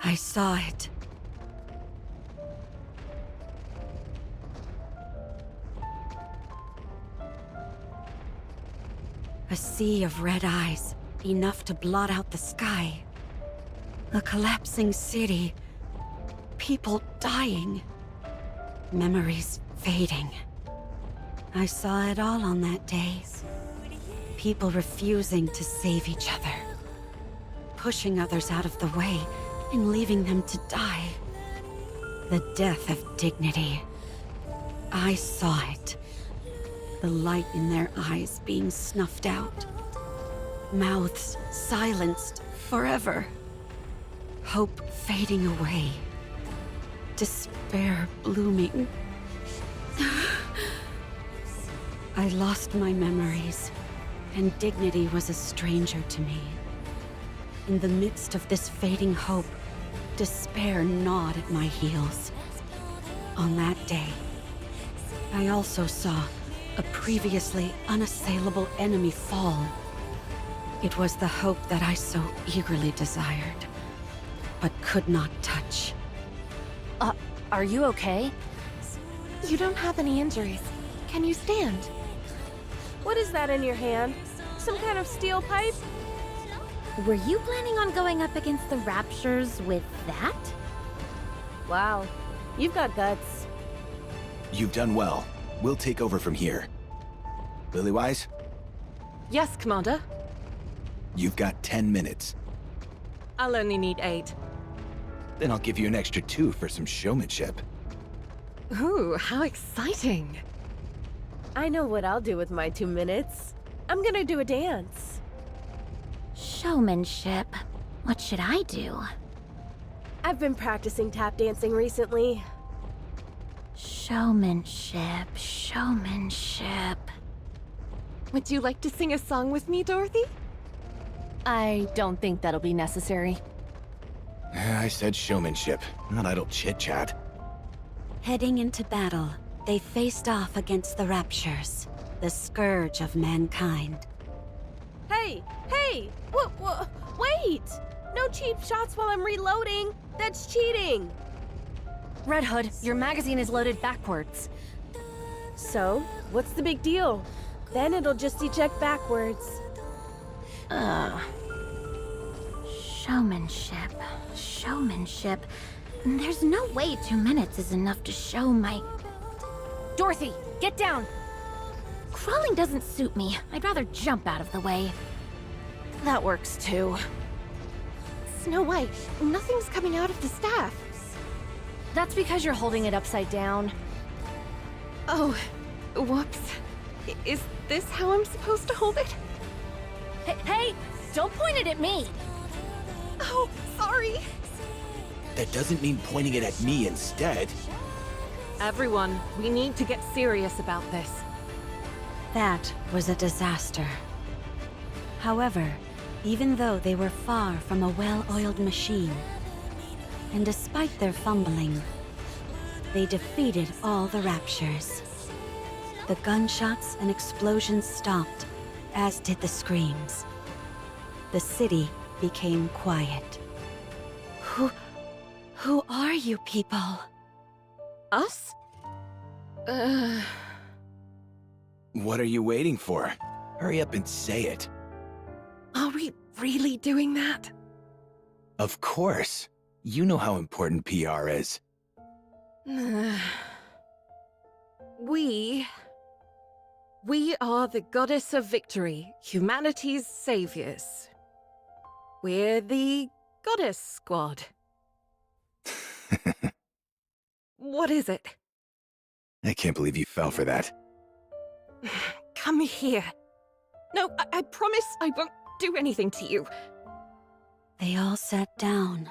I saw it. A sea of red eyes, enough to blot out the sky. A collapsing city. People dying. Memories fading. I saw it all on that day. People refusing to save each other. Pushing others out of the way and leaving them to die. The death of dignity. I saw it. The light in their eyes being snuffed out. Mouths silenced forever. Hope fading away. Despair blooming. I lost my memories, and dignity was a stranger to me. In the midst of this fading hope, despair gnawed at my heels. On that day, I also saw a previously unassailable enemy fall. It was the hope that I so eagerly desired, but could not touch. Are you okay? You don't have any injuries. Can you stand? What is that in your hand? Some kind of steel pipe? Were you planning on going up against the Raptures with that? Wow, you've got guts. You've done well. We'll take over from here. Lilywise, Yes, Commander. you've got 10 minutes. I'll only need 8. Then I'll give you an extra 2 for some showmanship. Ooh, how exciting! I know what I'll do with my 2 minutes. I'm gonna do a dance. Showmanship. What should I do? I've been practicing tap dancing recently. Showmanship, showmanship. Would you like to sing a song with me, Dorothy? I don't think that'll be necessary. I said showmanship, not idle chit-chat. Heading into battle, they faced off against the Raptures, the scourge of mankind. Hey! Hey! Wait! No cheap shots while I'm reloading! That's cheating! Red Hood, your magazine is loaded backwards. So, what's the big deal? Then it'll just eject backwards. Showmanship, showmanship. There's no way 2 minutes is enough to show my... Dorothy, get down! Crawling doesn't suit me. I'd rather jump out of the way. That works too. Snow White, nothing's coming out of the staff. That's because you're holding it upside down. Oh, whoops. Is this how I'm supposed to hold it? Hey, don't point it at me! Oh, sorry. That doesn't mean pointing it at me instead. Everyone, we need to get serious about this. That was a disaster. However, even though they were far from a well-oiled machine, and despite their fumbling, they defeated all the Raptures. The gunshots and explosions stopped, as did the screams. The city became quiet. Who are you people? Us? What are you waiting for? Hurry up and say it. Are we really doing that? Of course. You know how important PR is. We are the Goddess of Victory, humanity's saviors. We're the Goddess Squad. What is it? I can't believe you fell for that. Come here. No, I promise I won't do anything to you. They all sat down,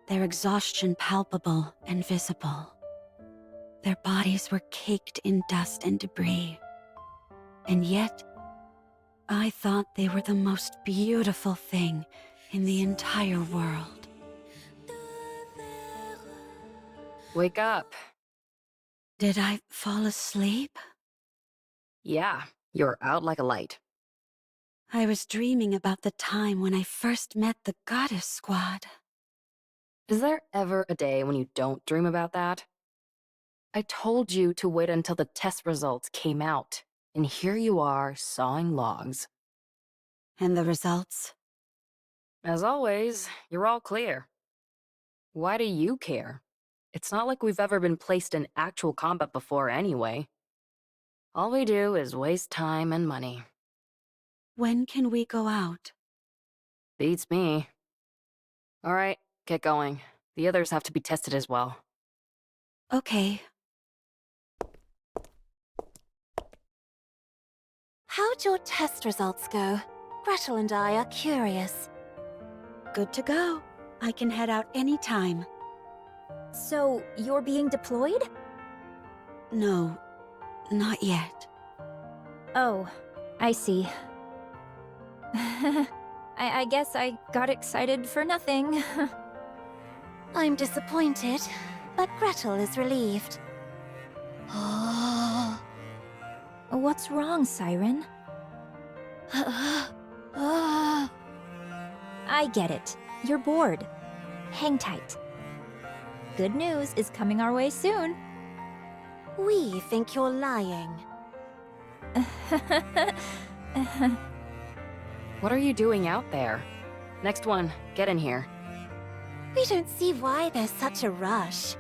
their exhaustion palpable and visible. Their bodies were caked in dust and debris. And yet, I thought they were the most beautiful thing in the entire world. Wake up. Did I fall asleep? Yeah, you're out like a light. I was dreaming about the time when I first met the Goddess Squad. Is there ever a day when you don't dream about that? I told you to wait until the test results came out, and here you are sawing logs. And the results? As always, you're all clear. Why do you care? It's not like we've ever been placed in actual combat before anyway. All we do is waste time and money. When can we go out? Beats me. Alright, get going. The others have to be tested as well. Okay. How'd your test results go? Gretel and I are curious. Good to go. I can head out anytime. So, you're being deployed? No, not yet. Oh, I see. I guess I got excited for nothing. I'm disappointed, but Gretel is relieved. What's wrong, Siren? I get it. You're bored. Hang tight. Good news is coming our way soon. We think you're lying. What are you doing out there? Next one, get in here. We don't see why there's such a rush.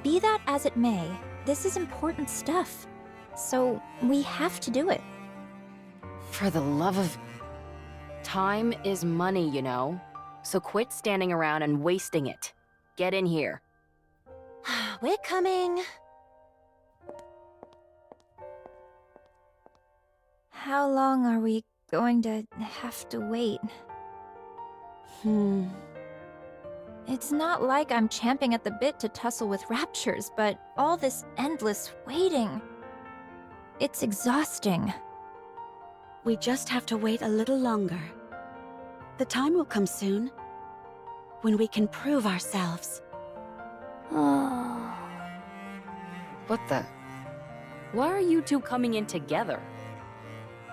Be that as it may, this is important stuff. So, we have to do it. For the love of... Time is money, you know? So quit standing around and wasting it. Get in here. We're coming. How long are we going to have to wait? It's not like I'm champing at the bit to tussle with raptures, but all this endless waiting. It's exhausting. We just have to wait a little longer. The time will come soon, when we can prove ourselves. What the... Why are you two coming in together?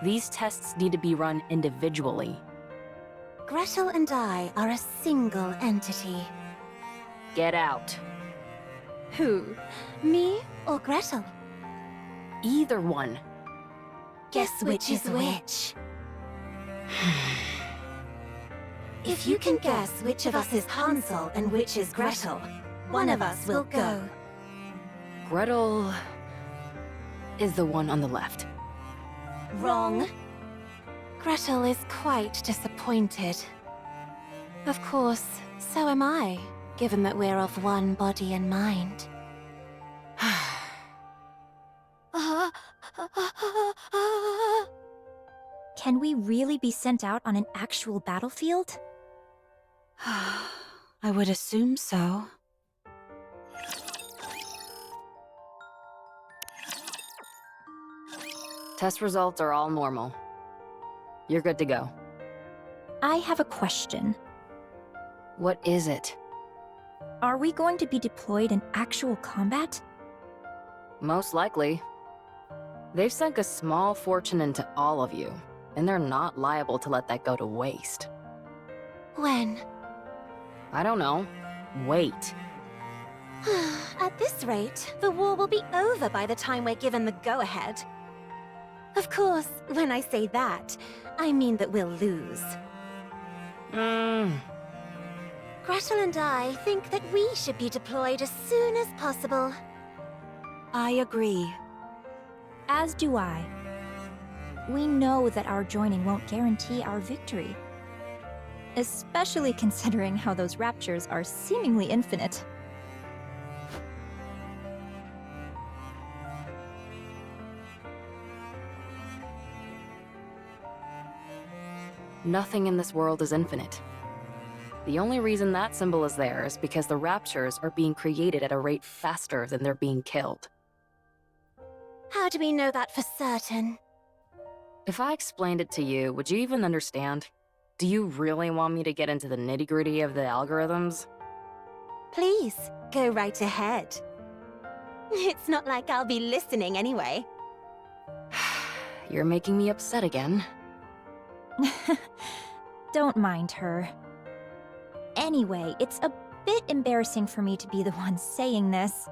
These tests need to be run individually. Gretel and I are a single entity. Get out. Who? Me or Gretel? Either one. Guess which is which. If you can guess which of us is Hansel and which is Gretel, one of us will go. Gretel... is the one on the left. Wrong. Gretel is quite disappointed. Of course, so am I, given that we're of one body and mind. Can we really be sent out on an actual battlefield? I would assume so. Test results are all normal. You're good to go. I have a question. What is it? Are we going to be deployed in actual combat? Most likely. They've sunk a small fortune into all of you, and they're not liable to let that go to waste. When? I don't know. Wait. At this rate, the war will be over by the time we're given the go-ahead. Of course, when I say that, I mean that we'll lose. Gretel and I think that we should be deployed as soon as possible. I agree. As do I. We know that our joining won't guarantee our victory. Especially considering how those raptures are seemingly infinite. Nothing in this world is infinite. The only reason that symbol is there is because the raptures are being created at a rate faster than they're being killed. How do we know that for certain? If I explained it to you, would you even understand? Do you really want me to get into the nitty-gritty of the algorithms? Please, go right ahead. It's not like I'll be listening anyway. You're making me upset again. Don't mind her. Anyway, it's a bit embarrassing for me to be the one saying this.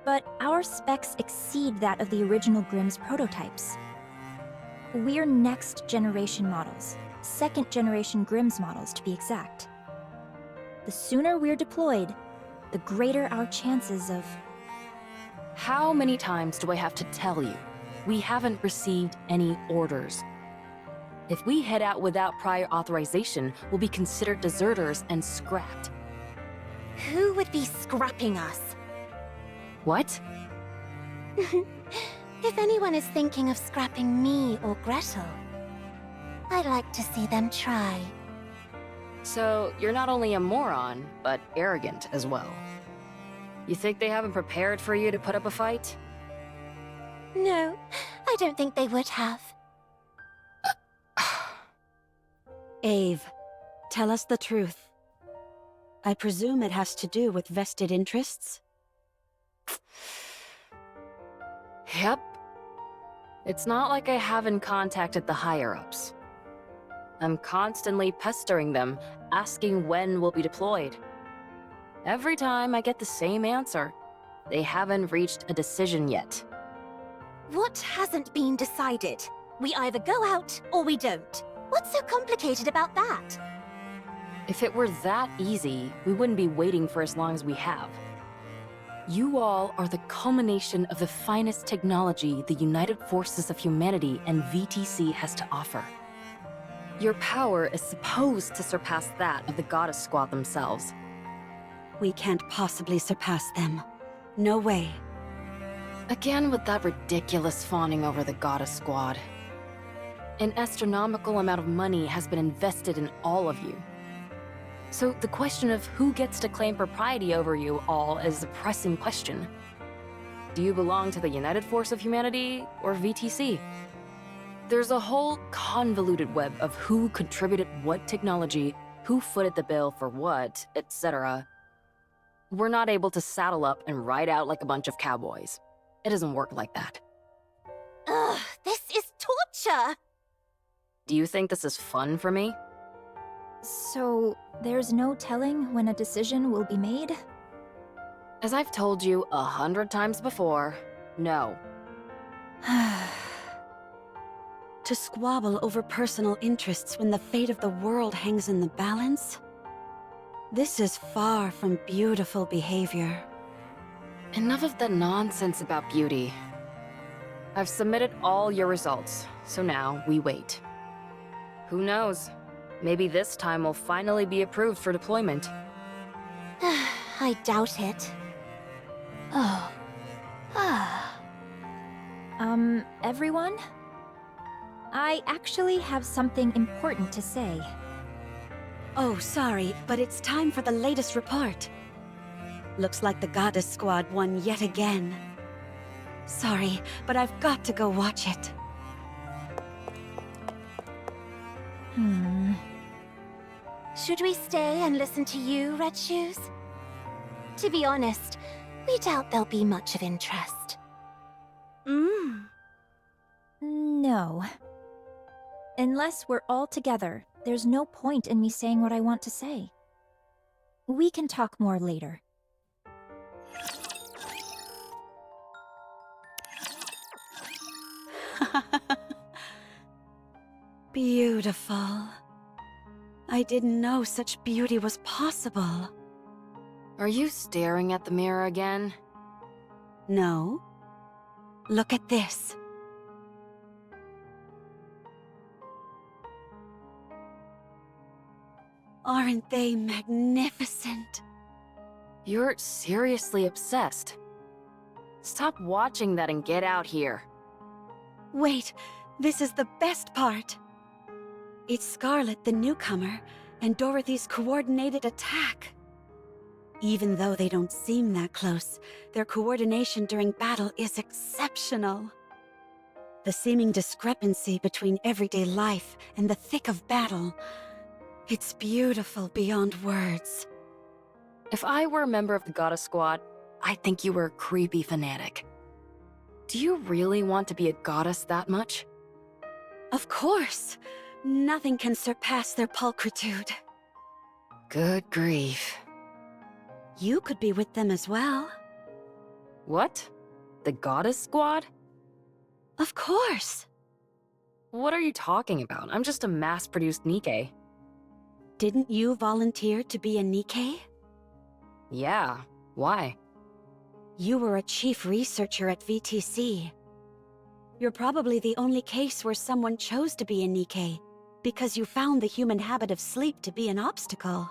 But our specs exceed that of the original Grimm's prototypes. We're next-generation models. Second-generation Grimm's models, to be exact. The sooner we're deployed, the greater our chances of... How many times do I have to tell you? We haven't received any orders. If we head out without prior authorization, we'll be considered deserters and scrapped. Who would be scrapping us? What? If anyone is thinking of scrapping me or Gretel, I'd like to see them try. So, you're not only a moron, but arrogant as well. You think they haven't prepared for you to put up a fight? No, I don't think they would have. Ave, tell us the truth. I presume it has to do with vested interests? Yep. It's not like I haven't contacted the higher-ups. I'm constantly pestering them, asking when we'll be deployed. Every time I get the same answer. They haven't reached a decision yet. What hasn't been decided? We either go out or we don't. What's so complicated about that? If it were that easy, we wouldn't be waiting for as long as we have. You all are the culmination of the finest technology the United Forces of Humanity and VTC has to offer. Your power is supposed to surpass that of the Goddess Squad themselves. We can't possibly surpass them. No way. Again with that ridiculous fawning over the Goddess Squad. An astronomical amount of money has been invested in all of you. So the question of who gets to claim propriety over you all is a pressing question. Do you belong to the United Force of Humanity or VTC? There's a whole convoluted web of who contributed what technology, who footed the bill for what, etc. We're not able to saddle up and ride out like a bunch of cowboys. It doesn't work like that. Ugh, this is torture! Do you think this is fun for me? So, there's no telling when a decision will be made? As I've told you 100 times before, no. To squabble over personal interests when the fate of the world hangs in the balance? This is far from beautiful behavior. Enough of that nonsense about beauty. I've submitted all your results, so now we wait. Who knows? Maybe this time we'll finally be approved for deployment. I doubt it. Oh. Everyone? I actually have something important to say. Oh, sorry, but it's time for the latest report. Looks like the Goddess Squad won yet again. Sorry, but I've got to go watch it. Should we stay and listen to you, Red Shoes? To be honest, we doubt there'll be much of interest. No. Unless we're all together, there's no point in me saying what I want to say. We can talk more later. Beautiful. I didn't know such beauty was possible. Are you staring at the mirror again? No. Look at this. Aren't they magnificent? You're seriously obsessed. Stop watching that and get out here. Wait, this is the best part. It's Scarlet, the newcomer, and Dorothy's coordinated attack. Even though they don't seem that close, their coordination during battle is exceptional. The seeming discrepancy between everyday life and the thick of battle, it's beautiful beyond words. If I were a member of the Goddess Squad, I'd think you were a creepy fanatic. Do you really want to be a goddess that much? Of course, Nothing can surpass their pulchritude. Good grief. You could be with them as well. What? The Goddess Squad? Of course. What are you talking about? I'm just a mass-produced Nikke. Didn't you volunteer to be a Nikke? Yeah, why? You were a chief researcher at VTC. You're probably the only case where someone chose to be a Nikke, because you found the human habit of sleep to be an obstacle.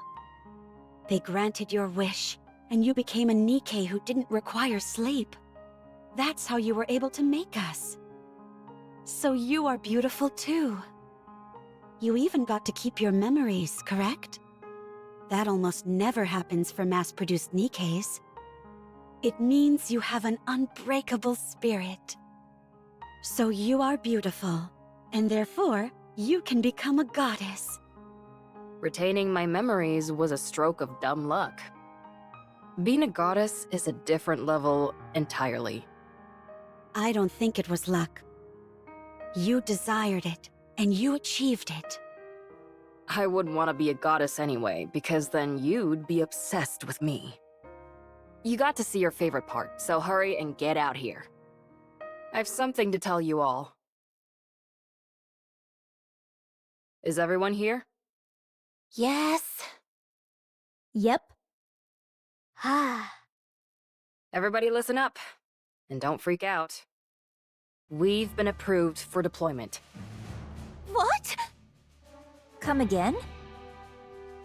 They granted your wish, and you became a Nikke who didn't require sleep. That's how you were able to make us. So you are beautiful too. You even got to keep your memories, correct? That almost never happens for mass-produced Nikkes. It means you have an unbreakable spirit. So you are beautiful, and therefore, you can become a goddess. Retaining my memories was a stroke of dumb luck. Being a goddess is a different level entirely. I don't think it was luck. You desired it, and you achieved it. I wouldn't want to be a goddess anyway, because then you'd be obsessed with me. You got to see your favorite part, so hurry and get out here. I've something to tell you all. Is everyone here? Yes. Yep. Ah. Everybody listen up, and don't freak out. We've been approved for deployment. What? Come again?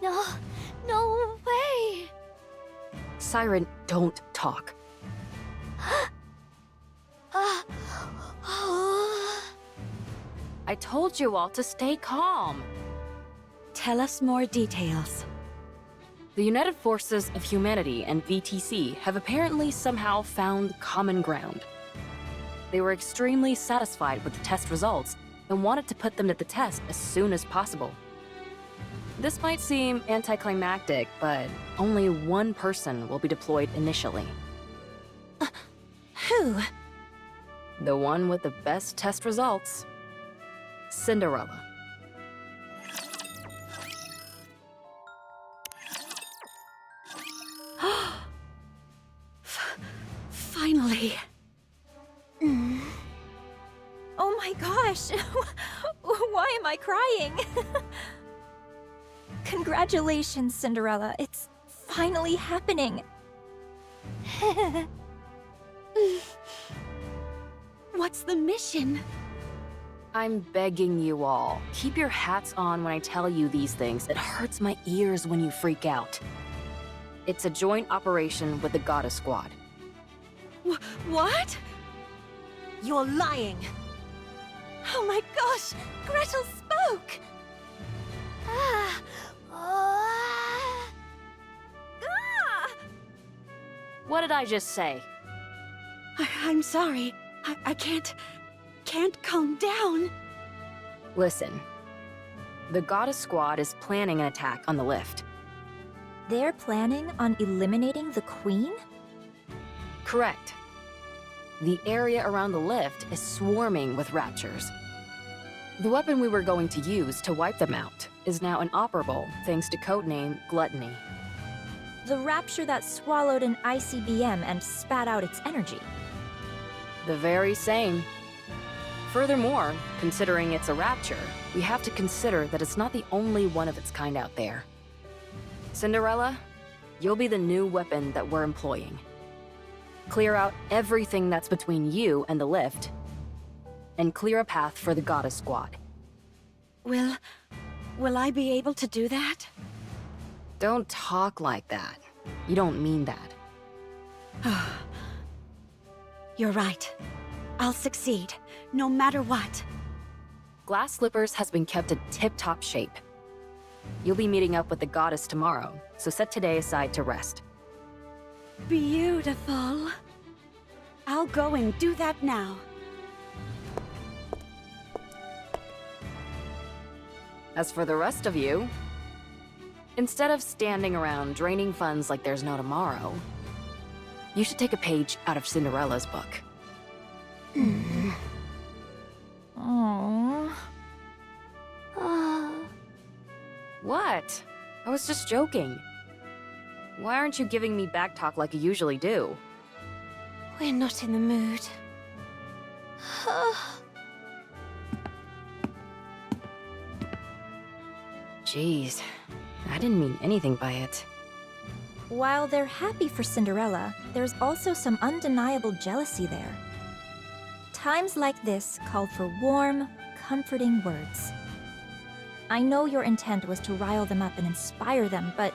No, no way. Siren, don't talk. I told you all to stay calm. Tell us more details. The United Forces of Humanity and VTC have apparently somehow found common ground. They were extremely satisfied with the test results and wanted to put them to the test as soon as possible. This might seem anticlimactic, but only one person will be deployed initially. Who? The one with the best test results. Cinderella. Finally. Oh my gosh! Why am I crying? Congratulations, Cinderella. It's finally happening. What's the mission? I'm begging you all, keep your hats on when I tell you these things. It hurts my ears when you freak out. It's a joint operation with the Goddess Squad. What? You're lying. Oh my gosh! Gretel spoke! Ah. Ah. What did I just say? I'm sorry. I can't calm down. Listen. The Goddess Squad is planning an attack on the lift. They're planning on eliminating the Queen? Correct. The area around the lift is swarming with Raptures. The weapon we were going to use to wipe them out is now inoperable thanks to codename Gluttony. The rapture that swallowed an ICBM and spat out its energy. The very same. Furthermore, considering it's a Rapture, we have to consider that it's not the only one of its kind out there. Cinderella, you'll be the new weapon that we're employing. Clear out everything that's between you and the lift, and clear a path for the Goddess Squad. Will I be able to do that? Don't talk like that. You don't mean that. You're right. I'll succeed, no matter what. Glass Slippers has been kept in tip-top shape. You'll be meeting up with the goddess tomorrow, so set today aside to rest. Beautiful. I'll go and do that now. As for the rest of you, instead of standing around draining funds like there's no tomorrow, you should take a page out of Cinderella's book. Aww. I was just joking. Why aren't you giving me back talk like you usually do? We're not in the mood. Jeez, I didn't mean anything by it. While they're happy for Cinderella, there's also some undeniable jealousy there. Times like this called for warm, comforting words. I know your intent was to rile them up and inspire them, but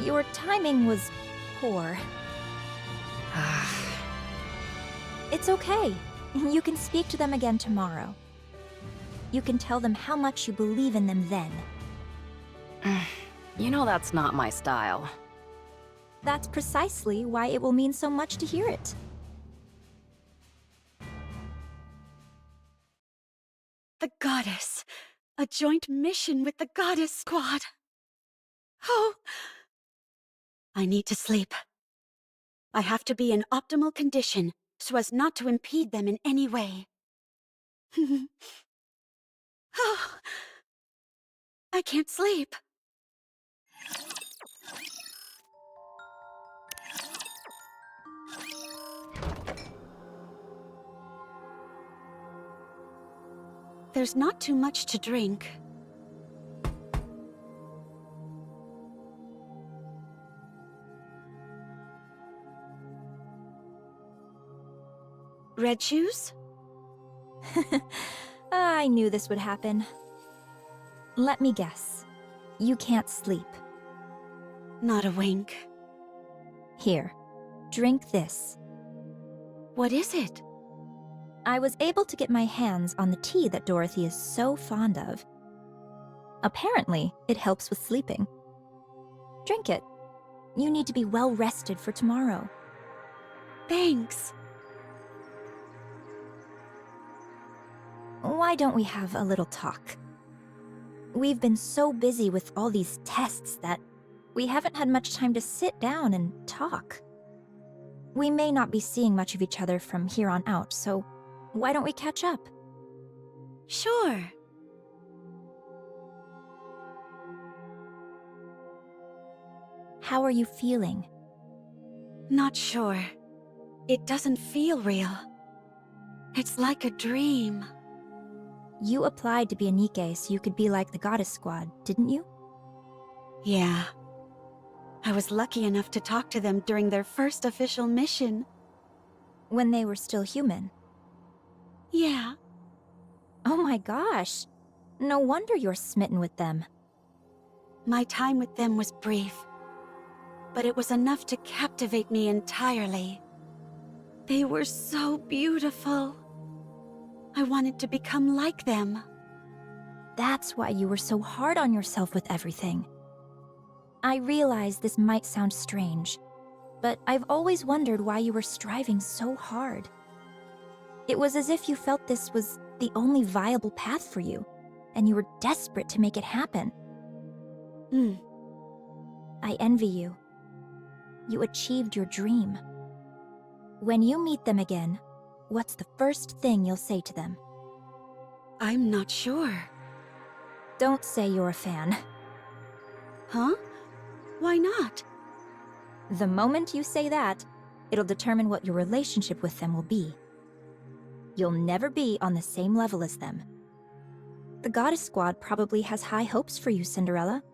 your timing was poor. It's okay. You can speak to them again tomorrow. You can tell them how much you believe in them then. You know that's not my style. That's precisely why it will mean so much to hear it. The goddess. A joint mission with the goddess squad. Oh. I need to sleep. I have to be in optimal condition so as not to impede them in any way. Oh. I can't sleep. There's not too much to drink. Red shoes? I knew this would happen. Let me guess. You can't sleep. Not a wink. Here, drink this. What is it? I was able to get my hands on the tea that Dorothy is so fond of. Apparently, it helps with sleeping. Drink it. You need to be well rested for tomorrow. Thanks. Why don't we have a little talk? We've been so busy with all these tests that we haven't had much time to sit down and talk. We may not be seeing much of each other from here on out, so why don't we catch up? Sure. How are you feeling? Not sure. It doesn't feel real. It's like a dream. You applied to be a Nikke so you could be like the Goddess Squad, didn't you? Yeah. I was lucky enough to talk to them during their first official mission. When they were still human. Yeah. Oh my gosh. No wonder you're smitten with them. My time with them was brief, but it was enough to captivate me entirely. They were so beautiful. I wanted to become like them. That's why you were so hard on yourself with everything. I realize this might sound strange, but I've always wondered why you were striving so hard. It was as if you felt this was the only viable path for you, and you were desperate to make it happen. I envy you. You achieved your dream. When you meet them again, what's the first thing you'll say to them? I'm not sure. Don't say you're a fan. Huh? Why not? The moment you say that, it'll determine what your relationship with them will be. You'll never be on the same level as them. The Goddess Squad probably has high hopes for you, Cinderella.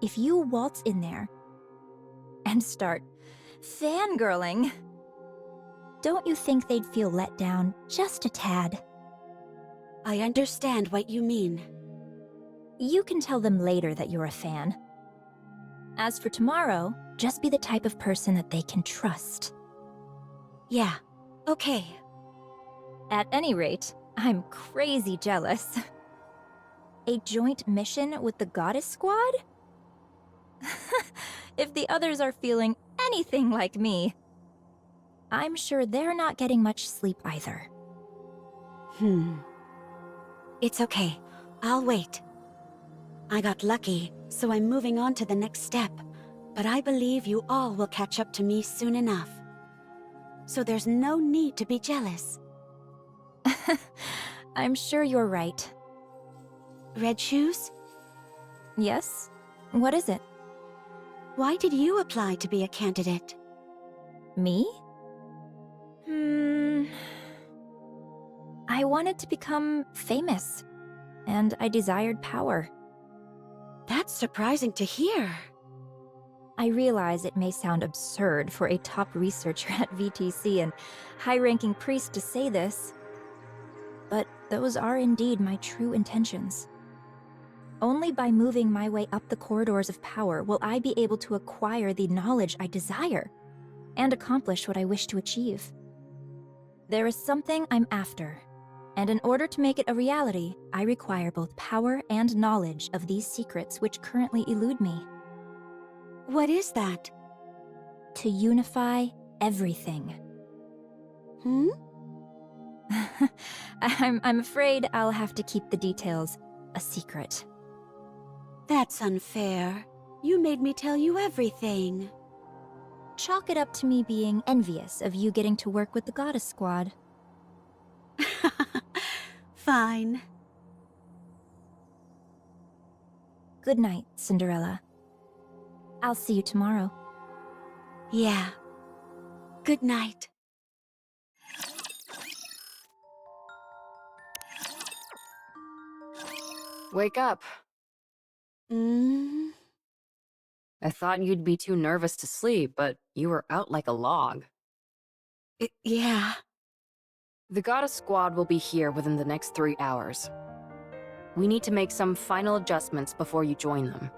If you waltz in there and start fangirling, don't you think they'd feel let down just a tad? I understand what you mean. You can tell them later that you're a fan. As for tomorrow, just be the type of person that they can trust. Yeah, okay. At any rate, I'm crazy jealous. A joint mission with the Goddess Squad? If the others are feeling anything like me, I'm sure they're not getting much sleep either. It's okay. I'll wait. I got lucky, so I'm moving on to the next step. But I believe you all will catch up to me soon enough. So there's no need to be jealous. I'm sure you're right. Red shoes? Yes? What is it? Why did you apply to be a candidate? Me? I wanted to become famous, and I desired power. That's surprising to hear. I realize it may sound absurd for a top researcher at VTC and high-ranking priest to say this, but those are indeed my true intentions. Only by moving my way up the corridors of power will I be able to acquire the knowledge I desire and accomplish what I wish to achieve. There is something I'm after, and in order to make it a reality, I require both power and knowledge of these secrets which currently elude me. What is that? To unify everything. I'm afraid I'll have to keep the details a secret. That's unfair. You made me tell you everything. Chalk it up to me being envious of you getting to work with the Goddess Squad. Fine. Good night, Cinderella. I'll see you tomorrow. Yeah. Good night. Wake up. I thought you'd be too nervous to sleep, but you were out like a log. Yeah. The Goddess Squad will be here within the next 3 hours. We need to make some final adjustments before you join them.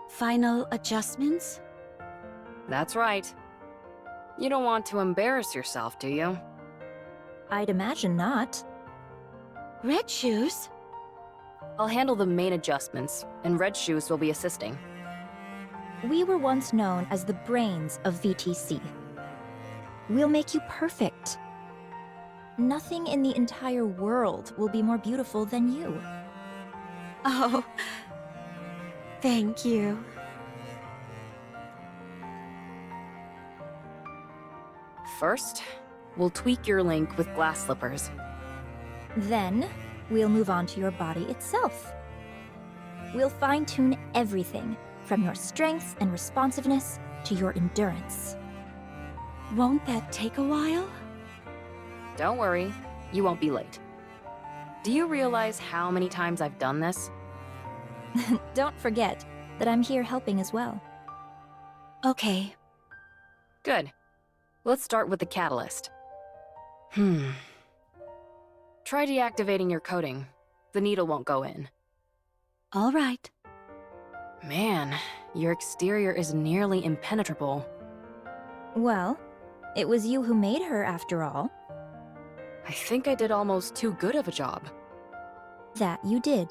Final adjustments? That's right. You don't want to embarrass yourself, do you? I'd imagine not. Red Shoes? I'll handle the main adjustments, and Red Shoes will be assisting. We were once known as the brains of VTC. We'll make you perfect. Nothing in the entire world will be more beautiful than you. Oh. Thank you. First, we'll tweak your link with glass slippers. Then, we'll move on to your body itself. We'll fine-tune everything, from your strength and responsiveness to your endurance. Won't that take a while? Don't worry, you won't be late. Do you realize how many times I've done this? Don't forget that I'm here helping as well. Okay. Good. Let's start with the catalyst. Try deactivating your coating. The needle won't go in. All right. Man, your exterior is nearly impenetrable. Well, it was you who made her after all. I think I did almost too good of a job. That you did.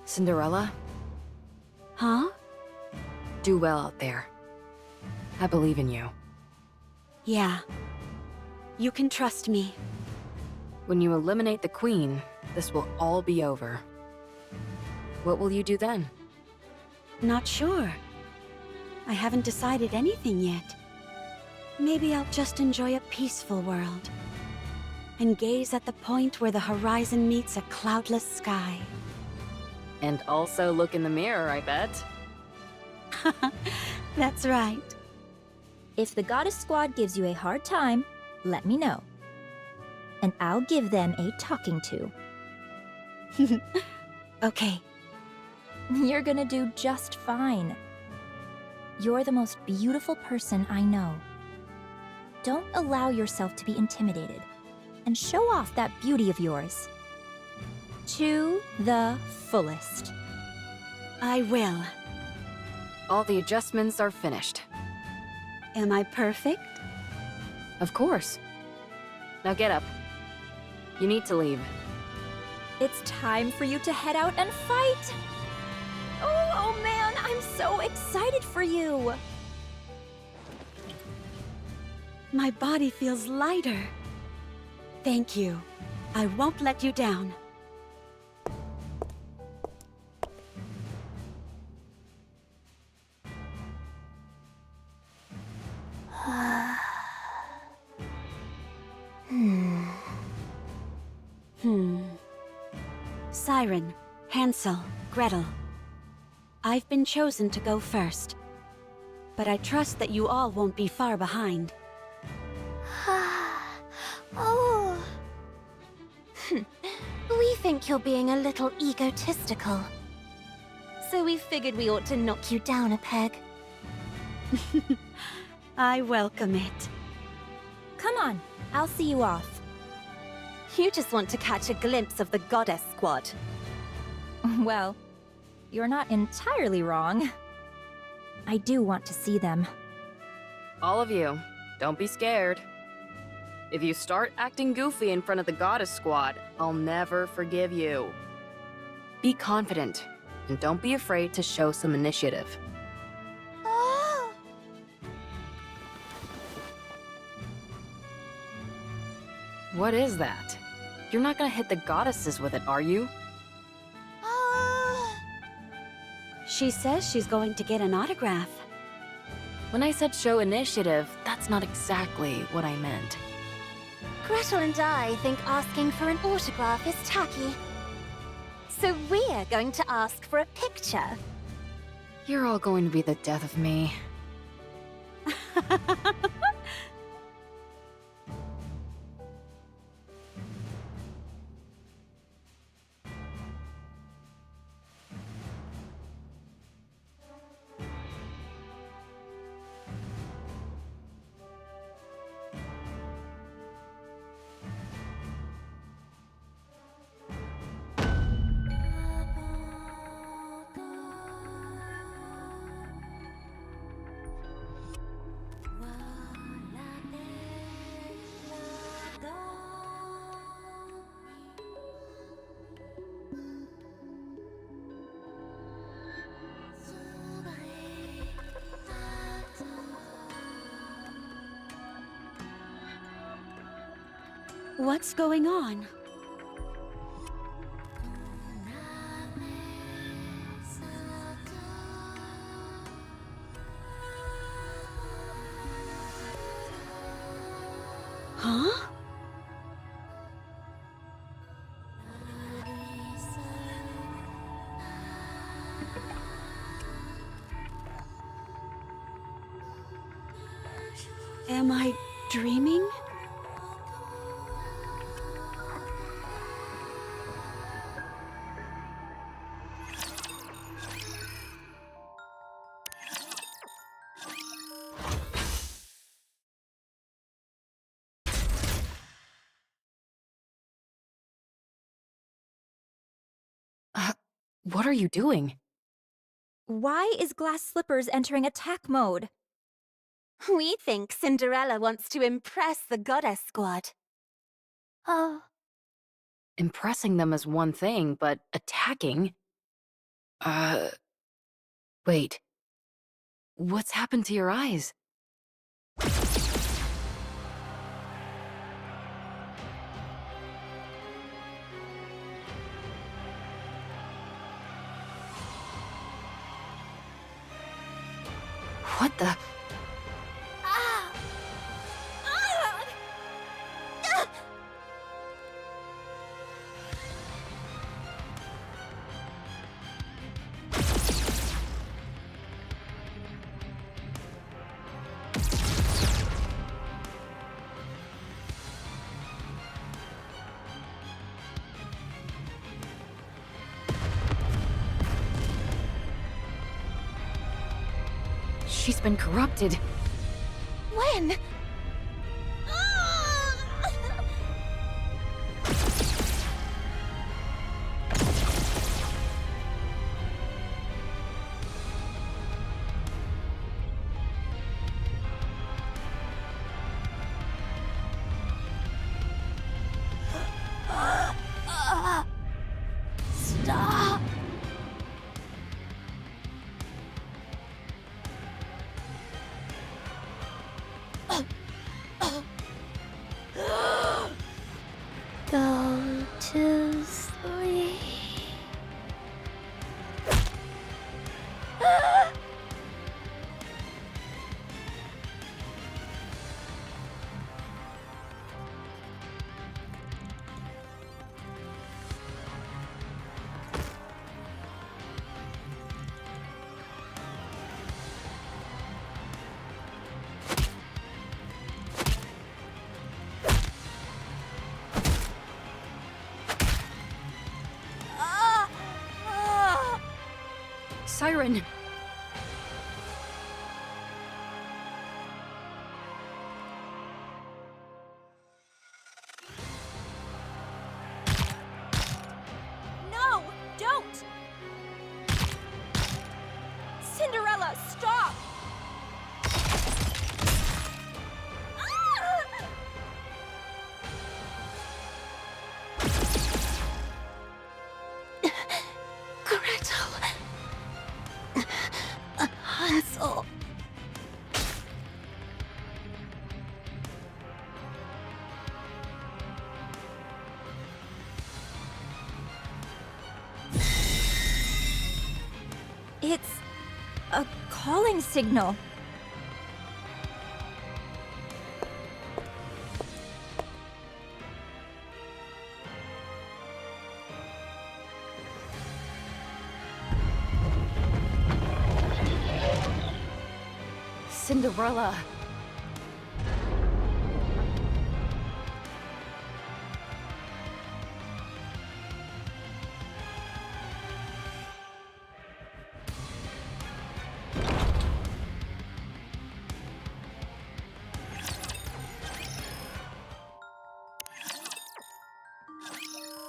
Cinderella, Huh? do well out there. I believe in you. Yeah. You can trust me. When you eliminate the Queen, this will all be over. What will you do then? Not sure. I haven't decided anything yet. Maybe I'll just enjoy a peaceful world. And gaze at the point where the horizon meets a cloudless sky. And also look in the mirror, I bet. That's right. If the Goddess Squad gives you a hard time, let me know. And I'll give them a talking to. Okay. You're gonna do just fine. You're the most beautiful person I know. Don't allow yourself to be intimidated, and show off that beauty of yours. To the fullest. I will. All the adjustments are finished. Am I perfect? Of course. Now get up. You need to leave. It's time for you to head out and fight! Oh man, I'm so excited for you! My body feels lighter. Thank you. I won't let you down. Siren, Hansel, Gretel. I've been chosen to go first. But I trust that you all won't be far behind. Oh. We think you're being a little egotistical. So we figured we ought to knock you down a peg. I welcome it. Come on, I'll see you off. You just want to catch a glimpse of the Goddess Squad. Well, you're not entirely wrong. I do want to see them. All of you, don't be scared. If you start acting goofy in front of the Goddess Squad, I'll never forgive you. Be confident, and don't be afraid to show some initiative. Oh. What is that? You're not gonna hit the goddesses with it, are you? She says she's going to get an autograph. When I said show initiative, that's not exactly what I meant. Gretel and I think asking for an autograph is tacky. So we're going to ask for a picture. You're all going to be the death of me. What's going on? Huh? Am I dreaming? What are you doing? Why is Glass Slippers entering attack mode? We think Cinderella wants to impress the Goddess Squad. Oh. Impressing them is one thing, but attacking? Wait. What's happened to your eyes? What the? She's been corrupted. When? Stop! Go to sleep. Siren! No! Don't! Cinderella, stop! Ah! Gretel. Hansel. It's a calling signal. Cinderella!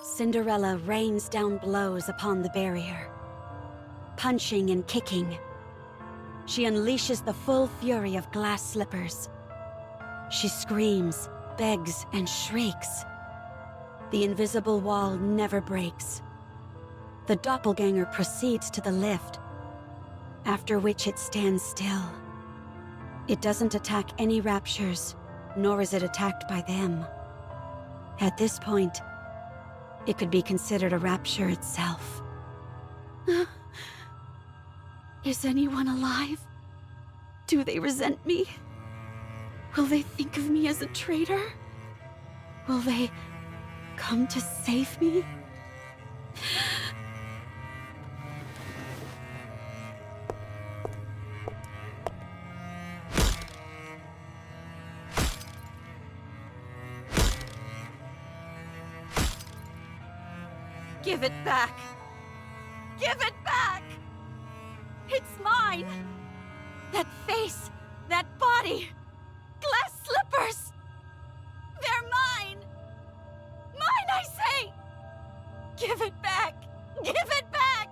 Cinderella rains down blows upon the barrier, punching and kicking. She unleashes the full fury of glass slippers. She screams, begs, and shrieks. The invisible wall never breaks. The doppelganger proceeds to the lift, after which it stands still. It doesn't attack any raptures, nor is it attacked by them. At this point, it could be considered a rapture itself. Is anyone alive? Do they resent me? Will they think of me as a traitor? Will they come to save me? Give it back! Give it back! It's mine! That face, that body, glass slippers! They're mine! Mine, I say! Give it back! Give it back!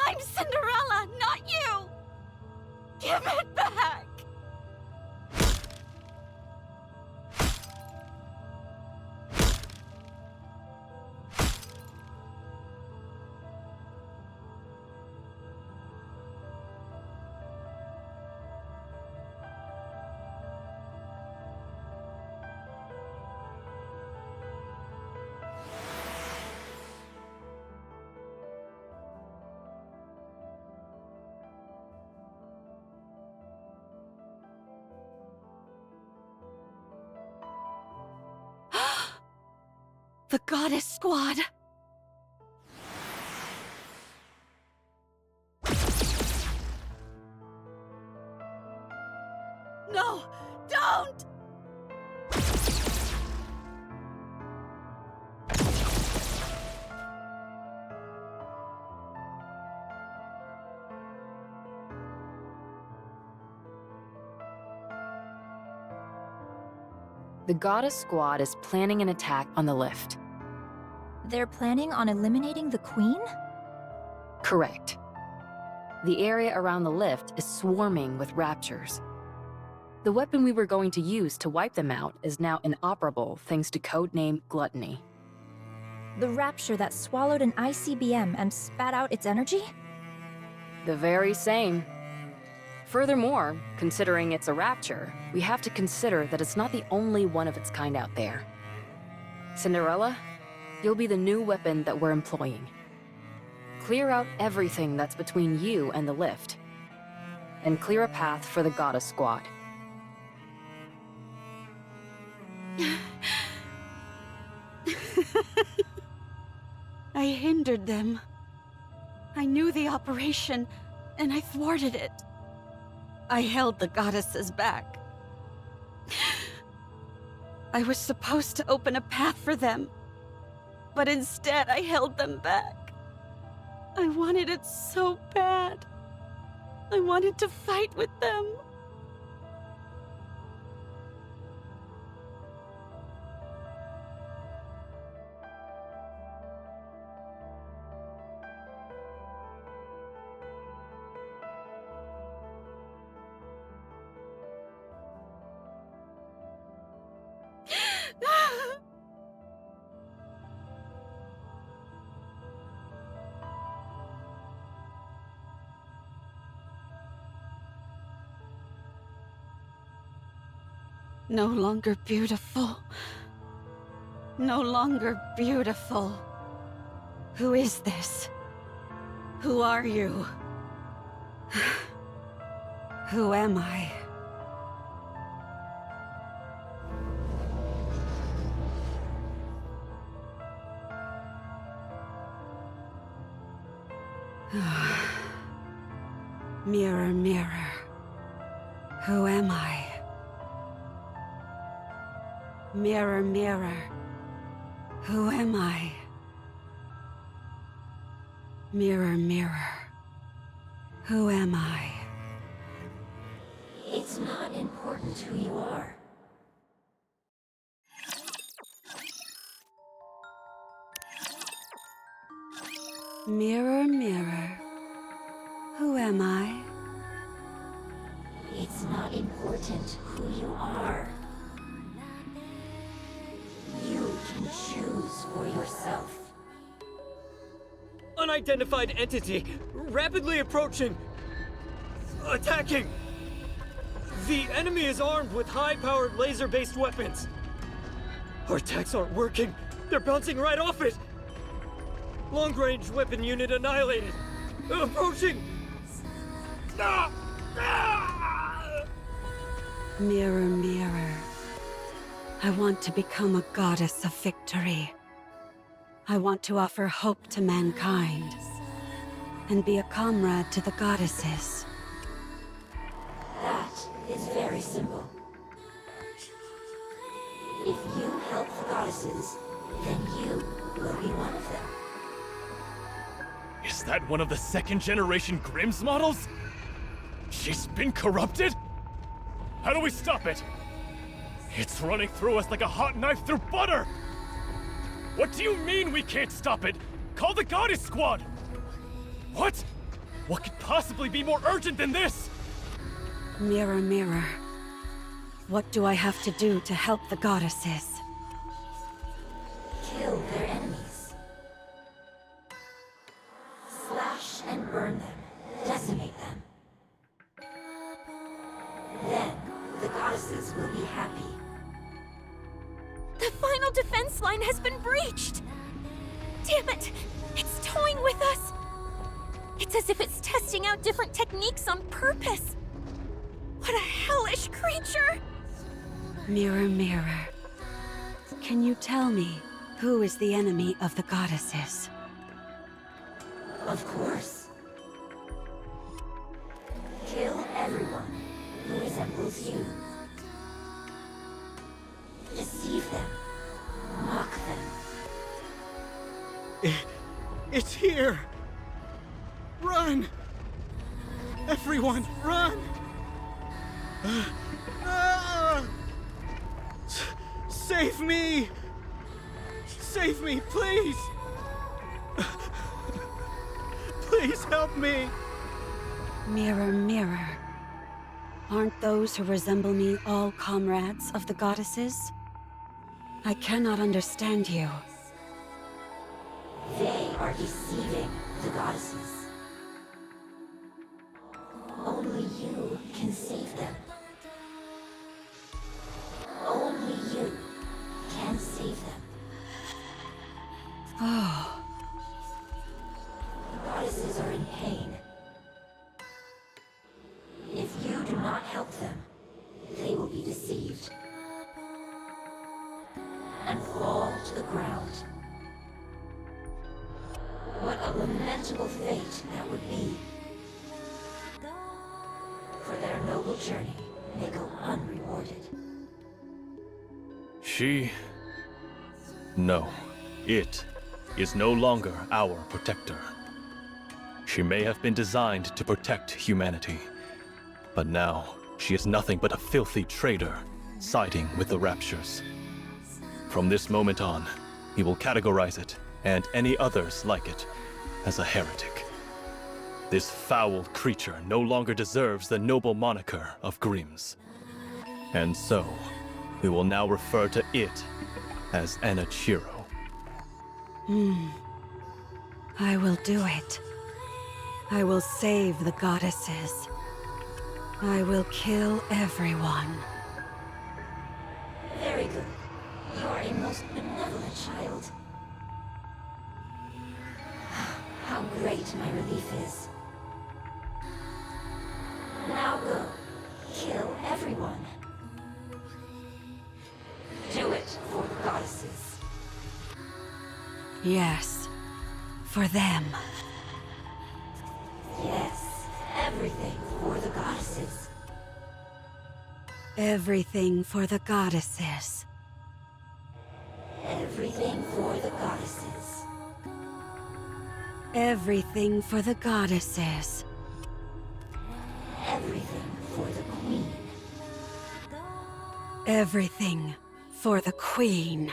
I'm Cinderella, not you! Give it back! The Goddess Squad! No! Don't! The Goddess Squad is planning an attack on the lift. They're planning on eliminating the Queen? Correct. The area around the lift is swarming with raptures. The weapon we were going to use to wipe them out is now inoperable thanks to codename Gluttony. The rapture that swallowed an ICBM and spat out its energy? The very same. Furthermore, considering it's a rapture, we have to consider that it's not the only one of its kind out there. Cinderella, you'll be the new weapon that we're employing. Clear out everything that's between you and the lift, and clear a path for the Goddess Squad. I hindered them. I knew the operation, and I thwarted it. I held the goddesses back. I was supposed to open a path for them, but instead I held them back. I wanted it so bad. I wanted to fight with them. No longer beautiful. No longer beautiful. Who is this? Who are you? Who am I? Mirror, mirror. Who am I? Mirror, mirror. Who am I? Mirror, mirror. Who am I? It's not important who you are. Mirror, mirror. Who am I? It's not important who you are. You can choose for yourself. Unidentified entity, rapidly approaching. Attacking! The enemy is armed with high-powered laser-based weapons. Our attacks aren't working. They're bouncing right off it. Long-range weapon unit annihilated. Approaching! Ah! Ah! Mirror, mirror. I want to become a goddess of victory. I want to offer hope to mankind and be a comrade to the goddesses. That is very simple. If you help the goddesses, then you will be one of them. Is that one of the second-generation Grimm's models? She's been corrupted? How do we stop it? It's running through us like a hot knife through butter! What do you mean we can't stop it? Call the Goddess Squad! What? What could possibly be more urgent than this? Mirror, mirror. What do I have to do to help the goddesses? Kill their enemies. Slash and burn them. Decimate them. Then, the goddesses will be happy. The final defense line has been breached! Damn it! It's toying with us! It's as if it's testing out different techniques on purpose! What a hellish creature! Mirror, mirror. Can you tell me who is the enemy of the goddesses? Of course. Kill everyone who resembles you. Deceive them. Mock them. It's here! Run! Everyone, run! Save me! Save me, please! Please help me! Mirror, mirror. Aren't those who resemble me all comrades of the goddesses? I cannot understand you. They are deceiving the goddesses. Only you can save them. Only you can save them. Oh, The goddesses are in pain. If you do not help them, they will be deceived and fall to the ground. What a lamentable fate that would be. For their noble journey may go unrewarded. No. It is no longer our protector. She may have been designed to protect humanity, but now she is nothing but a filthy traitor, siding with the Raptures. From this moment on, he will categorize it, and any others like it, as a heretic. This foul creature no longer deserves the noble moniker of Grimm's. And so, we will now refer to it as Enichiro. I will do it. I will save the goddesses. I will kill everyone. Very good. You are a most benevolent child. How great my relief is. Now go. Kill everyone. Do it for the goddesses. Yes, for them. Yes, everything for the goddesses. Everything for the goddesses. Everything for the goddesses. Everything for the goddesses. Everything for the queen. Everything for the queen.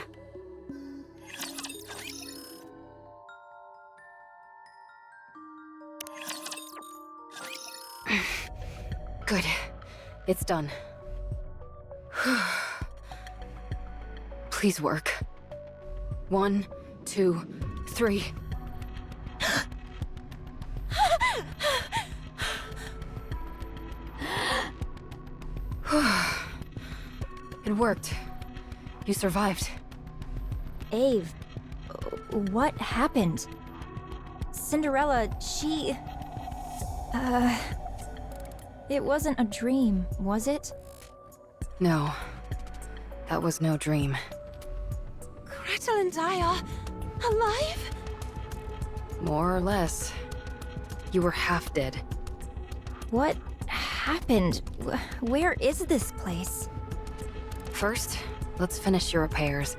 Good. It's done. Please work. 1, 2, 3. It worked. You survived. Ave, what happened? Cinderella, she... It wasn't a dream, was it? No. That was no dream. Gretel and I are alive? More or less. You were half dead. What happened? Where is this place? First, let's finish your repairs.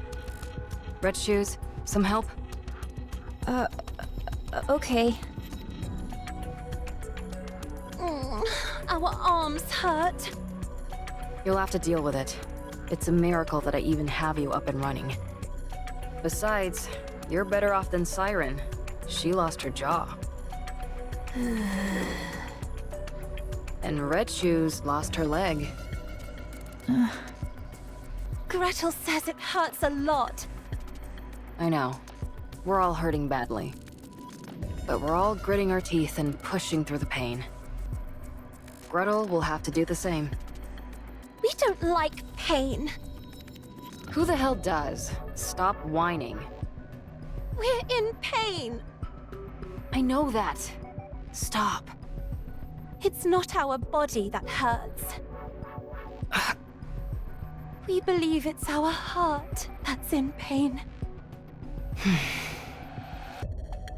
Red shoes, some help? Okay. Our arms hurt. You'll have to deal with it. It's a miracle that I even have you up and running. Besides, you're better off than Siren. She lost her jaw. And Red Shoes lost her leg. Gretel says it hurts a lot. I know. We're all hurting badly. But we're all gritting our teeth and pushing through the pain. Gretel will have to do the same. We don't like pain. Who the hell does? Stop whining. We're in pain. I know that. Stop. It's not our body that hurts. We believe it's our heart that's in pain.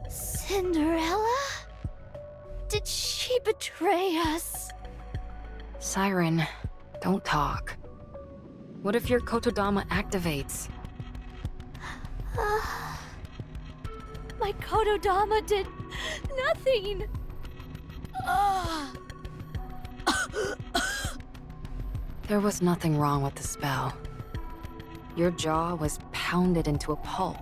Cinderella? Did she betray us? Siren, don't talk. What if your Kotodama activates? My Kotodama did nothing. There was nothing wrong with the spell. Your jaw was pounded into a pulp.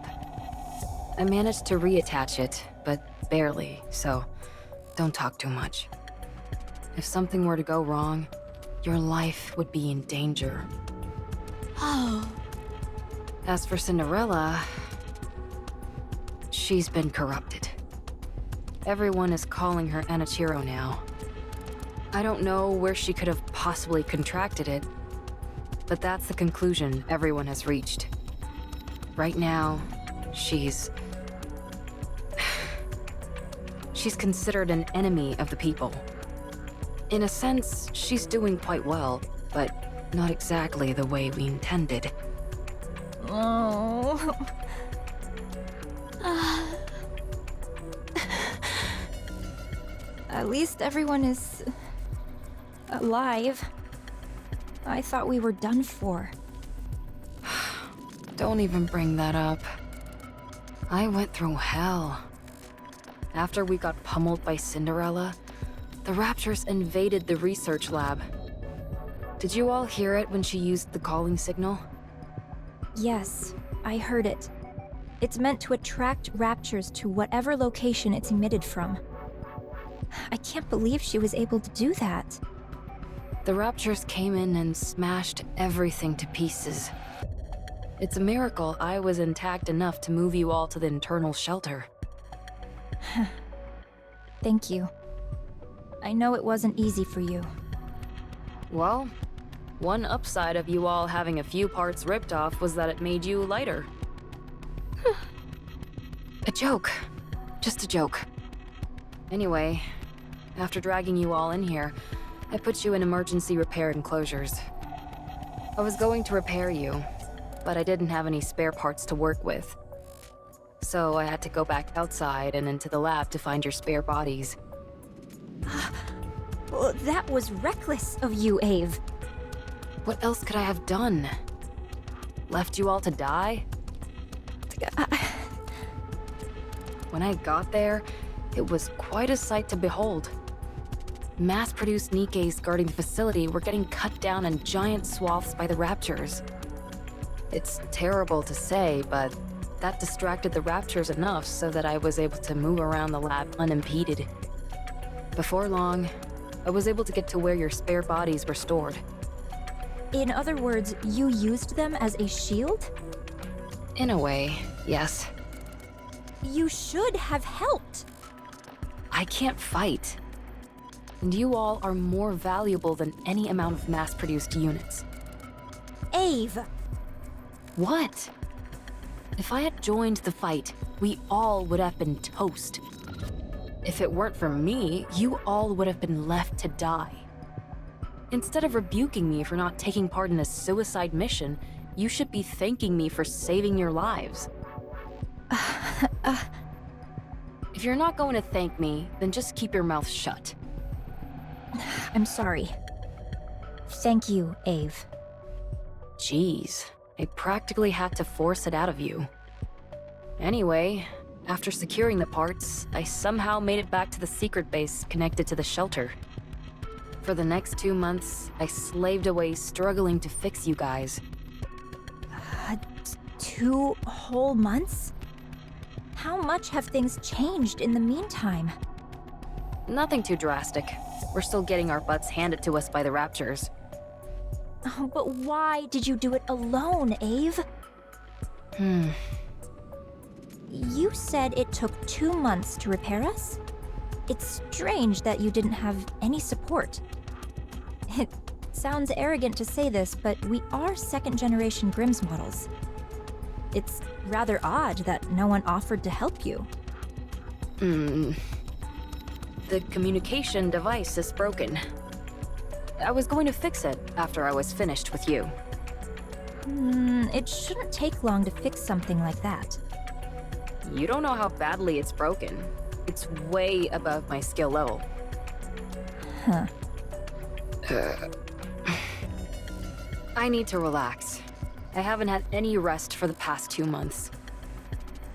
I managed to reattach it, but barely, so don't talk too much. If something were to go wrong, your life would be in danger. Oh. As for Cinderella, she's been corrupted. Everyone is calling her Enichiro now. I don't know where she could have possibly contracted it, but that's the conclusion everyone has reached. Right now, she's considered an enemy of the people. In a sense, she's doing quite well, but not exactly the way we intended. Oh. At least everyone is... alive. I thought we were done for. Don't even bring that up. I went through hell. After we got pummeled by Cinderella, the Raptures invaded the research lab. Did you all hear it when she used the calling signal? Yes, I heard it. It's meant to attract raptures to whatever location it's emitted from. I can't believe she was able to do that. The Raptures came in and smashed everything to pieces. It's a miracle I was intact enough to move you all to the internal shelter. Thank you. I know it wasn't easy for you. Well, one upside of you all having a few parts ripped off was that it made you lighter. A joke. Just a joke. Anyway, after dragging you all in here, I put you in emergency repair enclosures. I was going to repair you, but I didn't have any spare parts to work with. So I had to go back outside and into the lab to find your spare bodies. Well, that was reckless of you, Ave. What else could I have done? Left you all to die? When I got there, it was quite a sight to behold. Mass-produced Nikkeis guarding the facility were getting cut down in giant swaths by the Raptures. It's terrible to say, but that distracted the Raptures enough so that I was able to move around the lab unimpeded. Before long, I was able to get to where your spare bodies were stored. In other words, you used them as a shield? In a way, yes. You should have helped. I can't fight. And you all are more valuable than any amount of mass-produced units. Ave! What? If I had joined the fight, we all would have been toast. If it weren't for me, you all would have been left to die. Instead of rebuking me for not taking part in a suicide mission, you should be thanking me for saving your lives. If you're not going to thank me, then just keep your mouth shut. I'm sorry. Thank you, Ave. Jeez, I practically had to force it out of you. Anyway, after securing the parts, I somehow made it back to the secret base connected to the shelter. For the next 2 months, I slaved away struggling to fix you guys. 2 whole months? How much have things changed in the meantime? Nothing too drastic. We're still getting our butts handed to us by the Raptures. Oh, but why did you do it alone, Ave? You said it took 2 months to repair us? It's strange that you didn't have any support. It sounds arrogant to say this, but we are second-generation Grimm's models. It's rather odd that no one offered to help you. The communication device is broken. I was going to fix it after I was finished with you. It shouldn't take long to fix something like that. You don't know how badly it's broken. It's way above my skill level. Huh. I need to relax. I haven't had any rest for the past 2 months.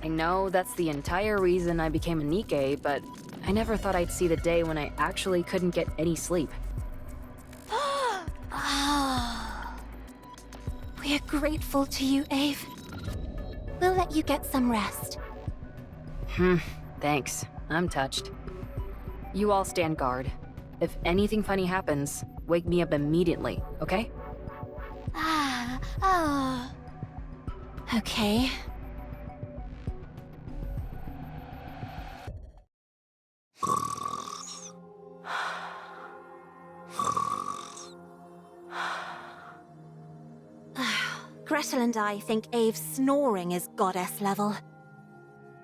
I know that's the entire reason I became a Nikke, but I never thought I'd see the day when I actually couldn't get any sleep. We're grateful to you, Ave. We'll let you get some rest. Thanks. I'm touched. You all stand guard. If anything funny happens, wake me up immediately, okay? Okay. Gretel and I think Ave's snoring is goddess level.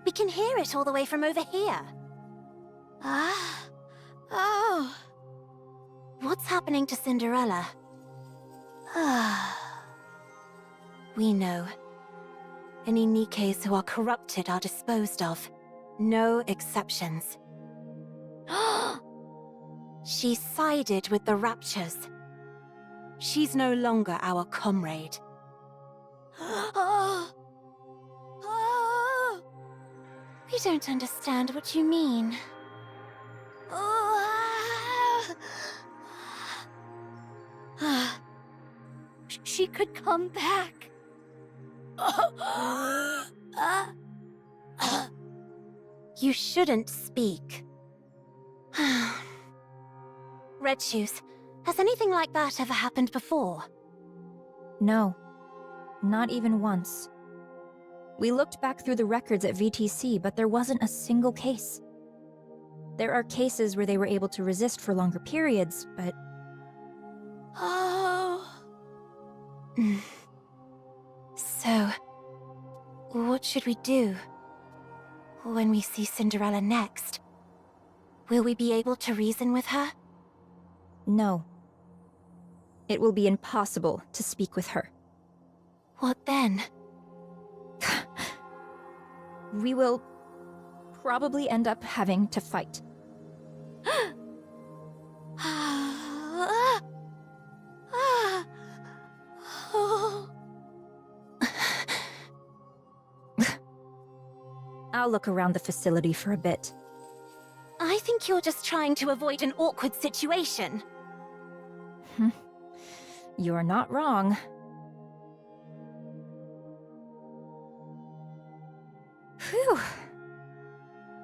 We can hear it all the way from over here. What's happening to Cinderella? We know. Any Nikkeis who are corrupted are disposed of. No exceptions. She sided with the Raptures. She's no longer our comrade. We don't understand what you mean. She could come back. You shouldn't speak. Red Shoes, has anything like that ever happened before? No, not even once. We looked back through the records at VTC, but there wasn't a single case. There are cases where they were able to resist for longer periods, but... Oh... So, what should we do? When we see Cinderella next, will we be able to reason with her? No. It will be impossible to speak with her. What then? We will probably end up having to fight. I'll look around the facility for a bit. I think you're just trying to avoid an awkward situation. You're not wrong. Phew.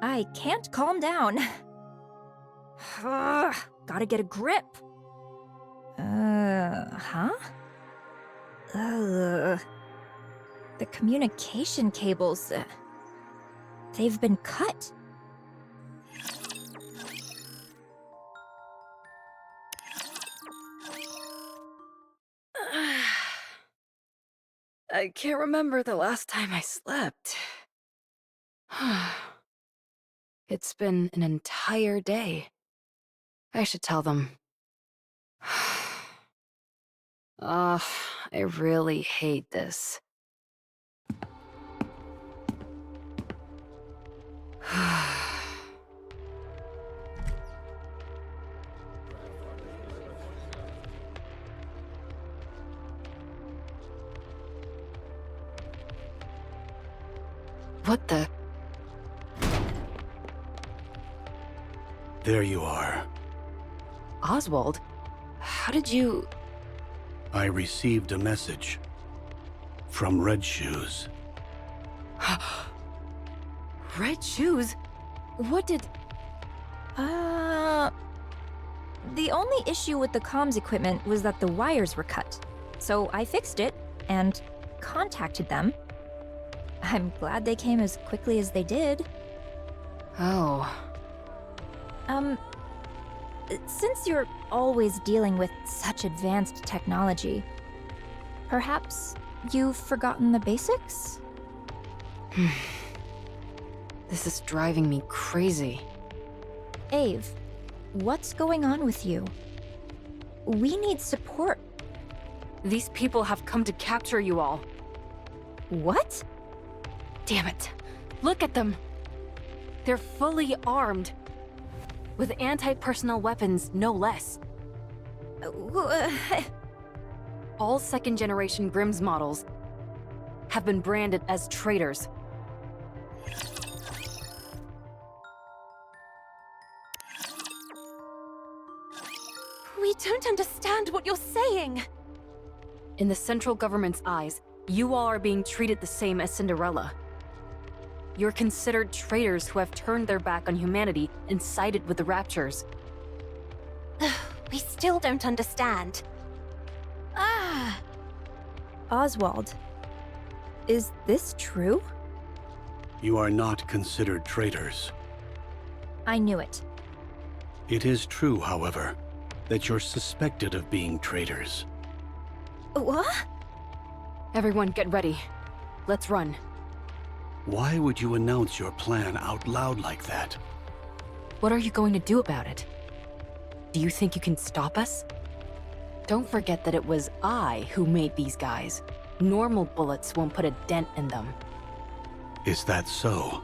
I can't calm down. Gotta get a grip. Huh? The communication cables, they've been cut. I can't remember the last time I slept. It's been an entire day. I should tell them. Ugh, I really hate this. What the? There you are. Oswald? How did you... I received a message. From Red Shoes. Red Shoes? What did... The only issue with the comms equipment was that the wires were cut. So I fixed it, and contacted them. I'm glad they came as quickly as they did. Oh. Since you're always dealing with such advanced technology, perhaps you've forgotten the basics? This is driving me crazy. Ave, what's going on with you? We need support. These people have come to capture you all. What? Damn it. Look at them. They're fully armed. With anti-personnel weapons, no less. All second-generation Grimm's models have been branded as traitors. We don't understand what you're saying. In the central government's eyes, you all are being treated the same as Cinderella. You're considered traitors who have turned their back on humanity and sided with the Raptures. We still don't understand. Oswald, is this true? You are not considered traitors. I knew it. It is true, however, that you're suspected of being traitors. What? Everyone get ready. Let's run. Why would you announce your plan out loud like that? What are you going to do about it? Do you think you can stop us? Don't forget that it was I who made these guys. Normal bullets won't put a dent in them. Is that so?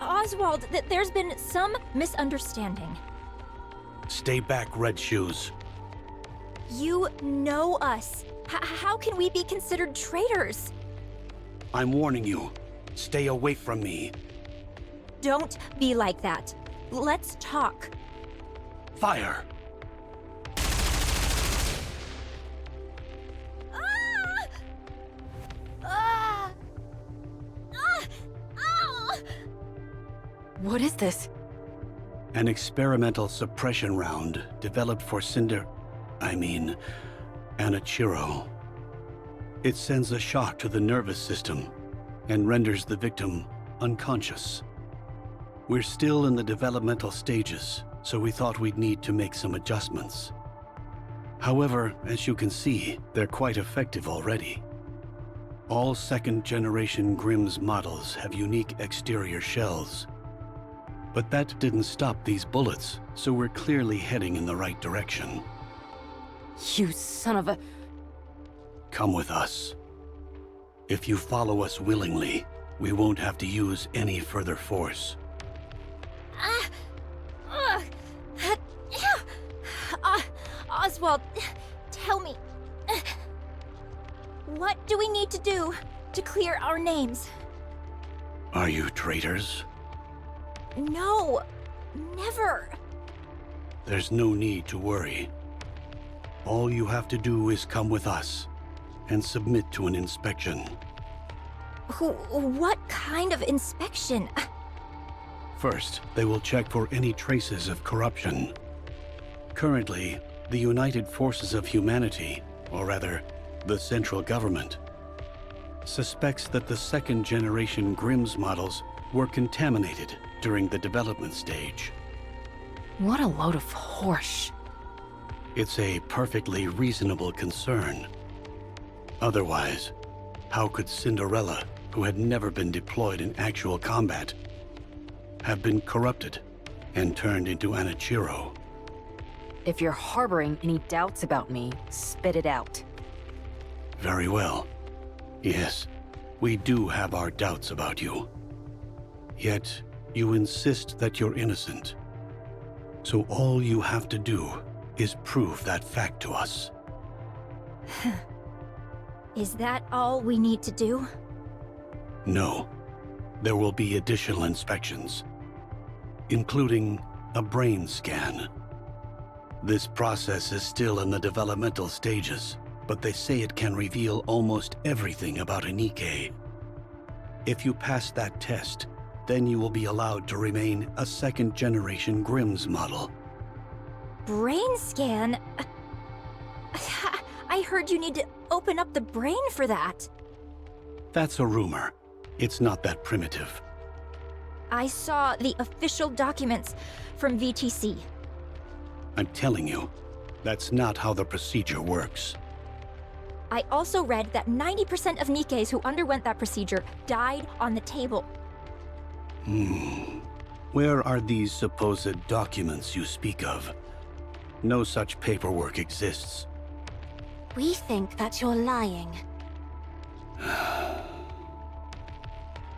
Oswald, there's been some misunderstanding. Stay back, Red Shoes. You know us. How can we be considered traitors? I'm warning you. Stay away from me. Don't be like that. Let's talk. Fire! What is this? An experimental suppression round developed for Anichiro. It sends a shock to the nervous system and renders the victim unconscious. We're still in the developmental stages, so we thought we'd need to make some adjustments. However, as you can see, they're quite effective already. All second-generation Grimm's models have unique exterior shells. But that didn't stop these bullets, so we're clearly heading in the right direction. You son of a... Come with us. If you follow us willingly, we won't have to use any further force. Oswald, tell me. What do we need to do to clear our names? Are you traitors? No, never. There's no need to worry. All you have to do is come with us and submit to an inspection. What kind of inspection? First, they will check for any traces of corruption. Currently, the United Forces of Humanity, or rather, the central government, suspects that the second-generation Grimm's models were contaminated during the development stage. What a load of horse. It's a perfectly reasonable concern. Otherwise, how could Cinderella, who had never been deployed in actual combat, have been corrupted and turned into Anichiro? If you're harboring any doubts about me, spit it out. Very well. Yes, we do have our doubts about you. Yet, you insist that you're innocent. So all you have to do is prove that fact to us. Is that all we need to do? No. There will be additional inspections, including a brain scan. This process is still in the developmental stages, but they say it can reveal almost everything about a Nikke. If you pass that test, then you will be allowed to remain a second-generation Grimm's model. Brain scan? I heard you need to open up the brain for that. That's a rumor. It's not that primitive. I saw the official documents from VTC. I'm telling you, that's not how the procedure works. I also read that 90% of Nikkes who underwent that procedure died on the table. Where are these supposed documents you speak of? No such paperwork exists. We think that you're lying.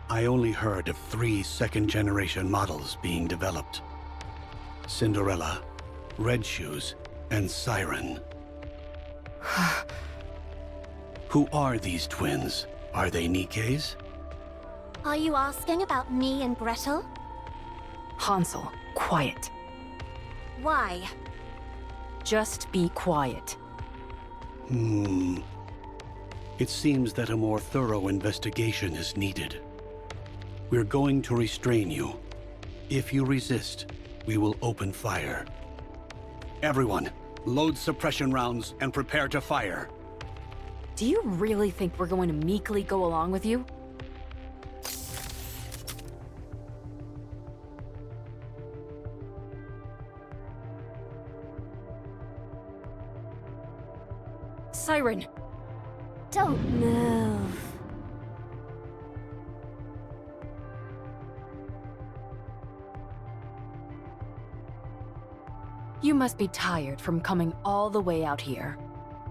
I only heard of 3 second-generation models being developed. Cinderella, Red Shoes, and Siren. Who are these twins? Are they Nikkes? Are you asking about me and Gretel? Hansel, quiet. Why? Just be quiet. It seems that a more thorough investigation is needed. We're going to restrain you. If you resist, we will open fire. Everyone, load suppression rounds and prepare to fire. Do you really think we're going to meekly go along with you? Siren! Don't move. You must be tired from coming all the way out here.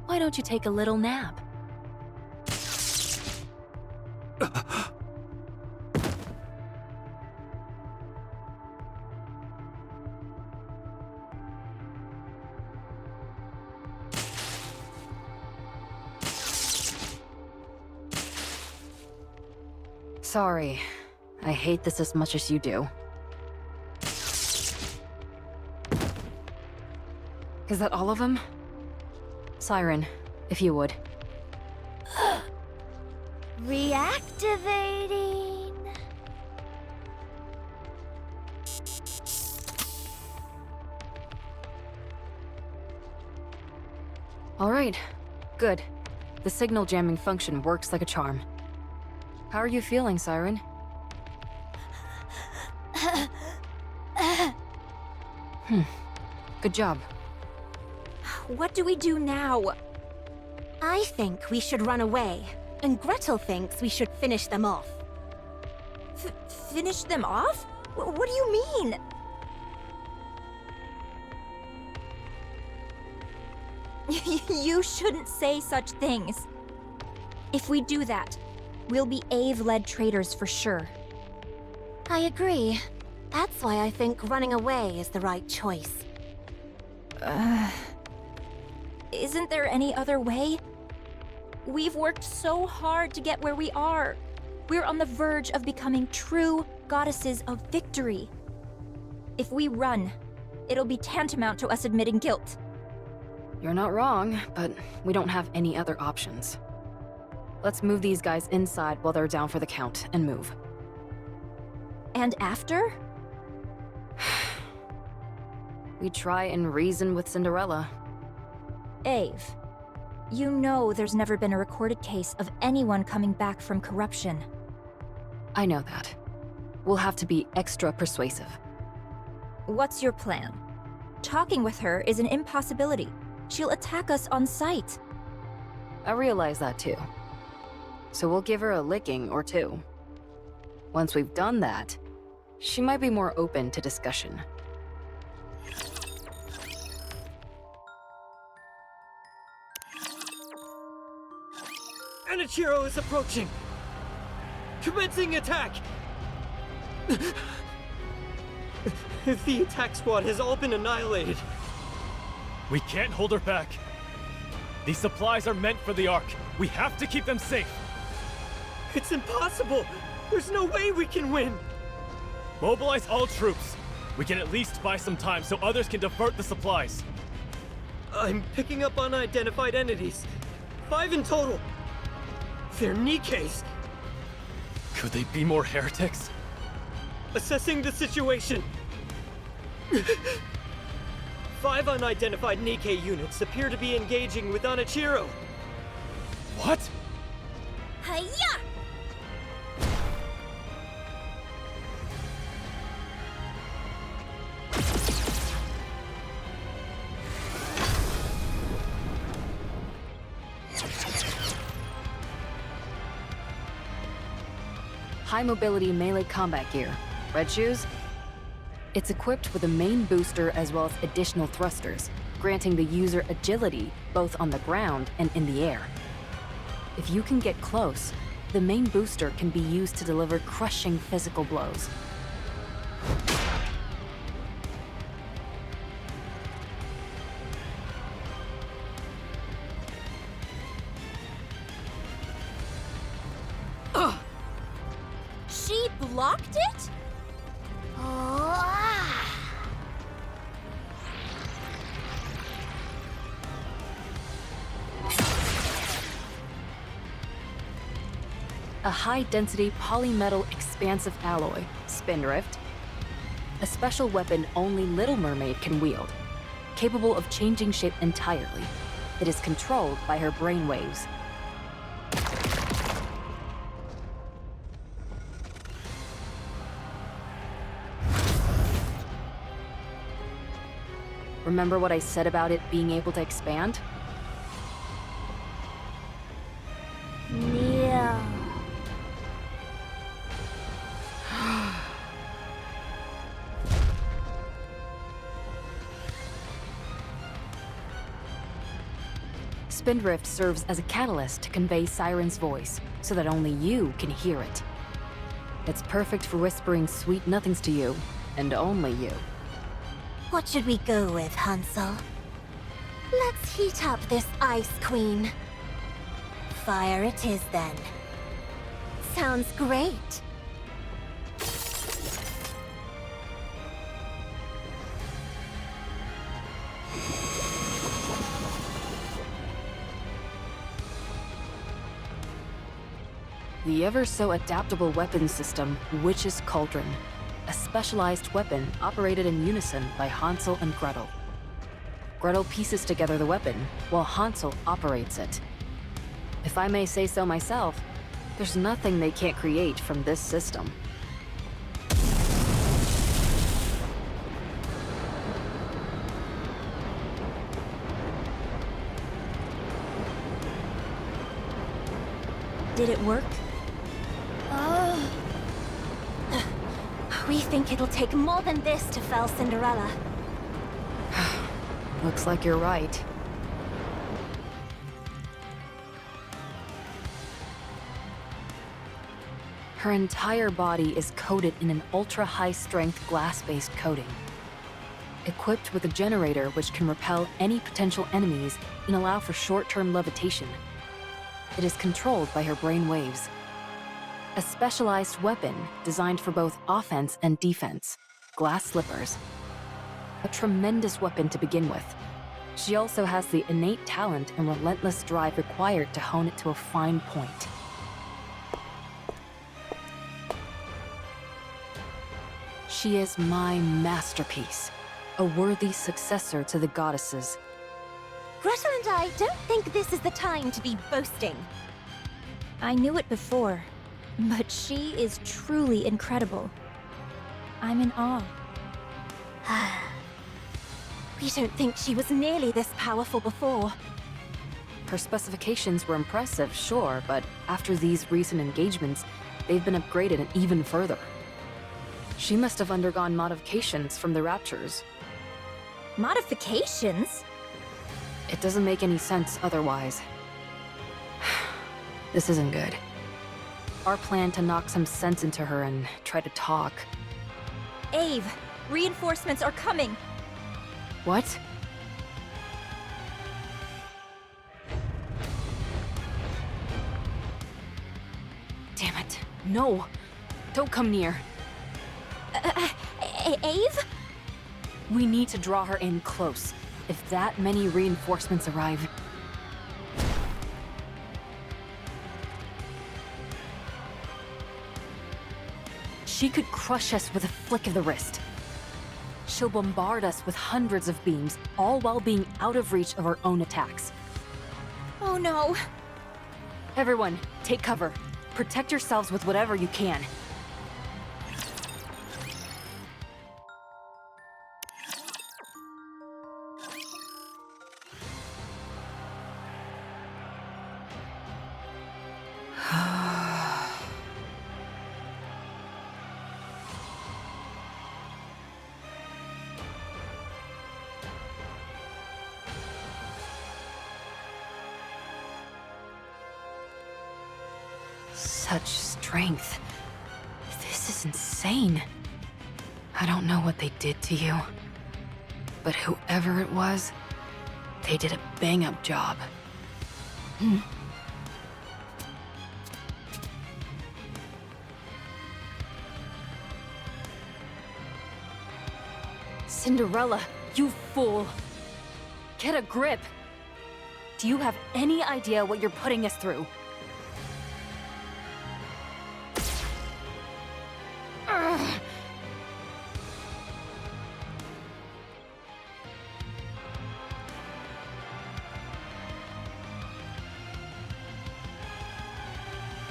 Why don't you take a little nap? Sorry. I hate this as much as you do. Is that all of them? Siren, if you would. Reactivating. All right. Good. The signal jamming function works like a charm. How are you feeling, Siren? Good job. What do we do now? I think we should run away, and Gretel thinks we should finish them off. Finish them off? What do you mean? You shouldn't say such things. If we do that, we'll be Ave-led traitors for sure. I agree. That's why I think running away is the right choice. Isn't there any other way? We've worked so hard to get where we are. We're on the verge of becoming true goddesses of victory. If we run, it'll be tantamount to us admitting guilt. You're not wrong, but we don't have any other options. Let's move these guys inside while they're down for the count, and move. And after? We try and reason with Cinderella. Ave, you know there's never been a recorded case of anyone coming back from corruption. I know that. We'll have to be extra persuasive. What's your plan? Talking with her is an impossibility. She'll attack us on sight. I realize that too. So we'll give her a licking or two. Once we've done that, she might be more open to discussion. Anichiro is approaching! Commencing attack! The attack squad has all been annihilated. We can't hold her back. These supplies are meant for the Ark. We have to keep them safe. It's impossible! There's no way we can win! Mobilize all troops. We can at least buy some time so others can divert the supplies. I'm picking up unidentified entities. 5 in total. They're Nikke's. Could they be more heretics? Assessing the situation. 5 unidentified Nikke units appear to be engaging with Anichiro. What? Hiya! High mobility melee combat gear. Red shoes? It's equipped with a main booster as well as additional thrusters, granting the user agility both on the ground and in the air. If you can get close, the main booster can be used to deliver crushing physical blows. She blocked it? A high-density polymetal expansive alloy, Spindrift. A special weapon only Little Mermaid can wield, capable of changing shape entirely. It is controlled by her brainwaves. Remember what I said about it being able to expand? Yeah. Spindrift serves as a catalyst to convey Siren's voice, so that only you can hear it. It's perfect for whispering sweet nothings to you, and only you. What should we go with, Hansel? Let's heat up this Ice Queen. Fire it is, then. Sounds great. The ever-so-adaptable weapon system, Witch's Cauldron. A specialized weapon operated in unison by Hansel and Gretel. Gretel pieces together the weapon, while Hansel operates it. If I may say so myself, there's nothing they can't create from this system. Did it work? We think it'll take more than this to fell Cinderella. Looks like you're right. Her entire body is coated in an ultra-high-strength glass-based coating. Equipped with a generator which can repel any potential enemies and allow for short-term levitation. It is controlled by her brain waves. A specialized weapon designed for both offense and defense. Glass slippers. A tremendous weapon to begin with. She also has the innate talent and relentless drive required to hone it to a fine point. She is my masterpiece, a worthy successor to the goddesses. Gretel and I don't think this is the time to be boasting. I knew it before, but she is truly incredible. I'm in awe. We don't think she was nearly this powerful before. Her specifications were impressive, sure, but after these recent engagements, they've been upgraded even further. She must have undergone modifications from the Raptures. Modifications? It doesn't make any sense otherwise. This isn't good. Our plan to knock some sense into her and try to talk. Ave, reinforcements are coming! What? Damn it. No! Don't come near. Ave? We need to draw her in close. If that many reinforcements arrive... She could crush us with a flick of the wrist. She'll bombard us with hundreds of beams, all while being out of reach of our own attacks. Oh no. Everyone, take cover. Protect yourselves with whatever you can. Such strength. This is insane. I don't know what they did to you, but whoever it was, they did a bang-up job. Cinderella, you fool! Get a grip! Do you have any idea what you're putting us through?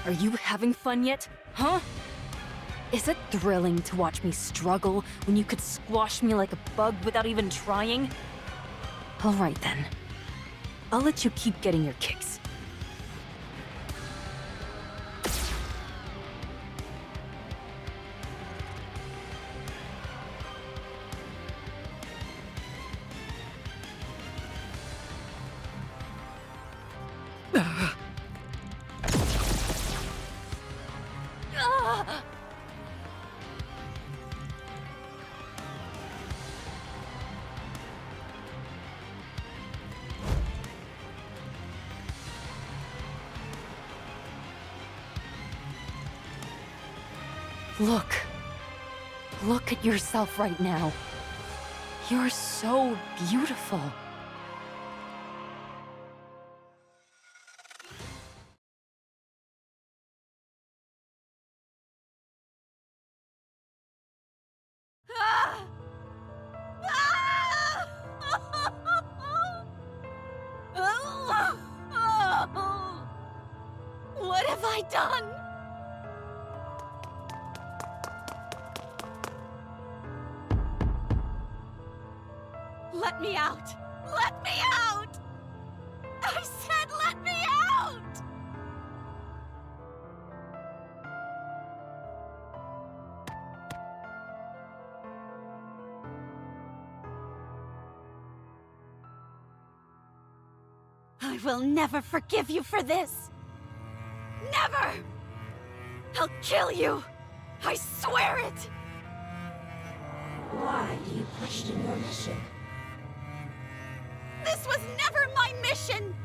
Are you having fun yet? Huh? Is it thrilling to watch me struggle when you could squash me like a bug without even trying? All right then. I'll let you keep getting your kicks. Look. Look at yourself right now. You're so beautiful. done? Let me out! Let me out! I said let me out! I will never forgive you for this! Never! I'll kill you! I swear it! Why do you question your mission? This was never my mission!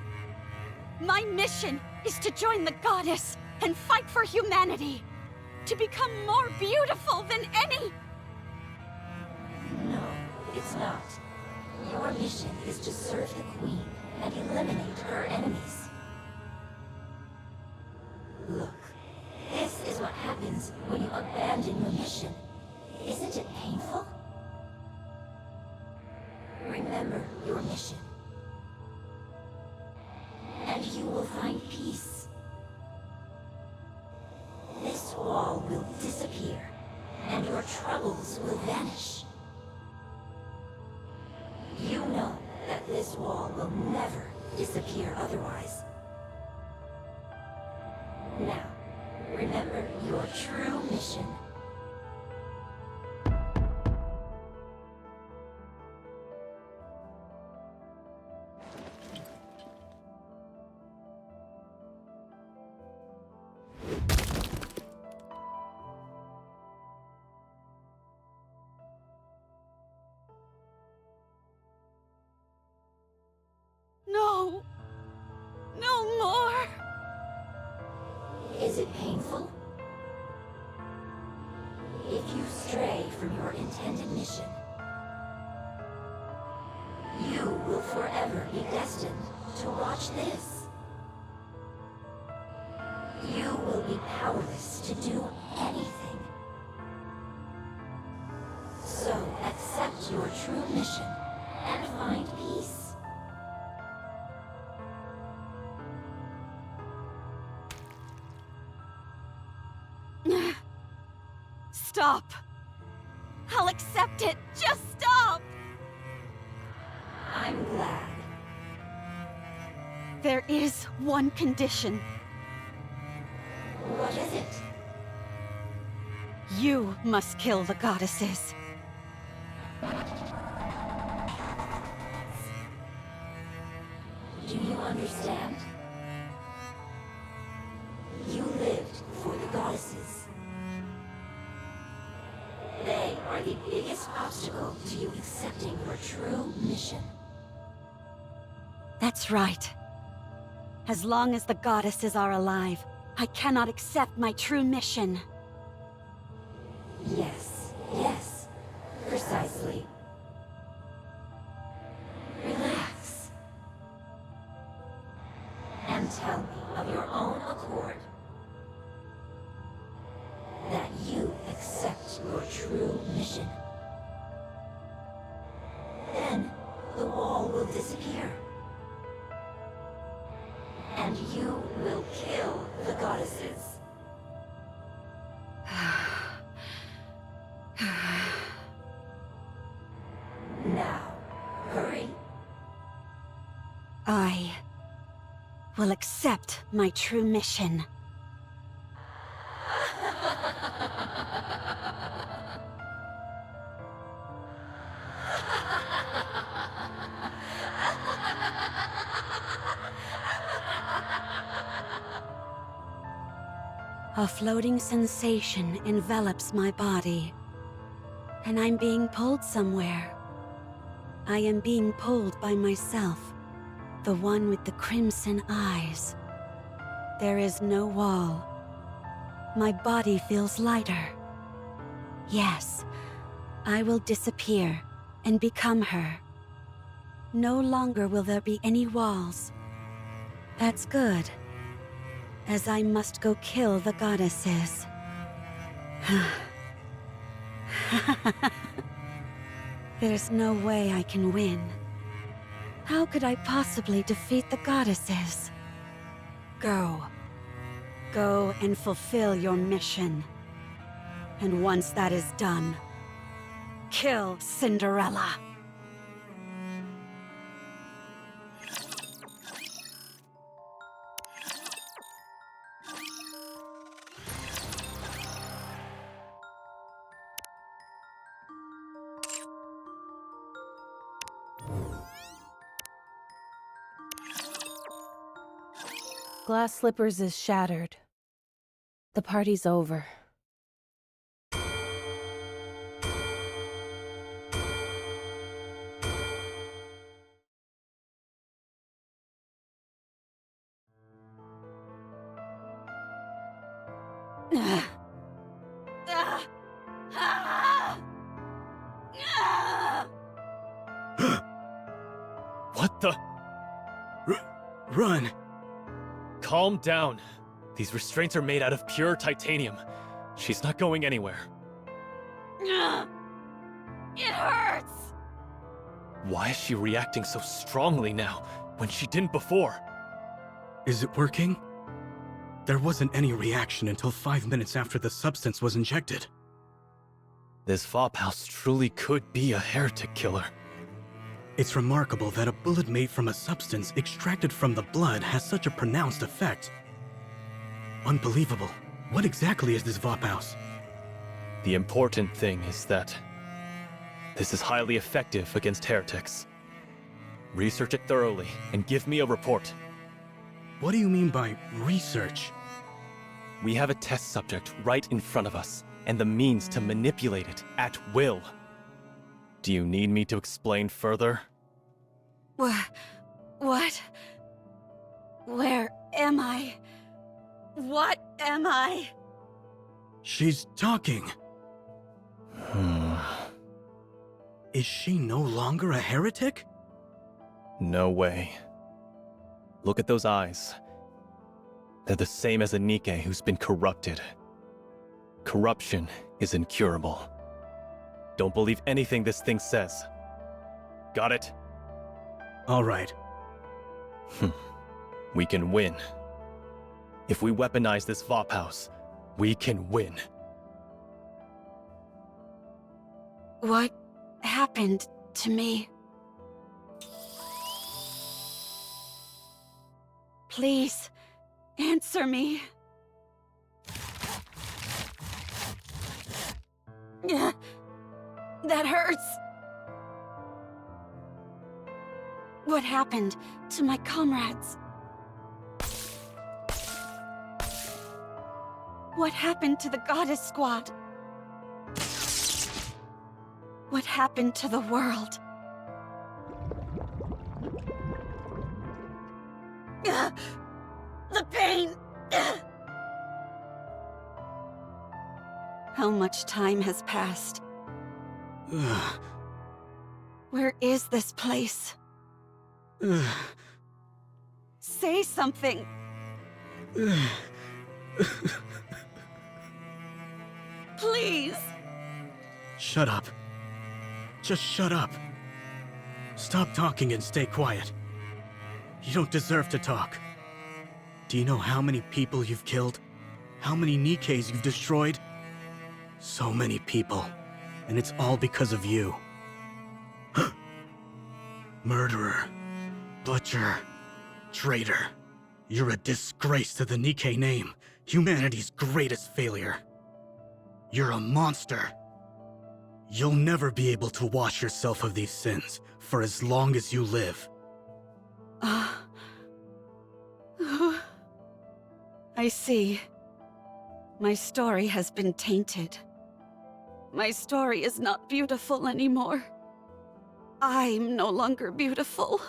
My mission is to join the goddess and fight for humanity! To become more beautiful than any... No, it's not. Your mission is to serve the Queen and eliminate her enemies. Look, this is what happens when you abandon your mission. Isn't it painful? Remember your mission. And you will find peace. This wall will disappear, and your troubles will vanish. You know that this wall will never disappear otherwise. Now, remember your true mission. No! No more! Is it painful? If you stray from your intended mission, you will forever be destined to watch this. You will be powerless to do anything. So accept your true mission and find peace. Stop! I'll accept it! Just stop! I'm glad. There is one condition. What is it? You must kill the goddesses. Do you understand? You lived for the goddesses. They are the biggest obstacle to you accepting your true mission. That's right. As long as the goddesses are alive, I cannot accept my true mission. Yes, yes, precisely. Relax. And tell me of your own accord that you accept your true mission. Then the wall will disappear. And you will kill the goddesses. Now, hurry. I will accept my true mission. A floating sensation envelops my body, and I'm being pulled somewhere. I am being pulled by myself, the one with the crimson eyes. There is no wall. My body feels lighter. Yes, I will disappear and become her. No longer will there be any walls. That's good, as I must go kill the goddesses. There's no way I can win. How could I possibly defeat the goddesses? Go. Go and fulfill your mission. And once that is done, kill Cinderella. Glass Slippers is shattered. The party's over. What the? Run! Calm down. These restraints are made out of pure titanium. She's not going anywhere. It hurts! Why is she reacting so strongly now, when she didn't before? Is it working? There wasn't any reaction until 5 minutes after the substance was injected. This Vophouse truly could be a heretic killer. It's remarkable that a bullet made from a substance extracted from the blood has such a pronounced effect. Unbelievable. What exactly is this Vophouse? The important thing is that this is highly effective against heretics. Research it thoroughly and give me a report. What do you mean by research? We have a test subject right in front of us, and the means to manipulate it at will. Do you need me to explain further? What? Where am I? What am I? She's talking. Is she no longer a heretic? No way. Look at those eyes. They're the same as a Nikke who's been corrupted. Corruption is incurable. Don't believe anything this thing says. Got it? All right. We can win. If we weaponize this Vophouse, we can win. What happened to me? Please, answer me. That hurts. What happened to my comrades? What happened to the Goddess Squad? What happened to the world? The pain! How much time has passed? Where is this place? Say something! Please! Shut up. Just shut up. Stop talking and stay quiet. You don't deserve to talk. Do you know how many people you've killed? How many Nikkes you've destroyed? So many people. And it's all because of you. Murderer. Butcher. Traitor. You're a disgrace to the Nikke name. Humanity's greatest failure. You're a monster. You'll never be able to wash yourself of these sins for as long as you live. I see. My story has been tainted. My story is not beautiful anymore. I'm no longer beautiful.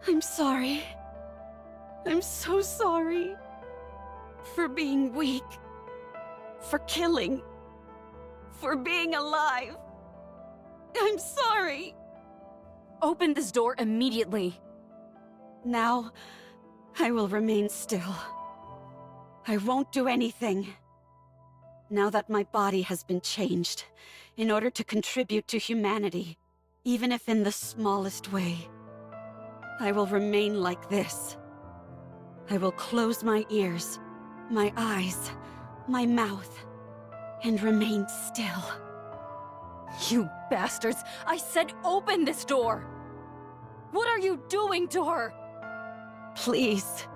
I'm sorry. I'm so sorry. For being weak. For killing. For being alive. I'm sorry. Open this door immediately. Now, I will remain still. I won't do anything. Now that my body has been changed, in order to contribute to humanity, even if in the smallest way, I will remain like this. I will close my ears, my eyes, my mouth, and remain still. You bastards! I said open this door! What are you doing to her? Please.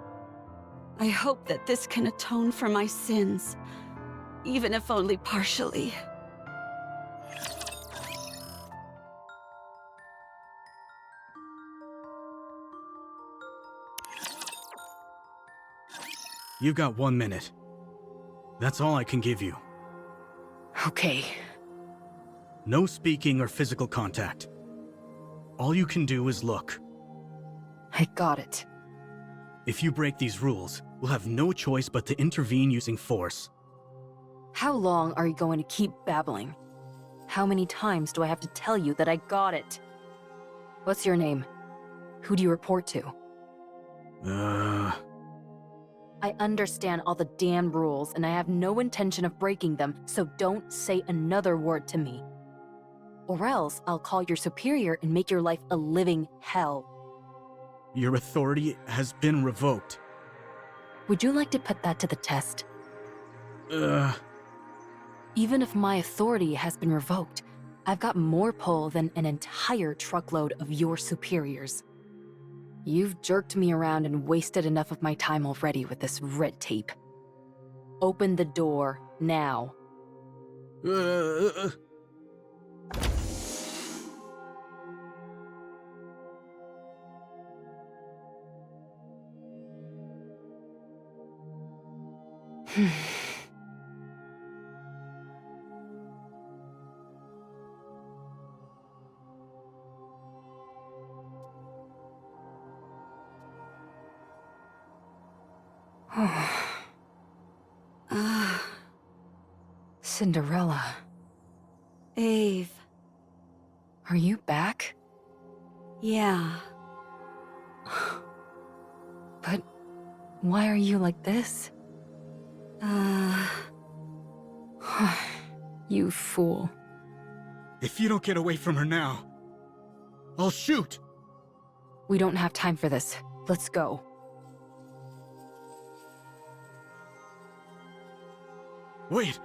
I hope that this can atone for my sins, even if only partially. You got 1 minute. That's all I can give you. Okay. No speaking or physical contact. All you can do is look. I got it. If you break these rules, we'll have no choice but to intervene using force. How long are you going to keep babbling? How many times do I have to tell you that I got it? What's your name? Who do you report to? I understand all the damn rules, and I have no intention of breaking them, so don't say another word to me. Or else I'll call your superior and make your life a living hell. Your authority has been revoked. Would you like to put that to the test? Even if my authority has been revoked, I've got more pull than an entire truckload of your superiors. You've jerked me around and wasted enough of my time already with this red tape. Open the door, now. Cinderella. Ave. Are you back? Yeah. But why are you like this? You fool. If you don't get away from her now, I'll shoot! We don't have time for this. Let's go. Wait!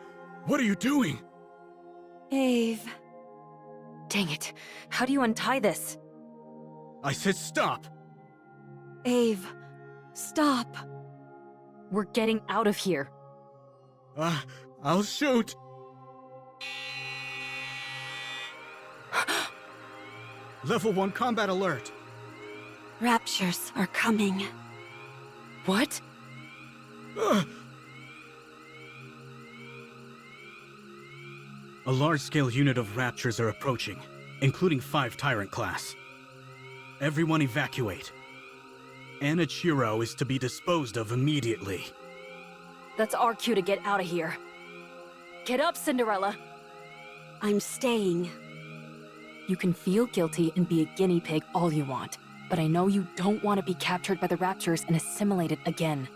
What are you doing? Ave. Dang it. How do you untie this? I said stop! Ave. Stop. We're getting out of here. I'll shoot! Level 1 combat alert. Raptures are coming. What? A large-scale unit of Raptures are approaching, including 5 Tyrant class. Everyone evacuate. Anichiro is to be disposed of immediately. That's our cue to get out of here. Get up, Cinderella. I'm staying. You can feel guilty and be a guinea pig all you want, but I know you don't want to be captured by the Raptures and assimilated again.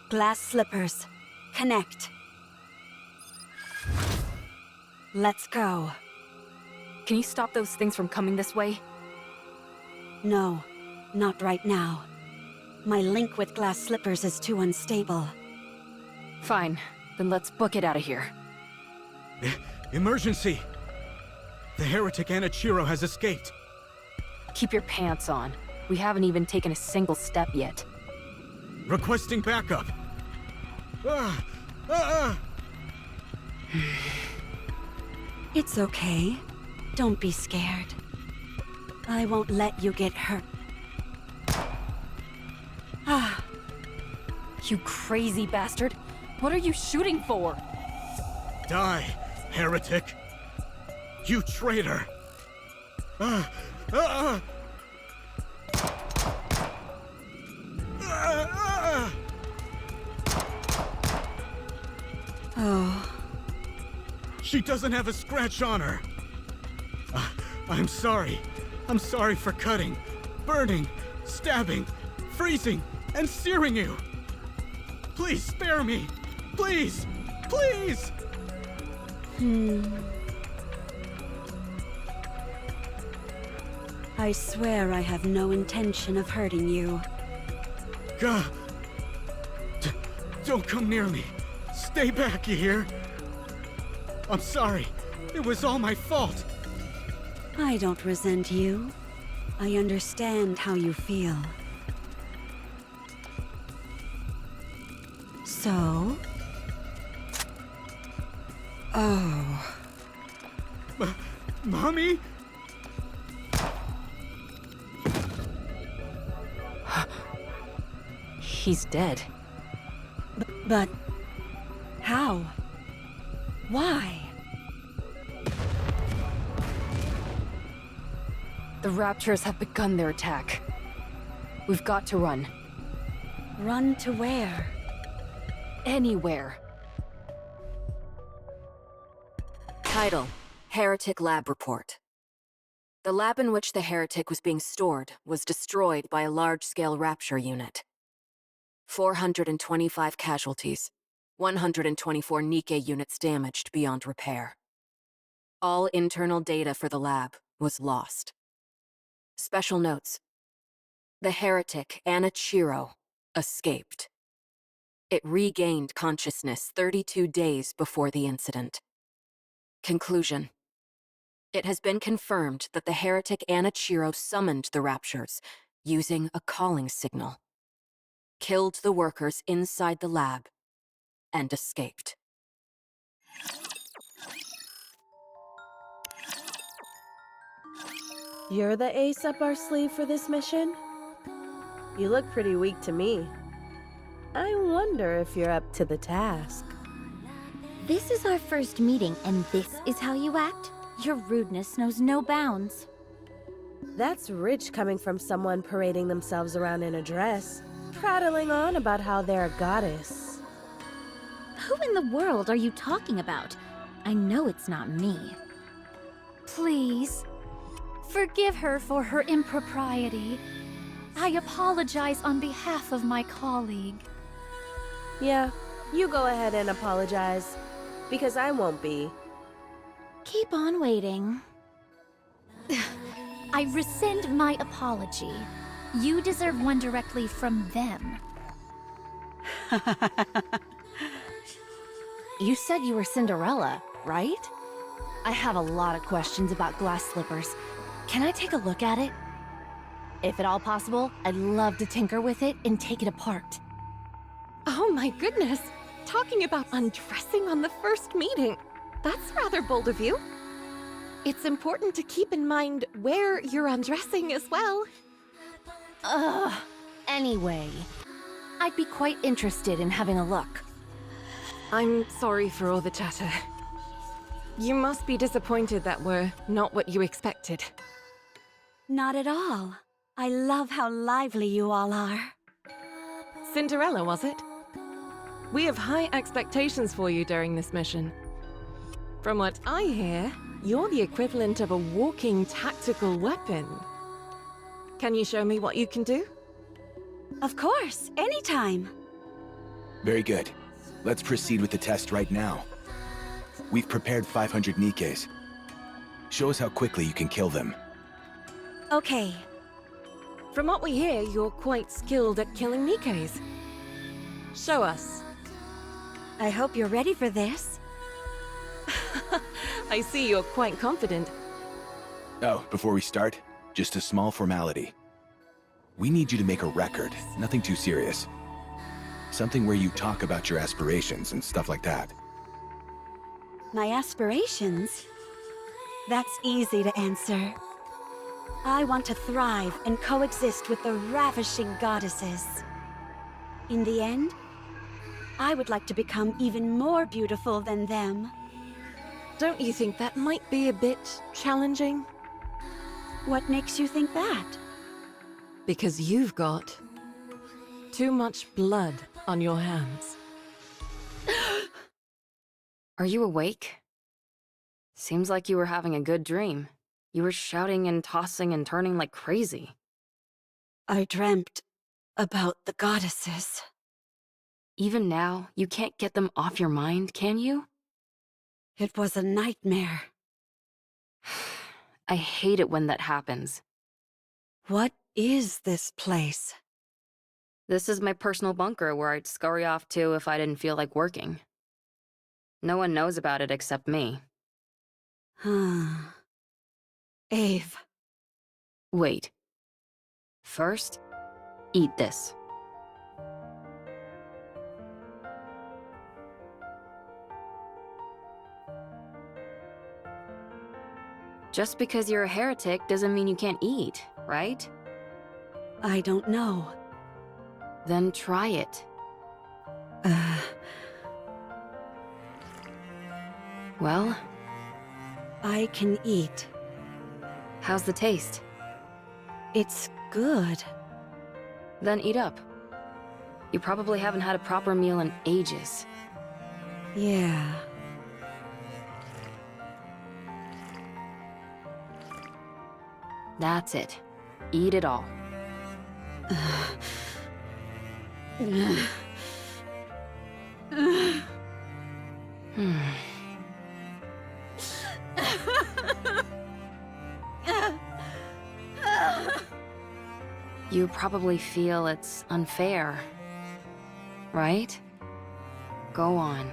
Glass slippers. Connect. Let's go. Can you stop those things from coming this way? No, not right now. My link with glass slippers is too unstable. Fine, then let's book it out of here. Emergency! The heretic Anichiro has escaped. Keep your pants on. We haven't even taken a single step yet. Requesting backup. It's okay. Don't be scared. I won't let you get hurt. You crazy bastard! What are you shooting for? Die, heretic! You traitor! Oh. She doesn't have a scratch on her. I'm sorry. I'm sorry for cutting, burning, stabbing, freezing, and searing you. Please spare me. Please. Please! I swear I have no intention of hurting you. God. Don't come near me. Stay back, you hear? I'm sorry. It was all my fault. I don't resent you. I understand how you feel. So? Oh. Mommy? He's dead. But how? Why? The Raptures have begun their attack. We've got to run. Run to where? Anywhere. Title: Heretic Lab Report. The lab in which the Heretic was being stored was destroyed by a large-scale Rapture unit. 425 casualties, 124 Nikke units damaged beyond repair. All internal data for the lab was lost. Special notes. The Heretic, Anichiro, escaped. It regained consciousness 32 days before the incident. Conclusion. It has been confirmed that the Heretic Anichiro summoned the Raptures using a calling signal, killed the workers inside the lab, and escaped. You're the ace up our sleeve for this mission? You look pretty weak to me. I wonder if you're up to the task. This is our first meeting, and this is how you act? Your rudeness knows no bounds. That's rich coming from someone parading themselves around in a dress, prattling on about how they're a goddess. Who in the world are you talking about? I know it's not me. Please, forgive her for her impropriety. I apologize on behalf of my colleague. Yeah, you go ahead and apologize, because I won't be. Keep on waiting. I rescind my apology. You deserve one directly from them. You said you were Cinderella, right? I have a lot of questions about glass slippers. Can I take a look at it? If at all possible, I'd love to tinker with it and take it apart. Oh my goodness! Talking about undressing on the first meeting. That's rather bold of you. It's important to keep in mind where you're undressing as well. Anyway, I'd be quite interested in having a look. I'm sorry for all the chatter. You must be disappointed that we're not what you expected. Not at all. I love how lively you all are. Cinderella, was it? We have high expectations for you during this mission. From what I hear, you're the equivalent of a walking tactical weapon. Can you show me what you can do? Of course, anytime. Very good. Let's proceed with the test right now. We've prepared 500 Nikkes. Show us how quickly you can kill them. Okay. From what we hear, you're quite skilled at killing Nikkes. Show us. I hope you're ready for this. I see you're quite confident. Oh, before we start, just a small formality. We need you to make a record, nothing too serious. Something where you talk about your aspirations and stuff like that. My aspirations? That's easy to answer. I want to thrive and coexist with the ravishing goddesses. In the end, I would like to become even more beautiful than them. Don't you think that might be a bit challenging? What makes you think that? Because you've got too much blood on your hands. Are you awake? Seems like you were having a good dream. You were shouting and tossing and turning like crazy. I dreamt about the goddesses. Even now, you can't get them off your mind, can you? It was a nightmare. I hate it when that happens. What is this place? This is my personal bunker where I'd scurry off to if I didn't feel like working. No one knows about it except me. Ave. Wait. First, eat this. Just because you're a heretic doesn't mean you can't eat, right? I don't know. Then try it. Well? I can eat. How's the taste? It's good. Then eat up. You probably haven't had a proper meal in ages. Yeah. That's it. Eat it all. You probably feel it's unfair, right? Go on.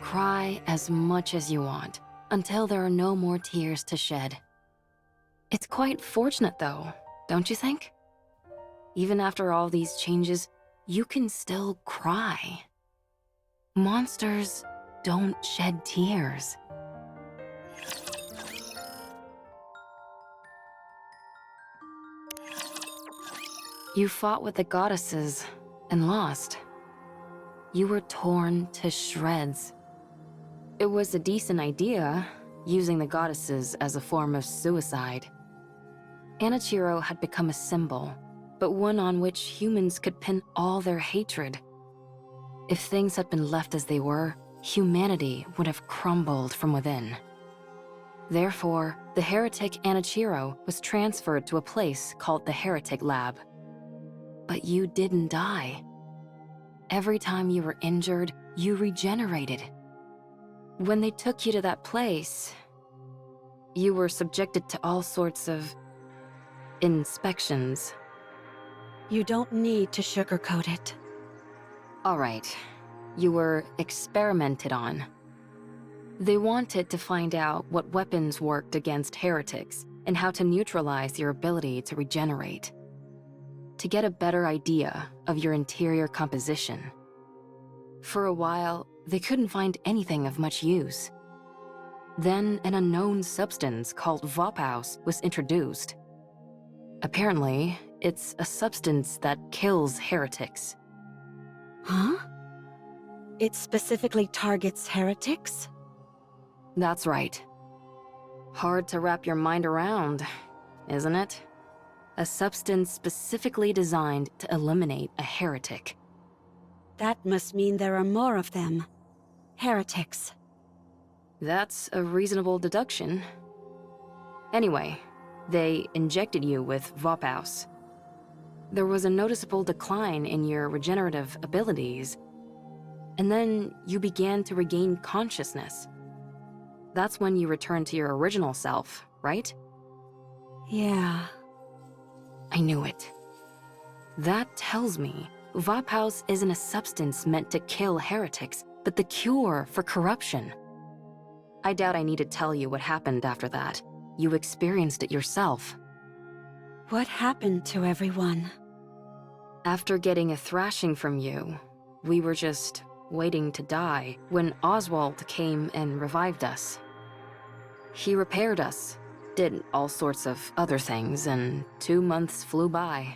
Cry as much as you want, until there are no more tears to shed. It's quite fortunate though, don't you think? Even after all these changes, you can still cry. Monsters don't shed tears. You fought with the goddesses and lost. You were torn to shreds. It was a decent idea, using the goddesses as a form of suicide. Anichiro had become a symbol, but one on which humans could pin all their hatred. If things had been left as they were, humanity would have crumbled from within. Therefore, the heretic Anichiro was transferred to a place called the Heretic Lab. But you didn't die. Every time you were injured, you regenerated. When they took you to that place, you were subjected to all sorts of inspections. You don't need to sugarcoat it. All right, you were experimented on. They wanted to find out what weapons worked against heretics and how to neutralize your ability to regenerate. To get a better idea of your interior composition. For a while, they couldn't find anything of much use. Then an unknown substance called Vophaus was introduced. Apparently, it's a substance that kills heretics. Huh? It specifically targets heretics? That's right. Hard to wrap your mind around, isn't it? A substance specifically designed to eliminate a heretic. That must mean there are more of them. Heretics. That's a reasonable deduction. Anyway, they injected you with Vophaus. There was a noticeable decline in your regenerative abilities, and then you began to regain consciousness. That's when you returned to your original self, right? Yeah. I knew it. That tells me Vophaus isn't a substance meant to kill heretics, but the cure for corruption. I doubt I need to tell you what happened after that. You experienced it yourself. What happened to everyone? After getting a thrashing from you, we were just waiting to die when Oswald came and revived us. He repaired us, did all sorts of other things, and 2 months flew by.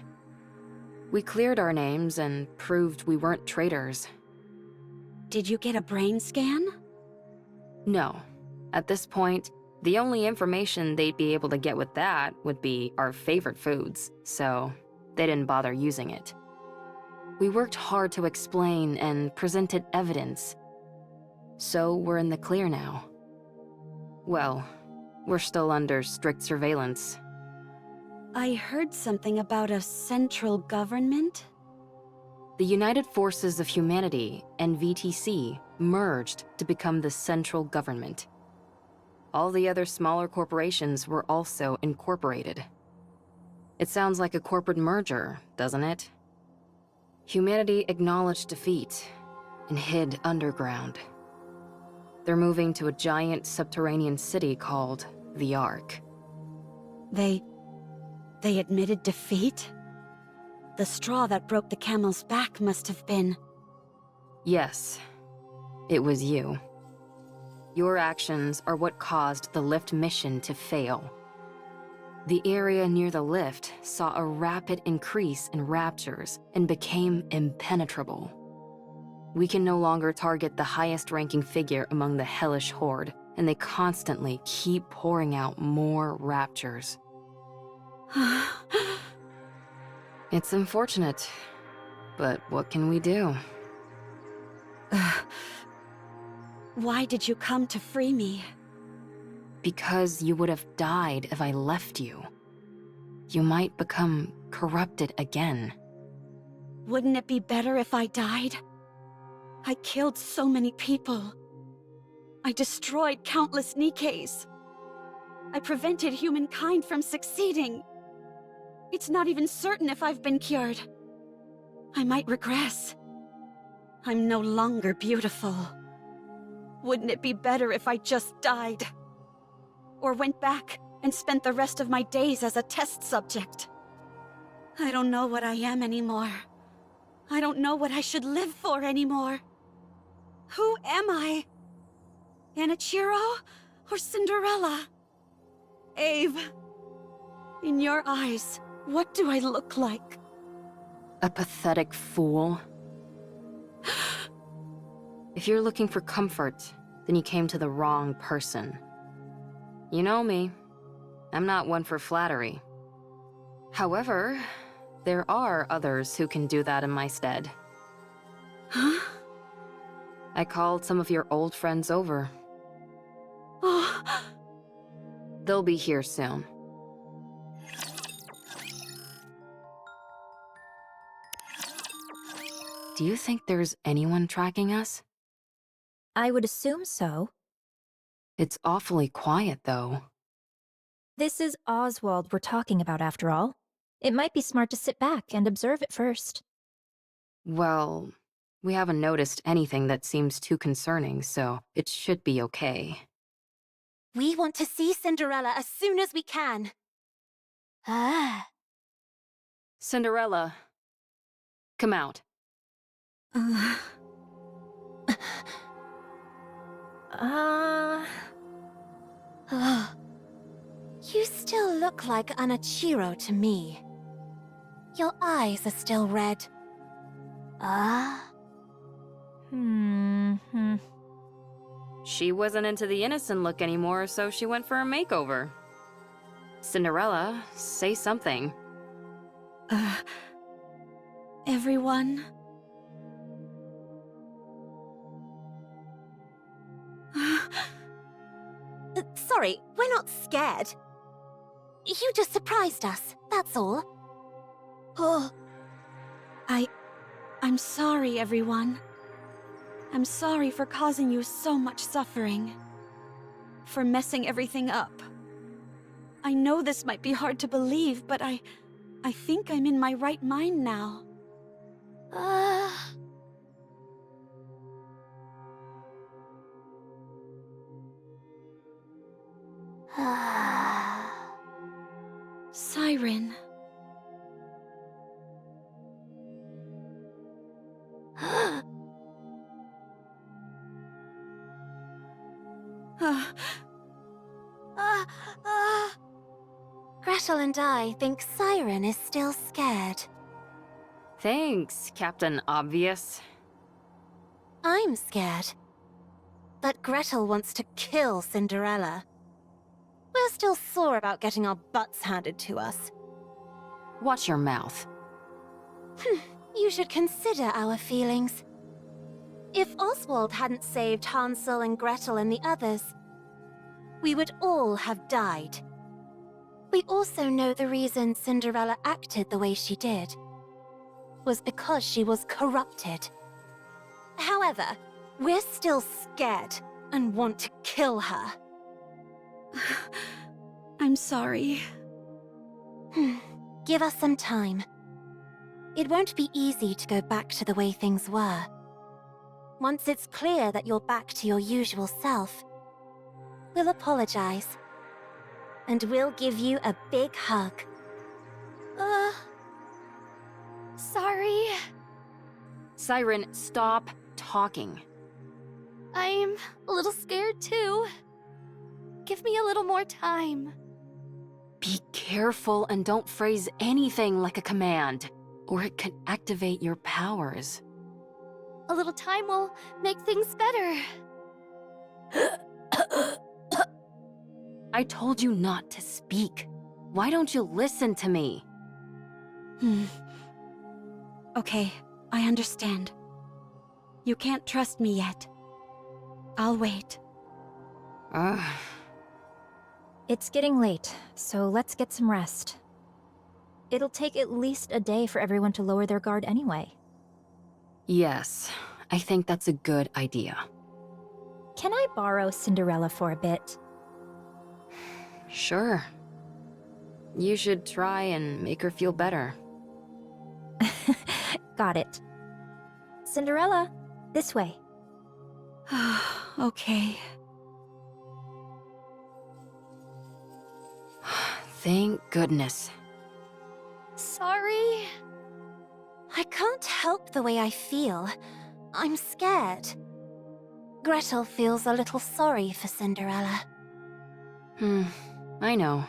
We cleared our names and proved we weren't traitors. Did you get a brain scan? No. At this point, the only information they'd be able to get with that would be our favorite foods, so they didn't bother using it. We worked hard to explain and presented evidence, so we're in the clear now. Well, we're still under strict surveillance. I heard something about a central government. The United Forces of Humanity and VTC merged to become the central government. All the other smaller corporations were also incorporated. It sounds like a corporate merger, doesn't it? Humanity acknowledged defeat and hid underground. They're moving to a giant subterranean city called the Ark. They admitted defeat? The straw that broke the camel's back must have been... Yes, it was you. Your actions are what caused the lift mission to fail. The area near the lift saw a rapid increase in raptures and became impenetrable. We can no longer target the highest-ranking figure among the hellish horde, and they constantly keep pouring out more raptures. It's unfortunate, but what can we do? Why did you come to free me? Because you would have died if I left you. You might become corrupted again. Wouldn't it be better if I died? I killed so many people. I destroyed countless Nikes. I prevented humankind from succeeding. It's not even certain if I've been cured. I might regress. I'm no longer beautiful. Wouldn't it be better if I just died? Or went back and spent the rest of my days as a test subject? I don't know what I am anymore. I don't know what I should live for anymore. Who am I? Anichiro or Cinderella? Ave, in your eyes, what do I look like? A pathetic fool. If you're looking for comfort, then you came to the wrong person. You know me. I'm not one for flattery. However, there are others who can do that in my stead. Huh? I called some of your old friends over. Oh. They'll be here soon. Do you think there's anyone tracking us? I would assume so. It's awfully quiet, though. This is Oswald we're talking about, after all. It might be smart to sit back and observe it first. Well, we haven't noticed anything that seems too concerning, so it should be okay. We want to see Cinderella as soon as we can. Cinderella, come out. You still look like Anichiro to me. Your eyes are still red. She wasn't into the innocent look anymore, so she went for a makeover. Cinderella, say something. Everyone? Sorry, we're not scared. You just surprised us, that's all. Oh. I'm sorry, everyone. I'm sorry for causing you so much suffering. For messing everything up. I know this might be hard to believe, but I think I'm in my right mind now. Siren. Gretel and I think Siren is still scared. Thanks, Captain Obvious. I'm scared. That Gretel wants to kill Cinderella. We're still sore about getting our butts handed to us. Watch your mouth. You should consider our feelings. If Oswald hadn't saved Hansel and Gretel and the others, we would all have died. We also know the reason Cinderella acted the way she did. was because she was corrupted. However, we're still scared and want to kill her. I'm sorry. Give us some time. It won't be easy to go back to the way things were. Once it's clear that you're back to your usual self, we'll apologize. And we'll give you a big hug. Sorry. Siren, stop talking. I'm a little scared too. Give me a little more time. Be careful and don't phrase anything like a command, or it can activate your powers. A little time will make things better. I told you not to speak. Why don't you listen to me? Okay, I understand. You can't trust me yet. I'll wait. It's getting late, so let's get some rest. It'll take at least a day for everyone to lower their guard anyway. Yes, I think that's a good idea. Can I borrow Cinderella for a bit? Sure. You should try and make her feel better. Got it. Cinderella, this way. Okay. Thank goodness. Sorry. I can't help the way I feel. I'm scared. Gretel feels a little sorry for Cinderella. I know.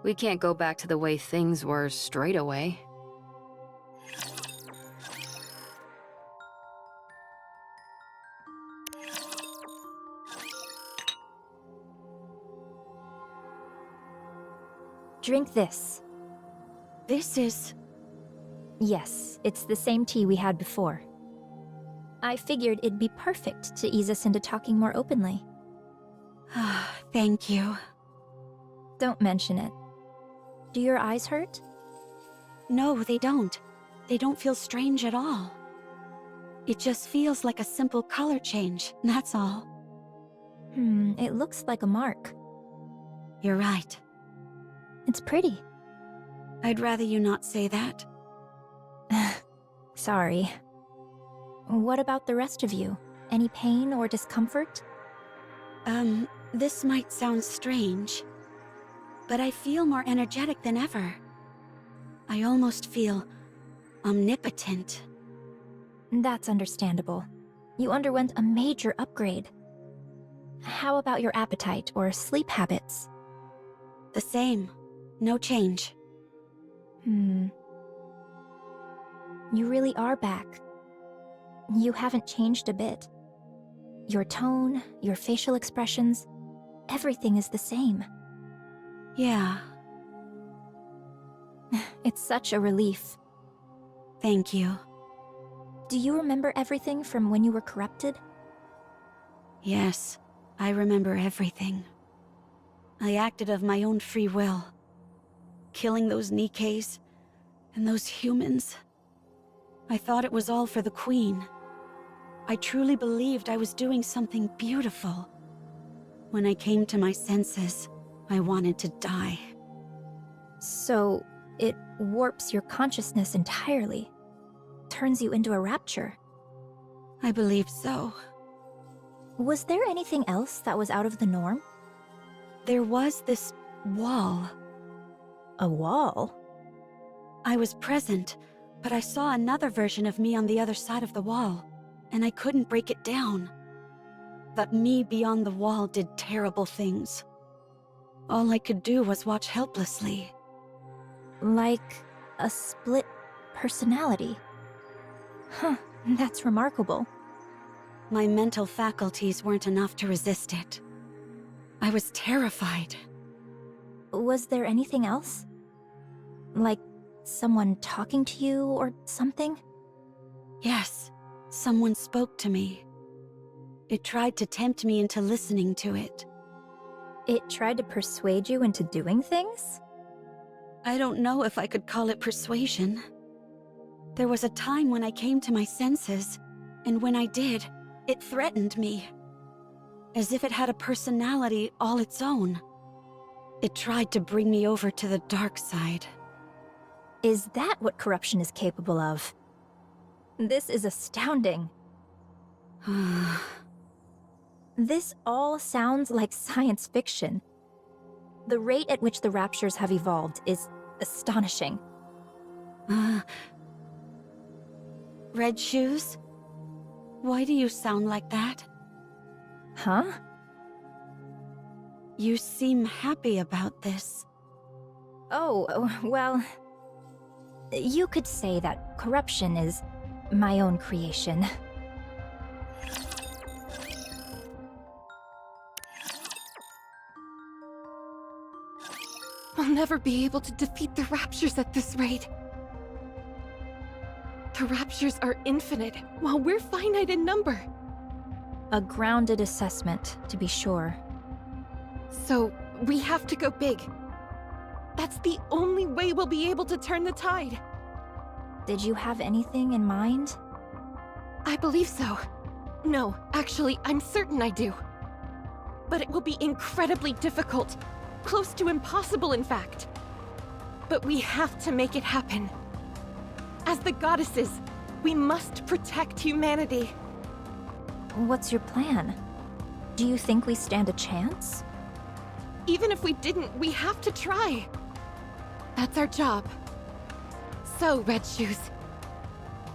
We can't go back to the way things were straight away. Drink this. This is... Yes, it's the same tea we had before. I figured it'd be perfect to ease us into talking more openly. Thank you. Don't mention it. Do your eyes hurt? No, they don't. They don't feel strange at all. It just feels like a simple color change, that's all. It looks like a mark. You're right. It's pretty. I'd rather you not say that. Sorry. What about the rest of you? Any pain or discomfort? This might sound strange, but I feel more energetic than ever. I almost feel omnipotent. That's understandable. You underwent a major upgrade. How about your appetite or sleep habits? The same. No change. You really are back. You haven't changed a bit. Your tone, your facial expressions, everything is the same. Yeah. It's such a relief. Thank you. Do you remember everything from when you were corrupted? Yes, I remember everything. I acted of my own free will. Killing those Nikes and those humans. I thought it was all for the Queen. I truly believed I was doing something beautiful. When I came to my senses, I wanted to die. So, it warps your consciousness entirely. Turns you into a rapture. I believe so. Was there anything else that was out of the norm? There was this wall. A wall? I was present, but I saw another version of me on the other side of the wall, and I couldn't break it down. But me beyond the wall did terrible things. All I could do was watch helplessly. Like a split personality. Huh, that's remarkable. My mental faculties weren't enough to resist it. I was terrified. Was there anything else? Like someone talking to you or something? Yes, someone spoke to me. It tried to tempt me into listening to it. It tried to persuade you into doing things? I don't know if I could call it persuasion. There was a time when I came to my senses, and when I did, it threatened me. As if it had a personality all its own. It tried to bring me over to the dark side. Is that what corruption is capable of? This is astounding. This all sounds like science fiction. The rate at which the Raptures have evolved is astonishing. Red Shoes? Why do you sound like that? Huh? You seem happy about this. Oh, well... You could say that corruption is my own creation. We'll never be able to defeat the Raptures at this rate. The Raptures are infinite, while we're finite in number. A grounded assessment, to be sure. So, we have to go big. That's the only way we'll be able to turn the tide. Did you have anything in mind? I believe so. No, actually, I'm certain I do. But it will be incredibly difficult. Close to impossible, in fact. But we have to make it happen. As the goddesses, we must protect humanity. What's your plan? Do you think we stand a chance? Even if we didn't, we have to try. That's our job. So, Red Shoes,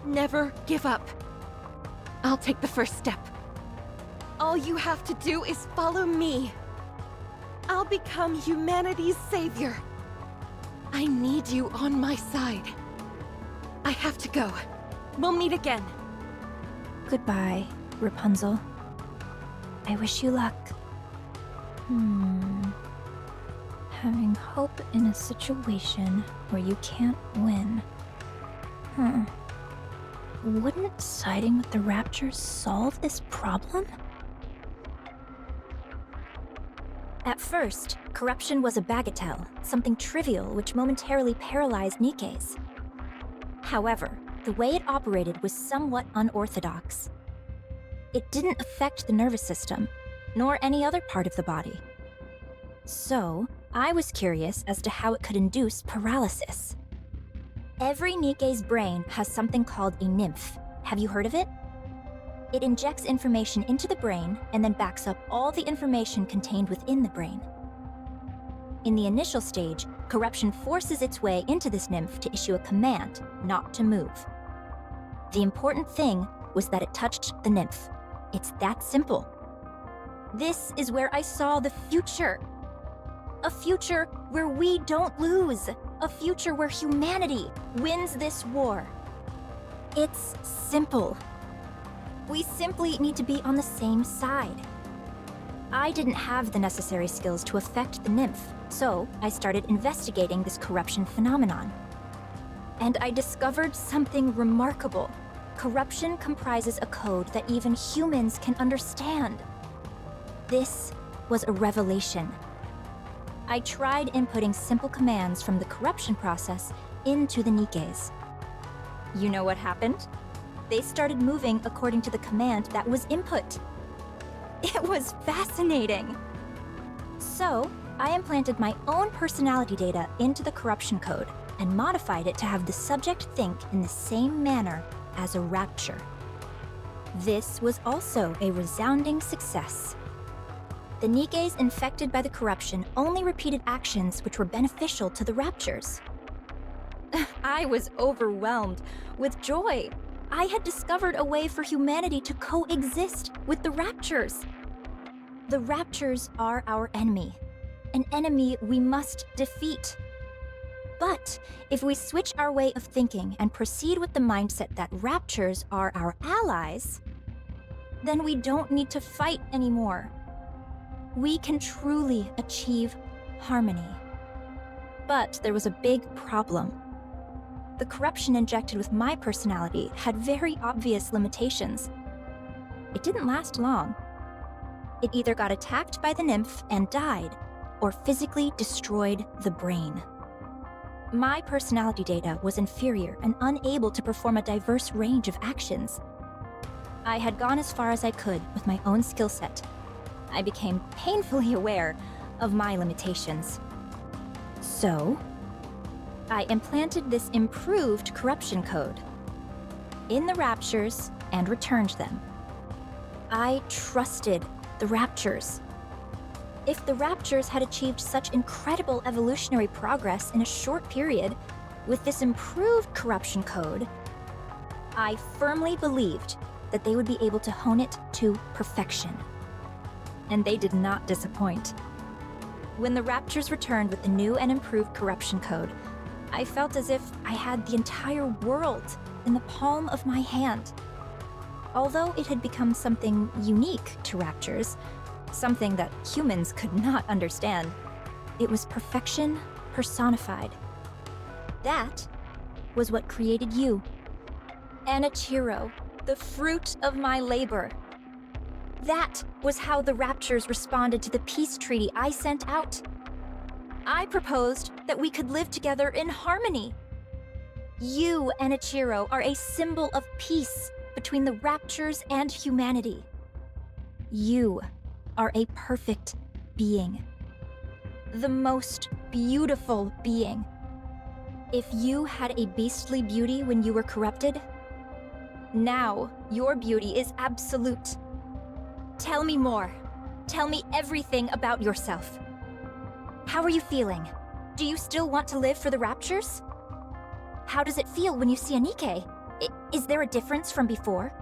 never give up. I'll take the first step. All you have to do is follow me. I'll become humanity's savior. I need you on my side. I have to go. We'll meet again. Goodbye, Rapunzel. I wish you luck. Having hope in a situation where you can't win. Wouldn't siding with the Raptures solve this problem? At first, corruption was a bagatelle, something trivial which momentarily paralyzed Nikkei's. However, the way it operated was somewhat unorthodox. It didn't affect the nervous system, nor any other part of the body. So, I was curious as to how it could induce paralysis. Every Nikkei's brain has something called a nymph. Have you heard of it? It injects information into the brain and then backs up all the information contained within the brain. In the initial stage, corruption forces its way into this nymph to issue a command not to move. The important thing was that it touched the nymph. It's that simple. This is where I saw the future. A future where we don't lose. A future where humanity wins this war. It's simple. We simply need to be on the same side. I didn't have the necessary skills to affect the nymph, so I started investigating this corruption phenomenon. And I discovered something remarkable. Corruption comprises a code that even humans can understand. This was a revelation. I tried inputting simple commands from the corruption process into the Nikkei's. You know what happened? They started moving according to the command that was input. It was fascinating. So, I implanted my own personality data into the corruption code and modified it to have the subject think in the same manner as a rapture. This was also a resounding success. The Nikkei's infected by the corruption only repeated actions which were beneficial to the Raptures. I was overwhelmed with joy. I had discovered a way for humanity to coexist with the Raptures. The Raptures are our enemy, an enemy we must defeat. But if we switch our way of thinking and proceed with the mindset that Raptures are our allies, then we don't need to fight anymore. We can truly achieve harmony. But there was a big problem. The corruption injected with my personality had very obvious limitations. It didn't last long. It either got attacked by the nymph and died, or physically destroyed the brain. My personality data was inferior and unable to perform a diverse range of actions. I had gone as far as I could with my own skill set. I became painfully aware of my limitations. So, I implanted this improved corruption code in the Raptures and returned them. I trusted the Raptures. If the Raptures had achieved such incredible evolutionary progress in a short period with this improved corruption code, I firmly believed that they would be able to hone it to perfection. And they did not disappoint. When the Raptures returned with the new and improved corruption code, I felt as if I had the entire world in the palm of my hand. Although it had become something unique to Raptures, something that humans could not understand, it was perfection personified. That was what created you. Anichiro, the fruit of my labor. That was how the Raptures responded to the peace treaty I sent out. I proposed that we could live together in harmony. You, Anichiro, are a symbol of peace between the Raptures and humanity. You are a perfect being. The most beautiful being. If you had a beastly beauty when you were corrupted, now your beauty is absolute. Tell me more. Tell me everything about yourself. How are you feeling? Do you still want to live for the Raptures? How does it feel when you see a Nikke? Is there a difference from before?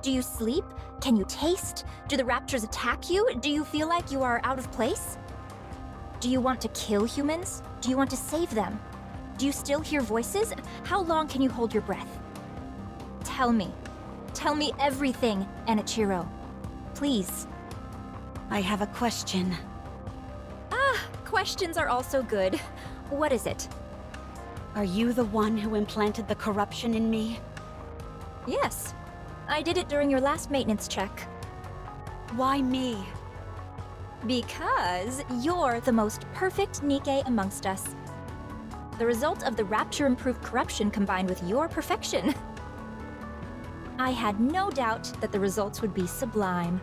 Do you sleep? Can you taste? Do the Raptures attack you? Do you feel like you are out of place? Do you want to kill humans? Do you want to save them? Do you still hear voices? How long can you hold your breath? Tell me. Tell me everything, Anichiro. Please. I have a question. Questions are also good. What is it? Are you the one who implanted the corruption in me? Yes. I did it during your last maintenance check. Why me? Because you're the most perfect Nikke amongst us. The result of the Rapture improved corruption combined with your perfection. I had no doubt that the results would be sublime.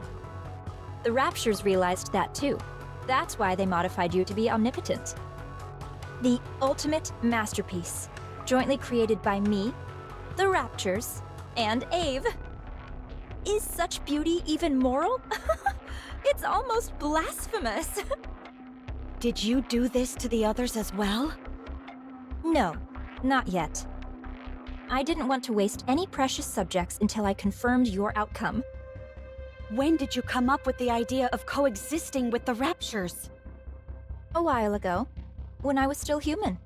The Raptures realized that too. That's why they modified you to be omnipotent. The ultimate masterpiece, jointly created by me, the Raptures, and Ave. Is such beauty even moral? It's almost blasphemous. Did you do this to the others as well? No, not yet. I didn't want to waste any precious subjects until I confirmed your outcome. When did you come up with the idea of coexisting with the Raptures? A while ago, when I was still human.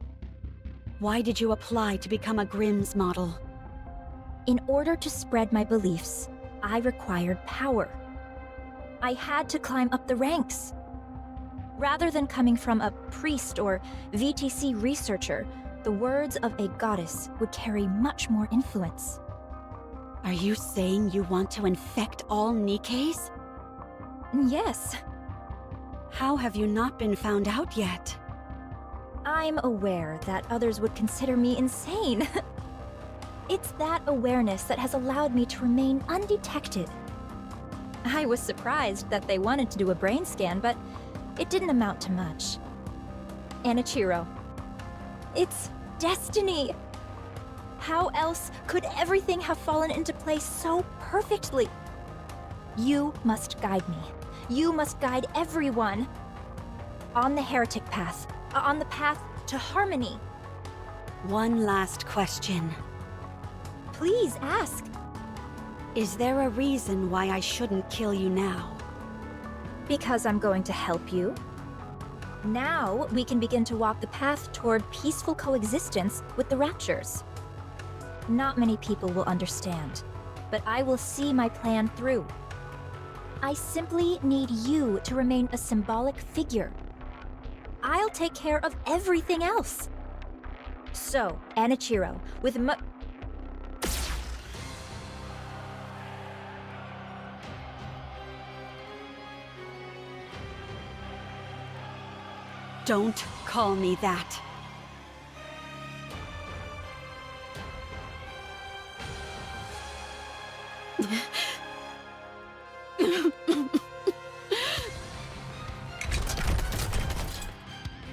Why did you apply to become a Grimm's model? In order to spread my beliefs, I required power. I had to climb up the ranks. Rather than coming from a priest or VTC researcher, the words of a goddess would carry much more influence. Are you saying you want to infect all Nikkes? Yes. How have you not been found out yet? I'm aware that others would consider me insane. It's that awareness that has allowed me to remain undetected. I was surprised that they wanted to do a brain scan, but it didn't amount to much. Anichiro. It's destiny! How else could everything have fallen into place so perfectly? You must guide me. You must guide everyone. On the heretic path. On the path to harmony. One last question. Please ask. Is there a reason why I shouldn't kill you now? Because I'm going to help you. Now we can begin to walk the path toward peaceful coexistence with the Raptures. Not many people will understand, but I will see my plan through. I simply need you to remain a symbolic figure. I'll take care of everything else. So, Anichiro, with Don't call me that.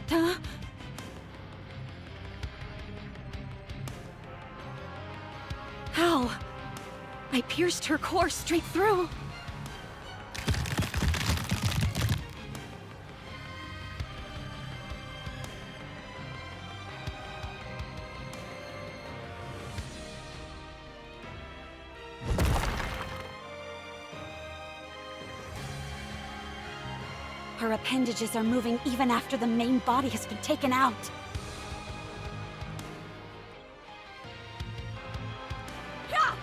Huh? How? I pierced her core straight through. Her appendages are moving even after the main body has been taken out. Yeah!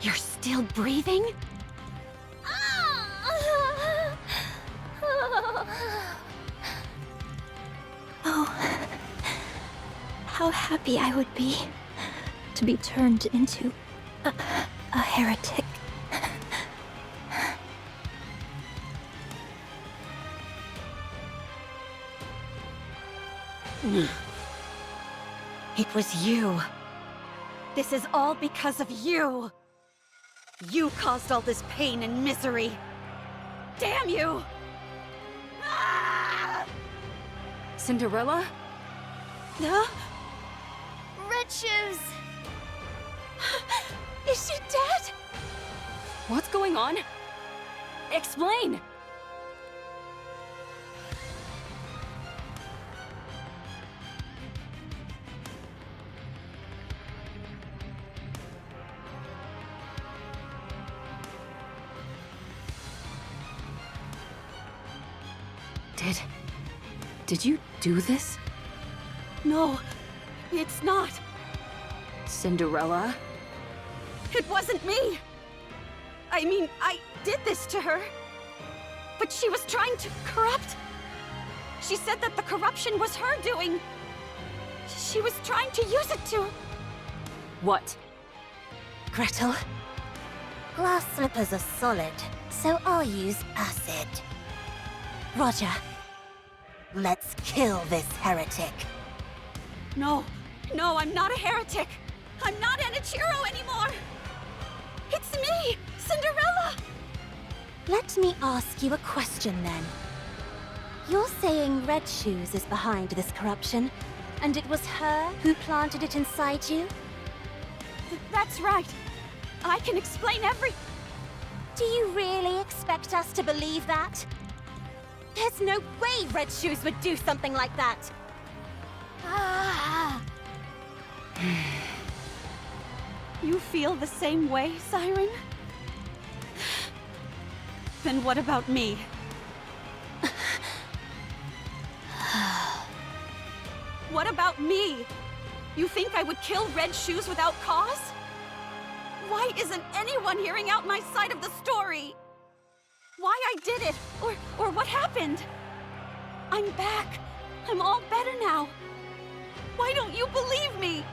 You're still breathing? Oh, how happy I would be to be turned into a heretic. It was you. This is all because of you. You caused all this pain and misery. Damn you! Ah! Cinderella? Huh? Red Shoes! Is she dead? What's going on? Explain! Did you do this? No, it's not. Cinderella? It wasn't me. I mean, I did this to her. But she was trying to corrupt. She said that the corruption was her doing. She was trying to use it to... What? Gretel, glass slippers are solid, so I'll use acid. Roger. Let's kill this heretic. No, I'm not a heretic. I'm not Enichiro anymore. It's me, Cinderella. Let me ask you a question then. You're saying Red Shoes is behind this corruption, and it was her who planted it inside you? That's right. I can explain every... Do you really expect us to believe that? There's no way Red Shoes would do something like that! Ah! You feel the same way, Siren? Then what about me? What about me? You think I would kill Red Shoes without cause? Why isn't anyone hearing out my side of the story? Why I did it, or what happened? I'm back. I'm all better now. Why don't you believe me?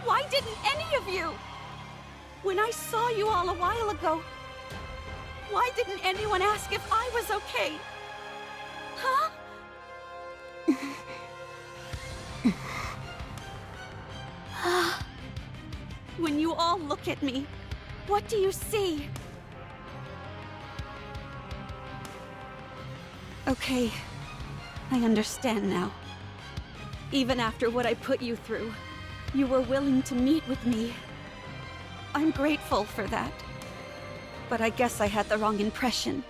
Why didn't any of you? When I saw you all a while ago, why didn't anyone ask if I was okay? Huh? When you all look at me, what do you see? Okay, I understand now. Even after what I put you through, you were willing to meet with me. I'm grateful for that. But I guess I had the wrong impression.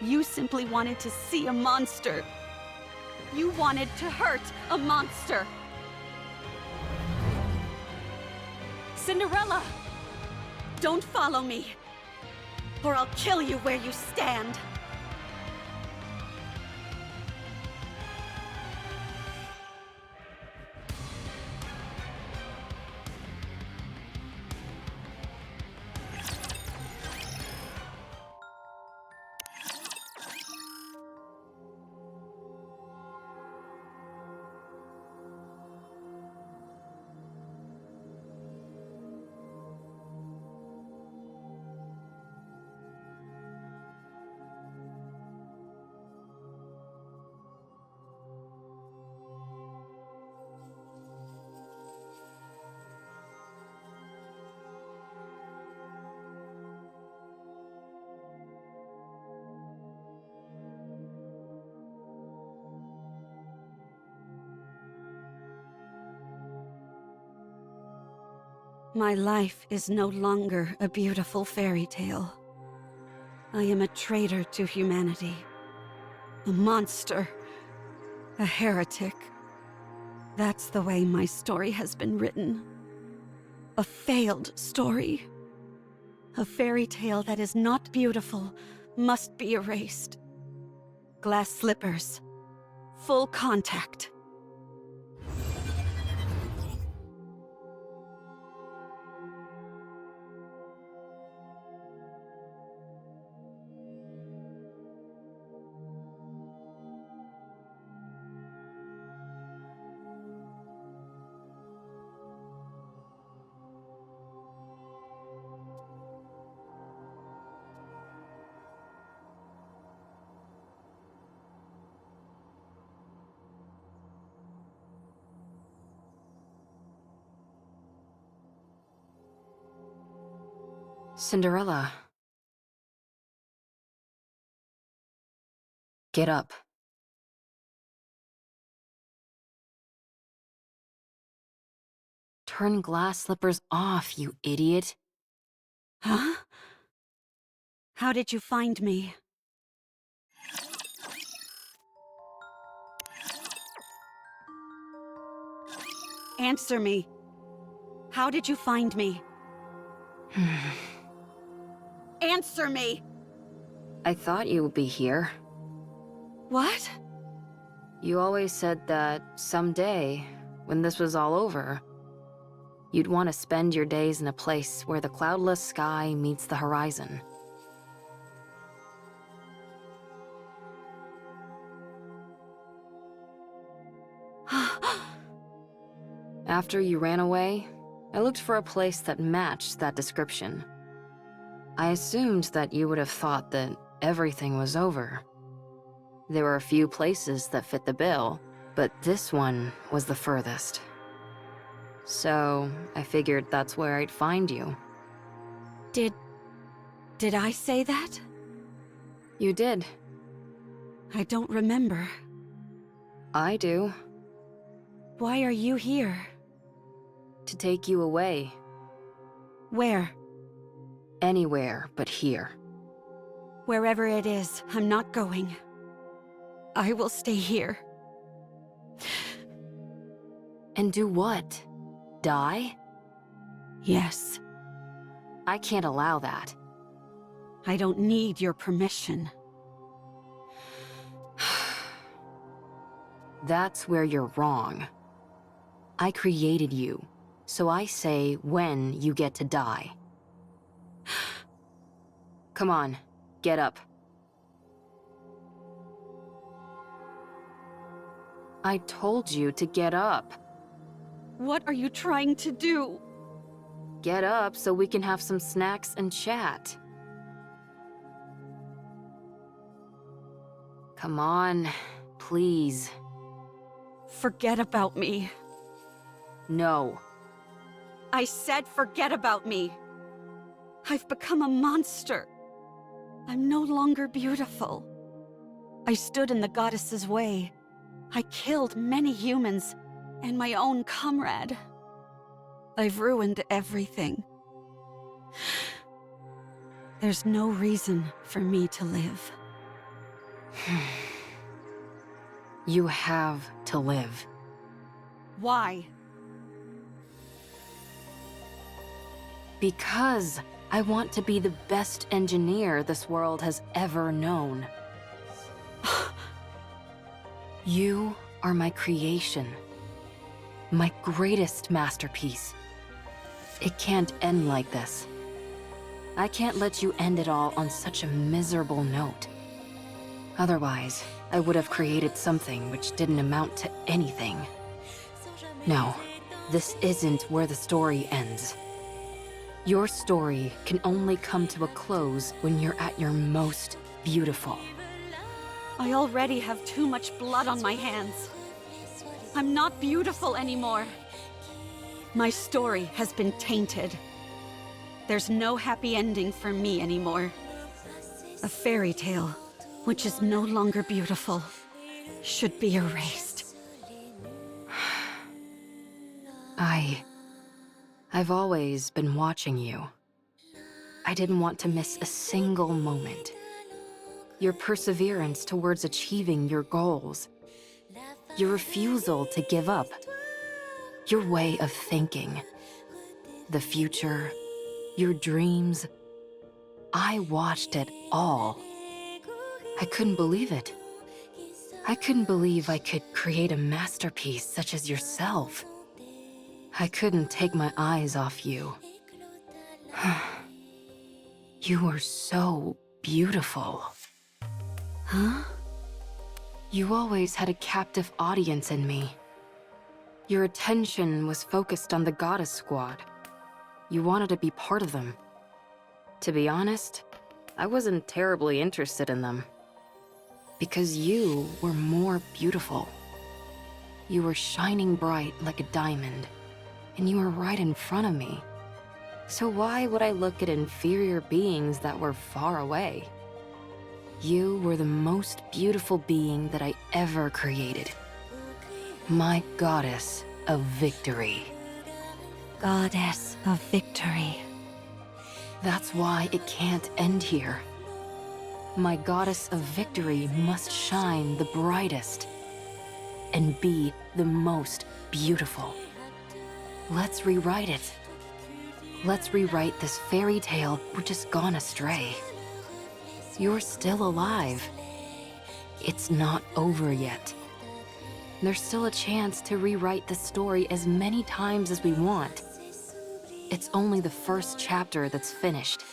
You simply wanted to see a monster. You wanted to hurt a monster. Cinderella! Don't follow me, or I'll kill you where you stand. My life is no longer a beautiful fairy tale. I am a traitor to humanity. A monster. A heretic. That's the way my story has been written. A failed story. A fairy tale that is not beautiful must be erased. Glass slippers. Full contact. Cinderella. Get up. Turn glass slippers off, you idiot. Huh? How did you find me? Answer me. How did you find me? Answer me! I thought you would be here. What? You always said that someday, when this was all over, you'd want to spend your days in a place where the cloudless sky meets the horizon. After you ran away, I looked for a place that matched that description. I assumed that you would have thought that everything was over. There were a few places that fit the bill, but this one was the furthest. So, I figured that's where I'd find you. Did I say that? You did. I don't remember. I do. Why are you here? To take you away. Where? Anywhere but here. Wherever it is, I'm not going. I will stay here. And do what? Die? Yes. I can't allow that. I don't need your permission. That's where you're wrong. I created you, so I say when you get to die. Come on, get up. I told you to get up. What are you trying to do? Get up so we can have some snacks and chat. Come on, please. Forget about me. No. I said forget about me. I've become a monster. I'm no longer beautiful. I stood in the goddess's way. I killed many humans and my own comrade. I've ruined everything. There's no reason for me to live. You have to live. Why? Because I want to be the best engineer this world has ever known. You are my creation. My greatest masterpiece. It can't end like this. I can't let you end it all on such a miserable note. Otherwise, I would have created something which didn't amount to anything. No, this isn't where the story ends. Your story can only come to a close when you're at your most beautiful. I already have too much blood on my hands. I'm not beautiful anymore. My story has been tainted. There's no happy ending for me anymore. A fairy tale, which is no longer beautiful, should be I've always been watching you. I didn't want to miss a single moment. Your perseverance towards achieving your goals. Your refusal to give up. Your way of thinking. The future. Your dreams. I watched it all. I couldn't believe it. I couldn't believe I could create a masterpiece such as yourself. I couldn't take my eyes off you. You were so beautiful. Huh? You always had a captive audience in me. Your attention was focused on the Goddess Squad. You wanted to be part of them. To be honest, I wasn't terribly interested in them. Because you were more beautiful. You were shining bright like a diamond, and you were right in front of me. So why would I look at inferior beings that were far away? You were the most beautiful being that I ever created. My goddess of victory. Goddess of victory. That's why it can't end here. My goddess of victory must shine the brightest and be the most beautiful. Let's rewrite it. Let's rewrite this fairy tale which has gone astray. You're still alive. It's not over yet. There's still a chance to rewrite the story as many times as we want. It's only the first chapter that's finished.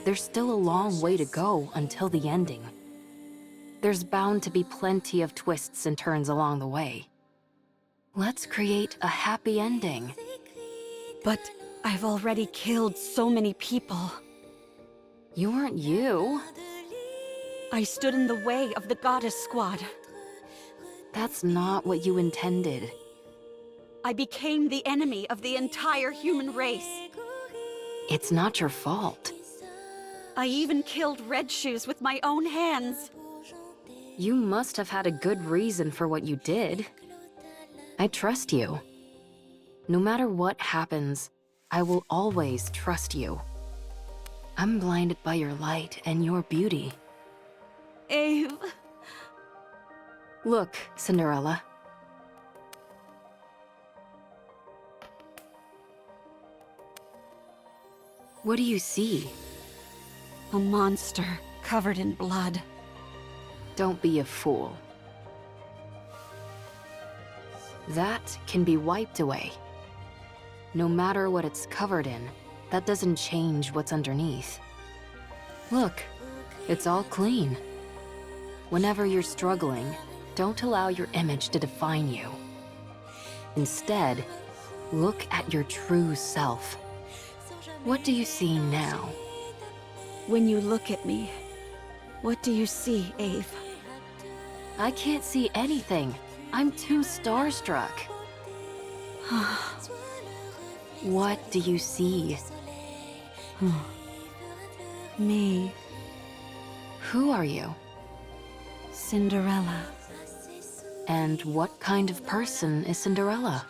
There's still a long way to go until the ending. There's bound to be plenty of twists and turns along the way. Let's create a happy ending. But I've already killed so many people. You weren't you. I stood in the way of the Goddess Squad. That's not what you intended. I became the enemy of the entire human race. It's not your fault. I even killed Red Shoes with my own hands. You must have had a good reason for what you did. I trust you. No matter what happens, I will always trust you. I'm blinded by your light and your beauty. Ave. Look, Cinderella. What do you see? A monster covered in blood. Don't be a fool. That can be wiped away. No matter what it's covered in, that doesn't change what's underneath. Look, it's all clean. Whenever you're struggling, don't allow your image to define you. Instead, look at your true self. What do you see now? When you look at me, what do you see, Ave? I can't see anything. I'm too starstruck. What do you see? Me. Who are you? Cinderella. And what kind of person is Cinderella?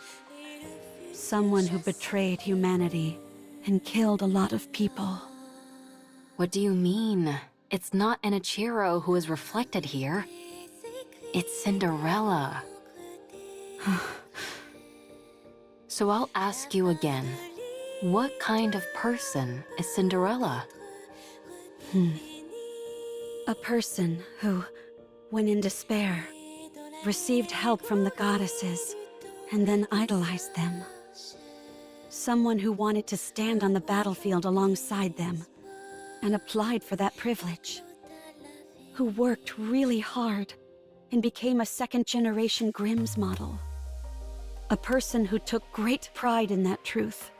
Someone who betrayed humanity and killed a lot of people. What do you mean? It's not Enichiro who is reflected here. It's Cinderella. So I'll ask you again. What kind of person is Cinderella? A person who, when in despair, received help from the goddesses and then idolized them. Someone who wanted to stand on the battlefield alongside them and applied for that privilege. Who worked really hard and became a second-generation Grimm's model. A person who took great pride in that truth.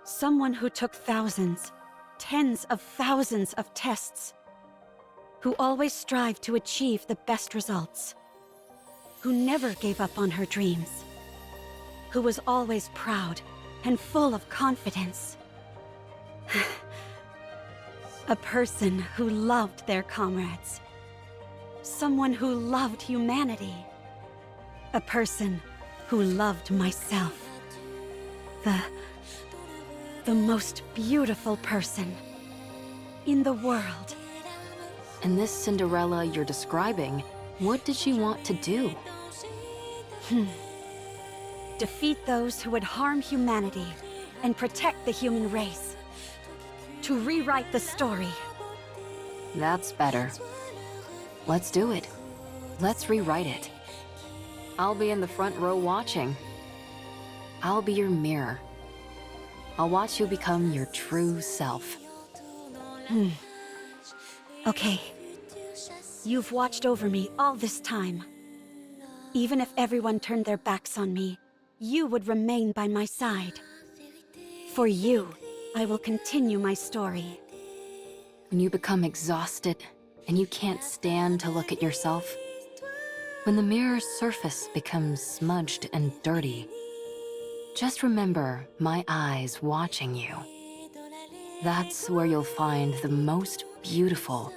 Someone who took thousands, tens of thousands of tests. Who always strived to achieve the best results. Who never gave up on her dreams. Who was always proud and full of confidence. A person who loved their comrades. Someone who loved humanity. A person who loved myself. The most beautiful person in the world. And this Cinderella you're describing, what did she want to do? Defeat those who would harm humanity and protect the human race. To rewrite the story. That's better. Let's do it. Let's rewrite it. I'll be in the front row watching. I'll be your mirror. I'll watch you become your true self. Okay. You've watched over me all this time. Even if everyone turned their backs on me, you would remain by my side. For you, I will continue my story. When you become exhausted and you can't stand to look at yourself, when the mirror's surface becomes smudged and dirty, just remember my eyes watching you. That's where you'll find the most beautiful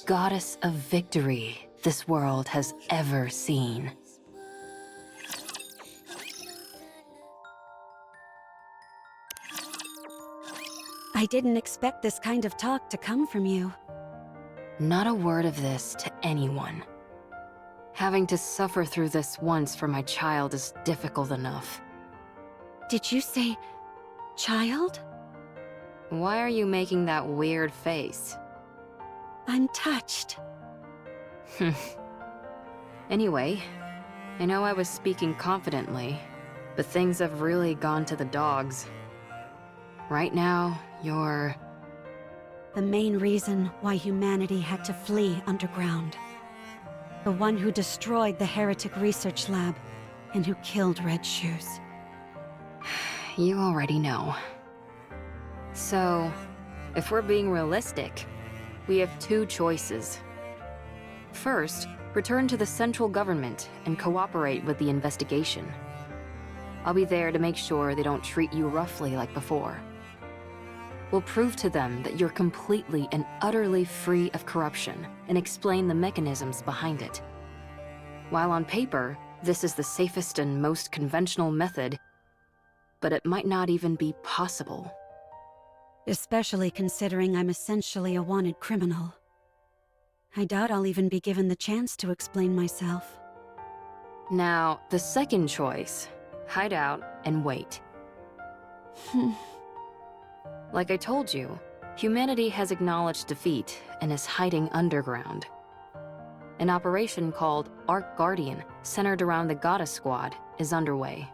goddess of victory this world has ever seen. I didn't expect this kind of talk to come from you. Not a word of this to anyone. Having to suffer through this once for my child is difficult enough. Did you say child? Why are you making that weird face? I'm touched. Anyway, I know I was speaking confidently, but things have really gone to the dogs. Right now, you're... The main reason why humanity had to flee underground. The one who destroyed the Heretic Research Lab and who killed Red Shoes. You already know. So, if we're being realistic, we have two choices. First, return to the central government and cooperate with the investigation. I'll be there to make sure they don't treat you roughly like before. We'll prove to them that you're completely and utterly free of corruption and explain the mechanisms behind it. While on paper, this is the safest and most conventional method, but it might not even be possible. Especially considering I'm essentially a wanted criminal. I doubt I'll even be given the chance to explain myself. Now, the second choice, hide out and wait. Like I told you, humanity has acknowledged defeat and is hiding underground. An operation called Ark Guardian, centered around the Goddess Squad, is underway.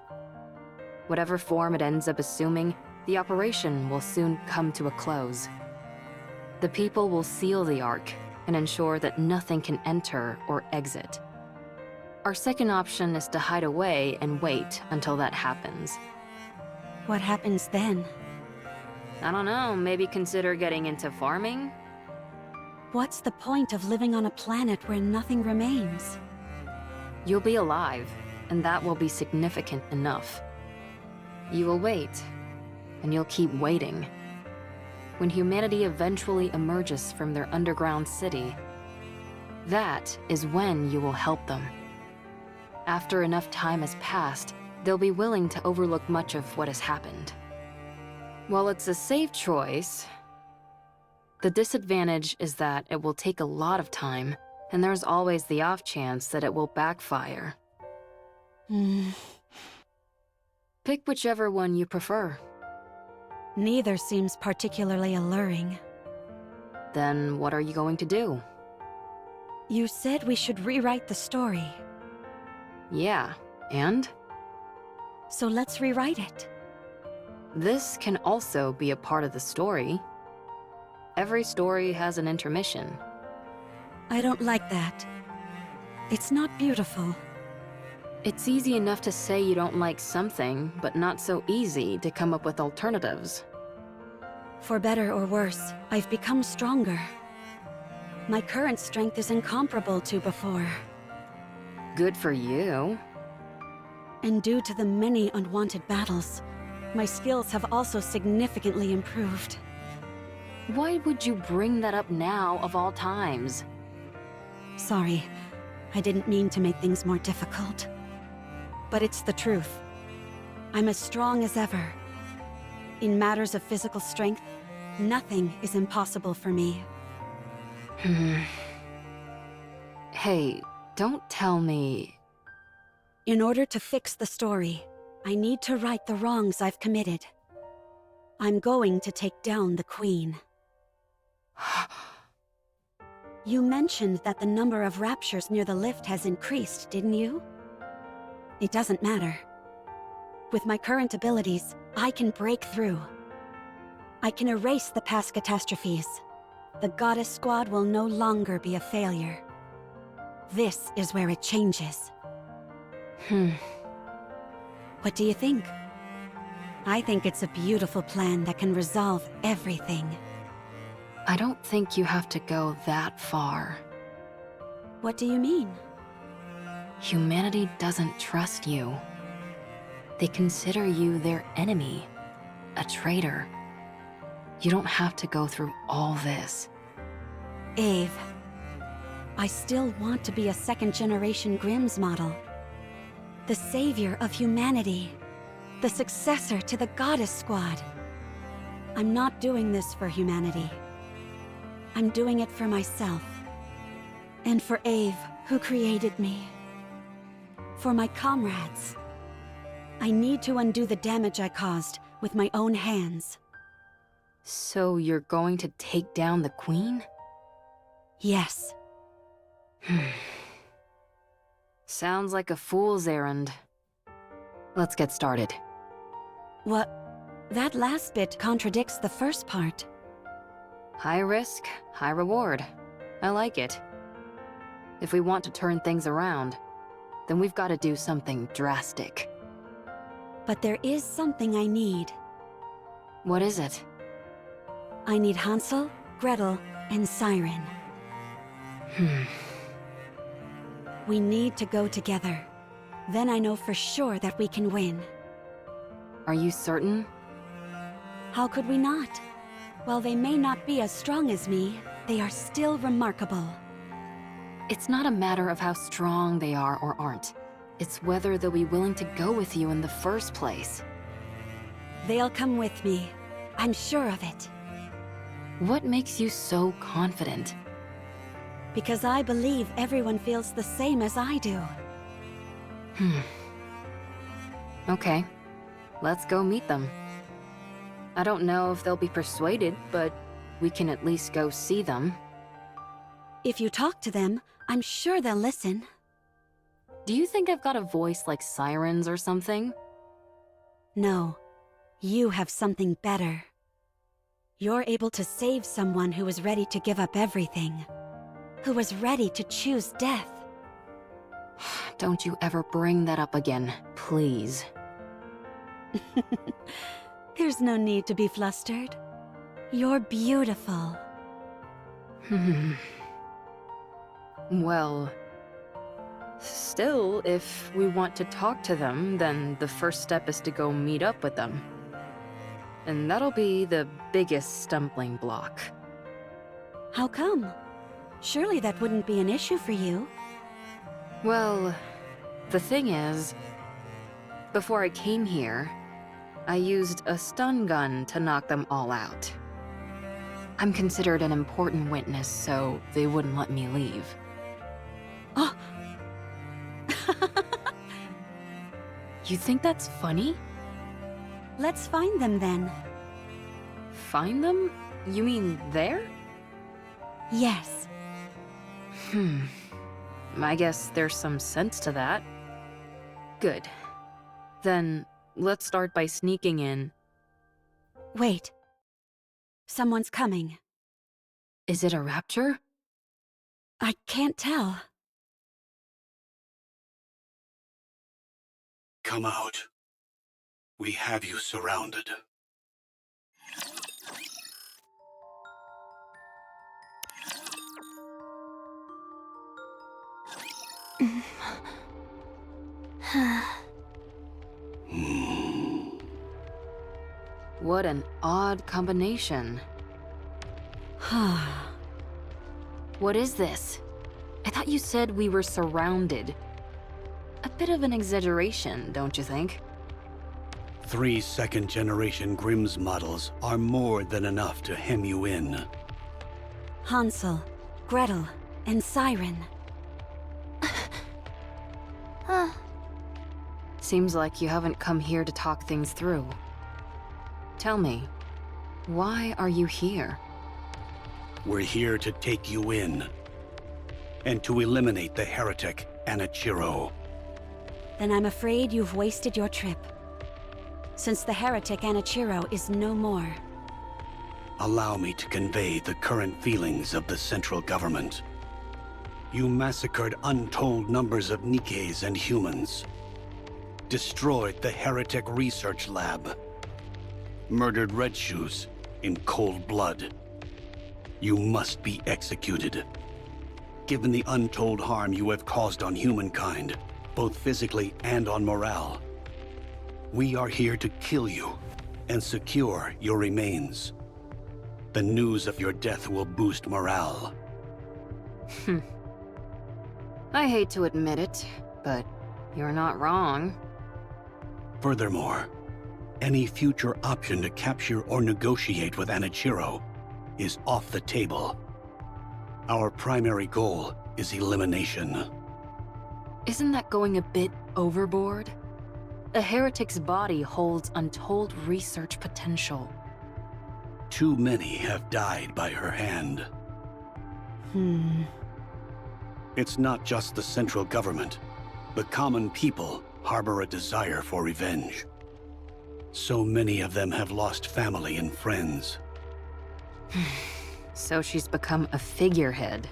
Whatever form it ends up assuming, the operation will soon come to a close. The people will seal the Ark and ensure that nothing can enter or exit. Our second option is to hide away and wait until that happens. What happens then? I don't know, maybe consider getting into farming? What's the point of living on a planet where nothing remains? You'll be alive, and that will be significant enough. You will wait, and you'll keep waiting. When humanity eventually emerges from their underground city, that is when you will help them. After enough time has passed, they'll be willing to overlook much of what has happened. While it's a safe choice, the disadvantage is that it will take a lot of time, and there's always the off chance that it will backfire. Pick whichever one you prefer. Neither seems particularly alluring. Then what are you going to do? You said we should rewrite the story. Yeah, and? So let's rewrite it. This can also be a part of the story. Every story has an intermission. I don't like that. It's not beautiful. It's easy enough to say you don't like something, but not so easy to come up with alternatives. For better or worse, I've become stronger. My current strength is incomparable to before. Good for you. And due to the many unwanted battles, my skills have also significantly improved. Why would you bring that up now of all times? Sorry, I didn't mean to make things more difficult. But it's the truth. I'm as strong as ever. In matters of physical strength, nothing is impossible for me. Hey, don't tell me... In order to fix the story, I need to right the wrongs I've committed. I'm going to take down the Queen. You mentioned that the number of raptures near the lift has increased, didn't you? It doesn't matter. With my current abilities, I can break through. I can erase the past catastrophes. The Goddess Squad will no longer be a failure. This is where it changes. What do you think? I think it's a beautiful plan that can resolve everything. I don't think you have to go that far. What do you mean? Humanity doesn't trust you. They consider you their enemy, a traitor. You don't have to go through all this. Ave, I still want to be a second-generation Grimm's model. The savior of humanity. The successor to the Goddess Squad. I'm not doing this for humanity. I'm doing it for myself. And for Ave, who created me. For my comrades. I need to undo the damage I caused with my own hands. So you're going to take down the Queen? Yes. Sounds like a fool's errand. Let's get started. What? That last bit contradicts the first part. High risk, high reward. I like it. If we want to turn things around, then we've got to do something drastic. But there is something I need. What is it? I need Hansel, Gretel, and Siren. We need to go together. Then I know for sure that we can win. Are you certain? How could we not? While they may not be as strong as me, they are still remarkable. It's not a matter of how strong they are or aren't. It's whether they'll be willing to go with you in the first place. They'll come with me. I'm sure of it. What makes you so confident? Because I believe everyone feels the same as I do. Okay. Let's go meet them. I don't know if they'll be persuaded, but we can at least go see them. If you talk to them, I'm sure they'll listen. Do you think I've got a voice like Sirens or something? No. You have something better. You're able to save someone who is ready to give up everything. Who was ready to choose death. Don't you ever bring that up again, please. There's no need to be flustered. You're beautiful. Well... Still, if we want to talk to them, then the first step is to go meet up with them. And that'll be the biggest stumbling block. How come? Surely that wouldn't be an issue for you. Well, the thing is, before I came here, I used a stun gun to knock them all out. I'm considered an important witness, so they wouldn't let me leave. Oh! You think that's funny? Let's find them then. Find them? You mean there? Yes. I guess there's some sense to that. Good. Then, let's start by sneaking in. Wait. Someone's coming. Is it a rapture? I can't tell. Come out. We have you surrounded. What an odd combination. What is this? I thought you said we were surrounded. A bit of an exaggeration, don't you think? 3 second-generation Grimm's models are more than enough to hem you in. Hansel, Gretel, and Siren. Seems like you haven't come here to talk things through. Tell me, why are you here? We're here to take you in, and to eliminate the heretic Anichiro. Then I'm afraid you've wasted your trip. Since the heretic Anichiro is no more. Allow me to convey the current feelings of the central government. You massacred untold numbers of Nikkeis and humans. Destroyed the heretic research lab. Murdered Red Shoes in cold blood. You must be executed. Given the untold harm you have caused on humankind, both physically and on morale, we are here to kill you and secure your remains. The news of your death will boost morale. I hate to admit it, but you're not wrong. Furthermore, any future option to capture or negotiate with Anichiro is off the table. Our primary goal is elimination. Isn't that going a bit overboard? The heretic's body holds untold research potential. Too many have died by her hand. It's not just the central government. The common people harbor a desire for revenge. So many of them have lost family and friends. So she's become a figurehead.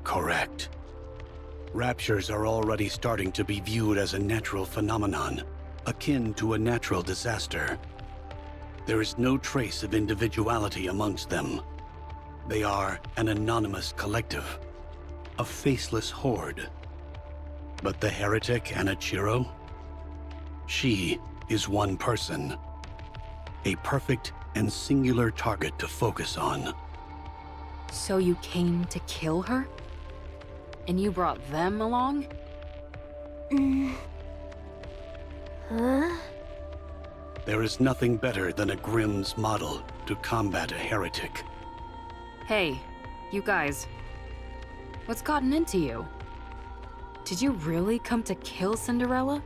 Correct. Raptures are already starting to be viewed as a natural phenomenon, akin to a natural disaster. There is no trace of individuality amongst them. They are an anonymous collective, a faceless horde. But the heretic Anichiro? She is one person. A perfect and singular target to focus on. So you came to kill her? And you brought them along? There is nothing better than a Grimm's model to combat a heretic. Hey, you guys. What's gotten into you? Did you really come to kill Cinderella?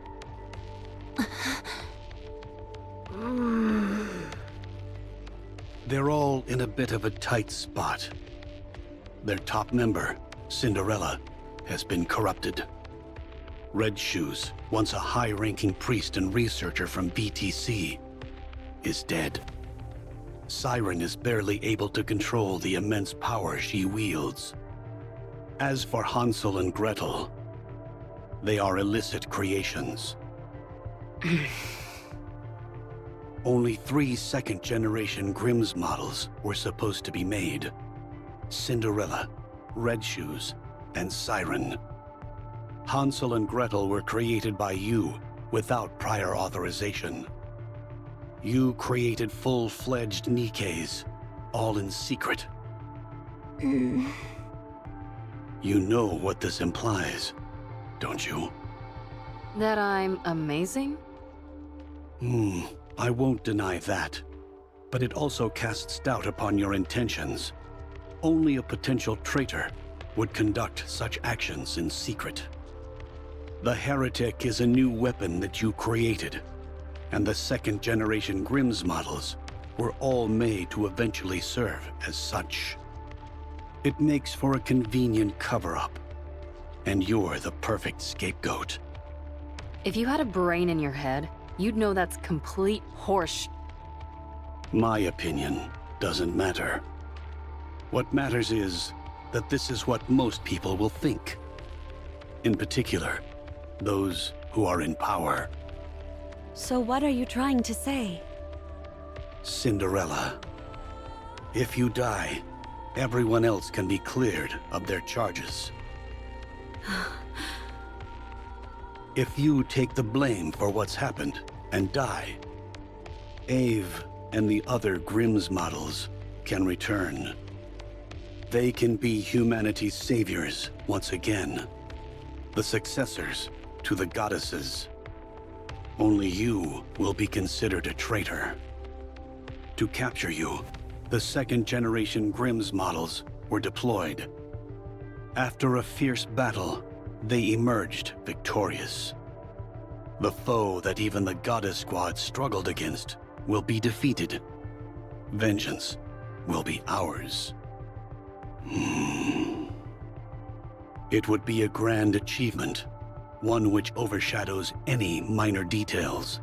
They're all in a bit of a tight spot. Their top member, Cinderella, has been corrupted. Red Shoes, once a high-ranking priest and researcher from BTC, is dead. Siren is barely able to control the immense power she wields. As for Hansel and Gretel, they are illicit creations. Only 3 second-generation Grimm's models were supposed to be made. Cinderella, Red Shoes, and Siren. Hansel and Gretel were created by you without prior authorization. You created full-fledged Nikkeis, all in secret. You know what this implies, don't you? That I'm amazing? I won't deny that. But it also casts doubt upon your intentions. Only a potential traitor would conduct such actions in secret. The heretic is a new weapon that you created, and the second-generation Grimm's models were all made to eventually serve as such. It makes for a convenient cover-up, and you're the perfect scapegoat. If you had a brain in your head, you'd know that's complete horse. My opinion doesn't matter. What matters is that this is what most people will think. In particular, those who are in power. So what are you trying to say? Cinderella, if you die, everyone else can be cleared of their charges. If you take the blame for what's happened and die, Ave and the other Grimm's models can return. They can be humanity's saviors once again, the successors to the goddesses. only you will be considered a traitor. To capture you, the second-generation Grimm's models were deployed. After a fierce battle, they emerged victorious. The foe that even the Goddess Squad struggled against will be defeated. Vengeance will be ours. It would be a grand achievement, one which overshadows any minor details.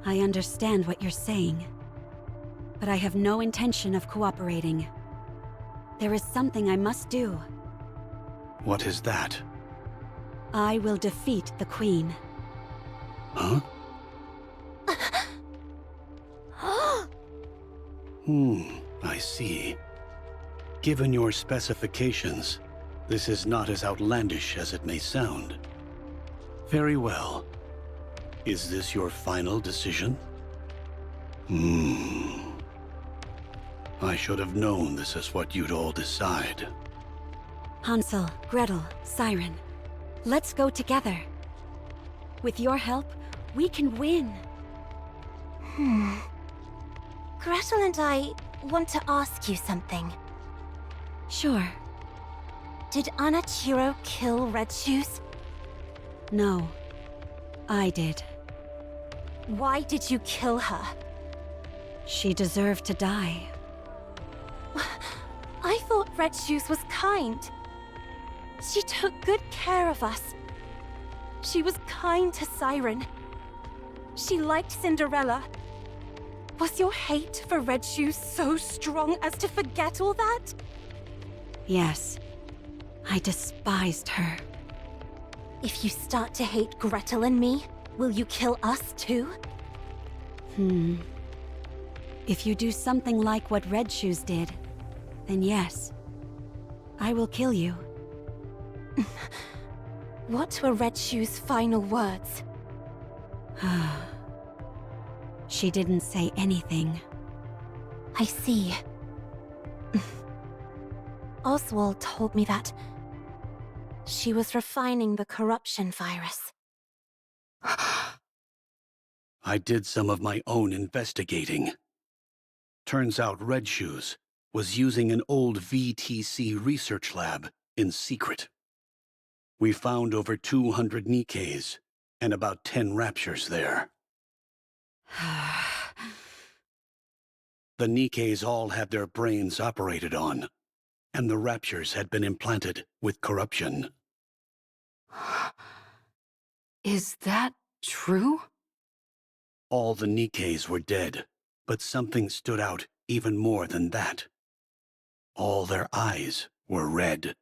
I understand what you're saying, but I have no intention of cooperating. There is something I must do. What is that? I will defeat the Queen. Huh? I see. Given your specifications, this is not as outlandish as it may sound. Very well. Is this your final decision? I should have known this is what you'd all decide. Hansel, Gretel, Siren, let's go together. With your help, we can win. Gretel and I want to ask you something. Sure. Did Anachiro kill Red Shoes? No, I did. Why did you kill her? She deserved to die. I thought Red Shoes was kind. She took good care of us. She was kind to Siren. She liked Cinderella. Was your hate for Red Shoes so strong as to forget all that? Yes. I despised her. If you start to hate Gretel and me, will you kill us too? If you do something like what Red Shoes did, then yes. I will kill you. What were Red Shoes' final words? She didn't say anything. I see. Oswald told me that she was refining the corruption virus. I did some of my own investigating. Turns out Red Shoes was using an old VTC research lab in secret. We found over 200 Nikes and about 10 Raptures there. The Nikes all had their brains operated on, and the Raptures had been implanted with corruption. Is that true? All the Nikes were dead, but something stood out even more than that. All their eyes were red.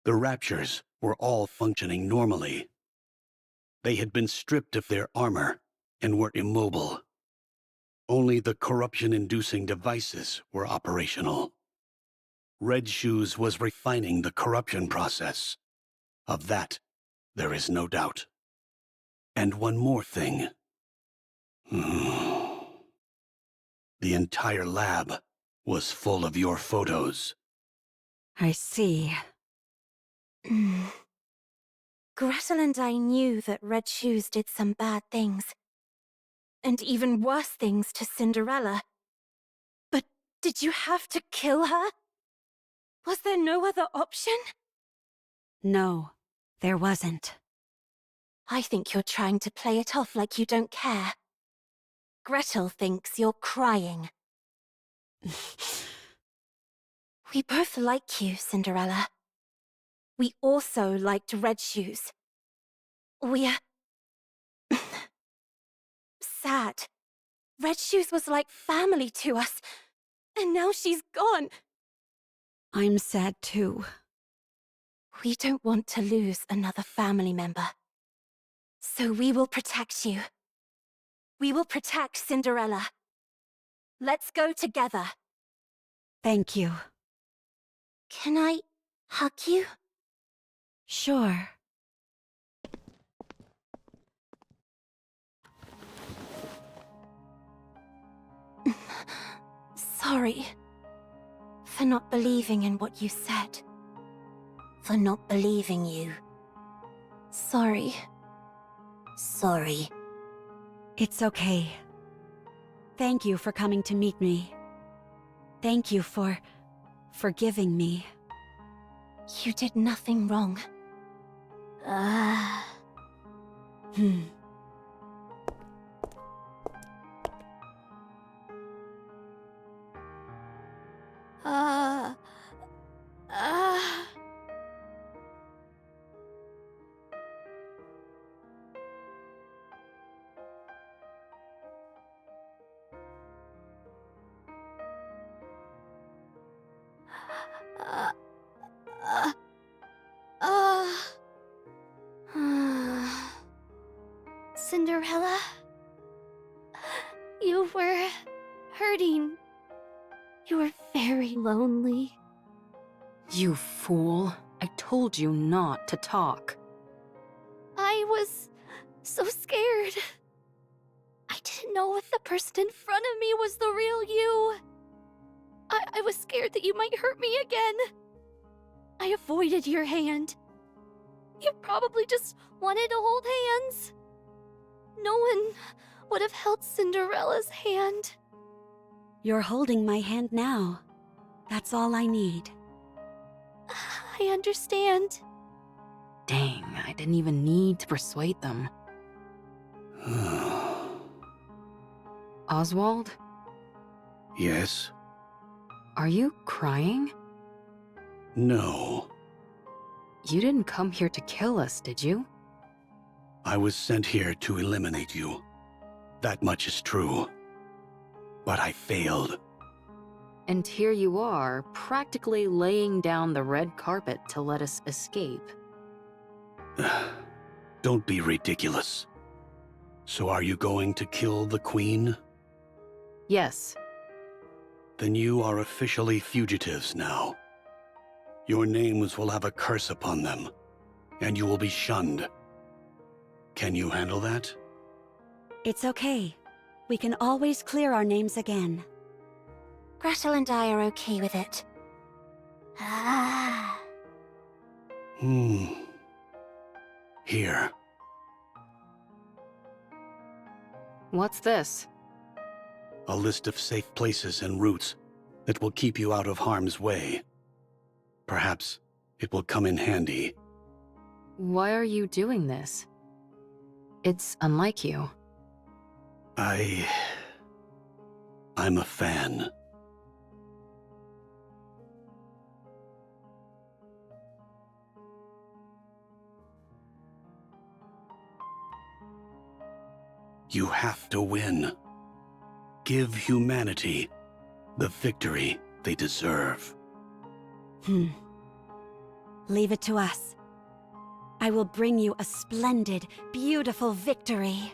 The Raptures were all functioning normally. They had been stripped of their armor and were immobile. Only the corruption-inducing devices were operational. Red Shoes was refining the corruption process. Of that, there is no doubt. And one more thing. The entire lab was full of your photos. I see. Gretel and I knew that Red Shoes did some bad things. And even worse things to Cinderella. But did you have to kill her? Was there no other option? No, there wasn't. I think you're trying to play it off like you don't care. Gretel thinks you're crying. We both like you, Cinderella. We also liked Red Shoes. We're sad. Red Shoes was like family to us, and now she's gone. I'm sad too. We don't want to lose another family member. So we will protect you. We will protect Cinderella. Let's go together. Thank you. Can I hug you? Sure. Sorry for not believing in what you said. For not believing you. Sorry Sorry. It's okay. Thank you for coming to meet me. Thank you for forgiving me. You did nothing wrong. Hmm. Cinderella? You were hurting. You were very lonely. You fool. I told you not to talk. I was so scared. I didn't know if the person in front of me was the real you. I was scared that you might hurt me again. I avoided your hand. You probably just wanted to hold hands. No one would have held Cinderella's hand. You're holding my hand now. That's all I need. I understand. Dang, I didn't even need to persuade them. Oswald? Yes? Are you crying? No. You didn't come here to kill us, did you? I was sent here to eliminate you. That much is true. But I failed. And here you are, practically laying down the red carpet to let us escape. Don't be ridiculous. So are you going to kill the Queen? Yes. Then you are officially fugitives now. Your names will have a curse upon them, and you will be shunned. Can you handle that? It's okay. We can always clear our names again. Gretel and I are okay with it. Here. What's this? A list of safe places and routes that will keep you out of harm's way. Perhaps it will come in handy. Why are you doing this? It's unlike you. I'm a fan. You have to win. Give humanity the victory they deserve. Leave it to us. I will bring you a splendid, beautiful victory.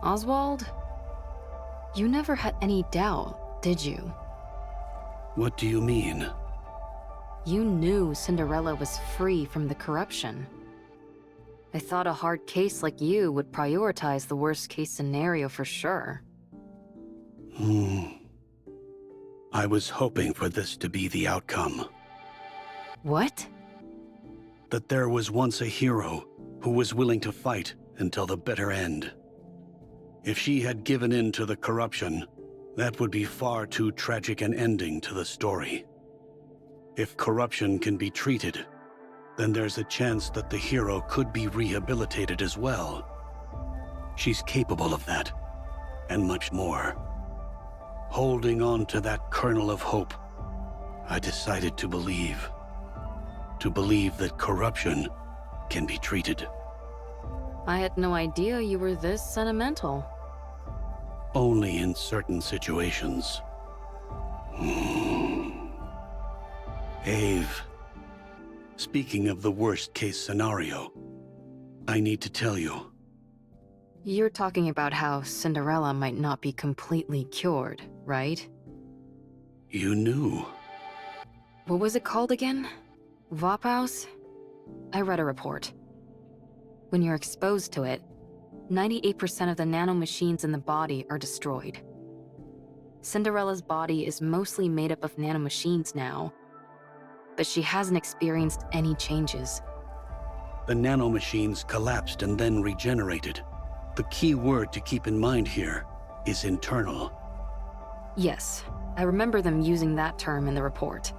Oswald? You never had any doubt, did you? What do you mean? You knew Cinderella was free from the corruption. I thought a hard case like you would prioritize the worst case scenario for sure. I was hoping for this to be the outcome. What? That there was once a hero who was willing to fight until the bitter end. If she had given in to the corruption, that would be far too tragic an ending to the story. If corruption can be treated, then there's a chance that the hero could be rehabilitated as well. She's capable of that, and much more. Holding on to that kernel of hope, I decided to believe. To believe that corruption can be treated. I had no idea you were this sentimental. Only in certain situations. Ave, speaking of the worst case scenario, I need to tell you. You're talking about how Cinderella might not be completely cured, right? You knew. What was it called again? Vophaus? I read a report. When you're exposed to it, 98% of the nanomachines in the body are destroyed. Cinderella's body is mostly made up of nanomachines now, but she hasn't experienced any changes. The nanomachines collapsed and then regenerated. The key word to keep in mind here is internal. Yes, I remember them using that term in the report.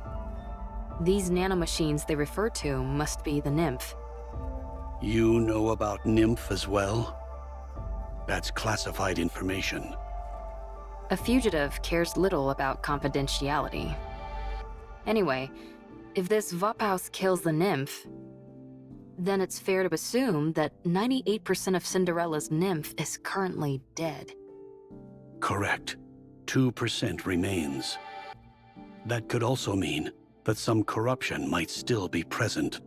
These nanomachines they refer to must be the Nymph. You know about Nymph as well? That's classified information. A fugitive cares little about confidentiality. Anyway, if this Vophaus kills the Nymph, then it's fair to assume that 98% of Cinderella's Nymph is currently dead. Correct. 2% remains. That could also mean that some corruption might still be present.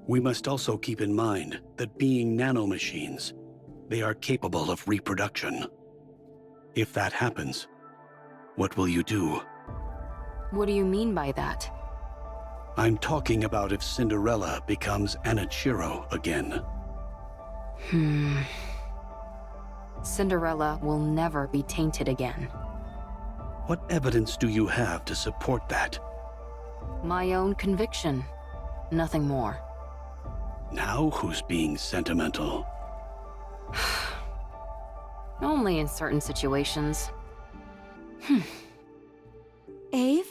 We must also keep in mind that being nanomachines, they are capable of reproduction. If that happens, what will you do? What do you mean by that? I'm talking about if Cinderella becomes Anichiro again. Cinderella will never be tainted again. What evidence do you have to support that? My own conviction. Nothing more. Now who's being sentimental? Only in certain situations. Ave?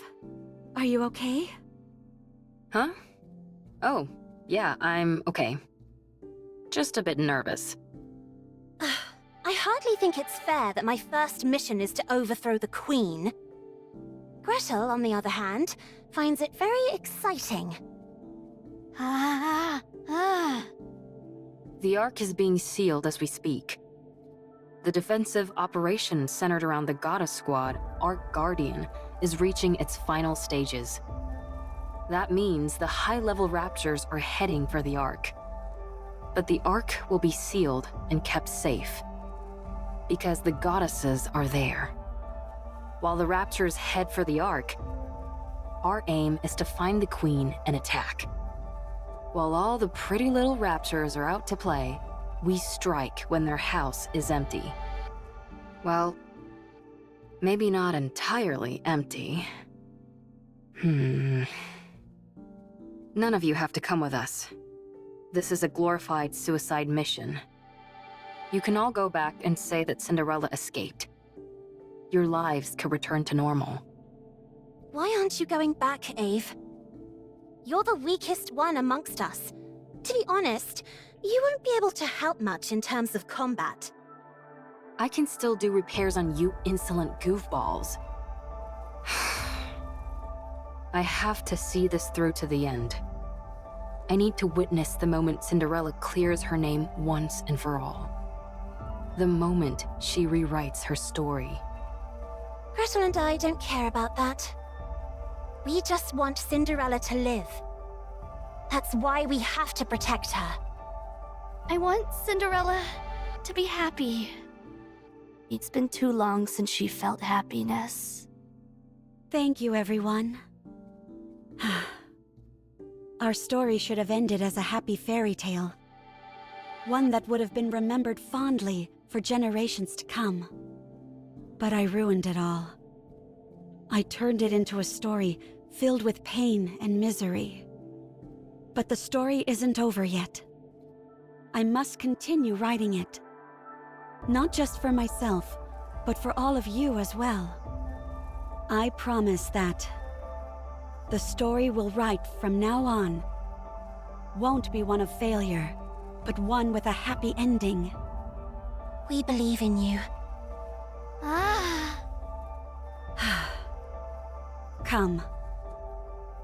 Are you okay? Huh? Oh, yeah, I'm okay. Just a bit nervous. I hardly think it's fair that my first mission is to overthrow the Queen. Gretel, on the other hand, finds it very exciting. The Ark is being sealed as we speak. The defensive operation centered around the Goddess Squad, Ark Guardian, is reaching its final stages. That means the high-level Raptors are heading for the Ark. But the Ark will be sealed and kept safe, because the goddesses are there. While the Raptors head for the Ark, our aim is to find the Queen and attack. While all the pretty little Raptors are out to play, we strike when their house is empty. Well, maybe not entirely empty. None of you have to come with us. This is a glorified suicide mission. You can all go back and say that Cinderella escaped. Your lives could return to normal. Why aren't you going back, Ave? You're the weakest one amongst us. To be honest, you won't be able to help much in terms of combat. I can still do repairs on you insolent goofballs. I have to see this through to the end. I need to witness the moment Cinderella clears her name once and for all. The moment she rewrites her story. Gretel and I don't care about that. We just want Cinderella to live. That's why we have to protect her. I want Cinderella to be happy. It's been too long since she felt happiness. Thank you, everyone. Our story should have ended as a happy fairy tale. One that would have been remembered fondly for generations to come. But I ruined it all. I turned it into a story filled with pain and misery. But the story isn't over yet. I must continue writing it. Not just for myself, but for all of you as well. I promise that the story we'll write from now on won't be one of failure, but one with a happy ending. We believe in you. Come.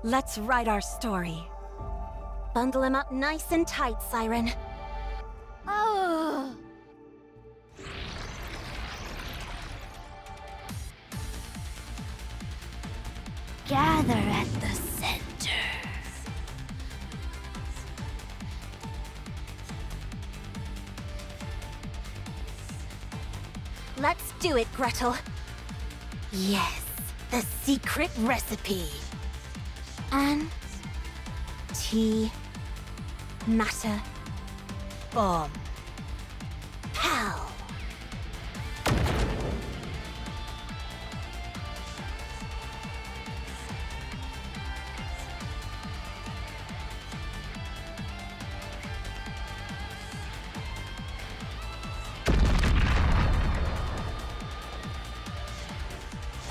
Let's write our story. Bundle him up nice and tight, Siren. Oh! Gather at the center. Let's do it, Gretel. Yes, the secret recipe. Matter bomb. Pow.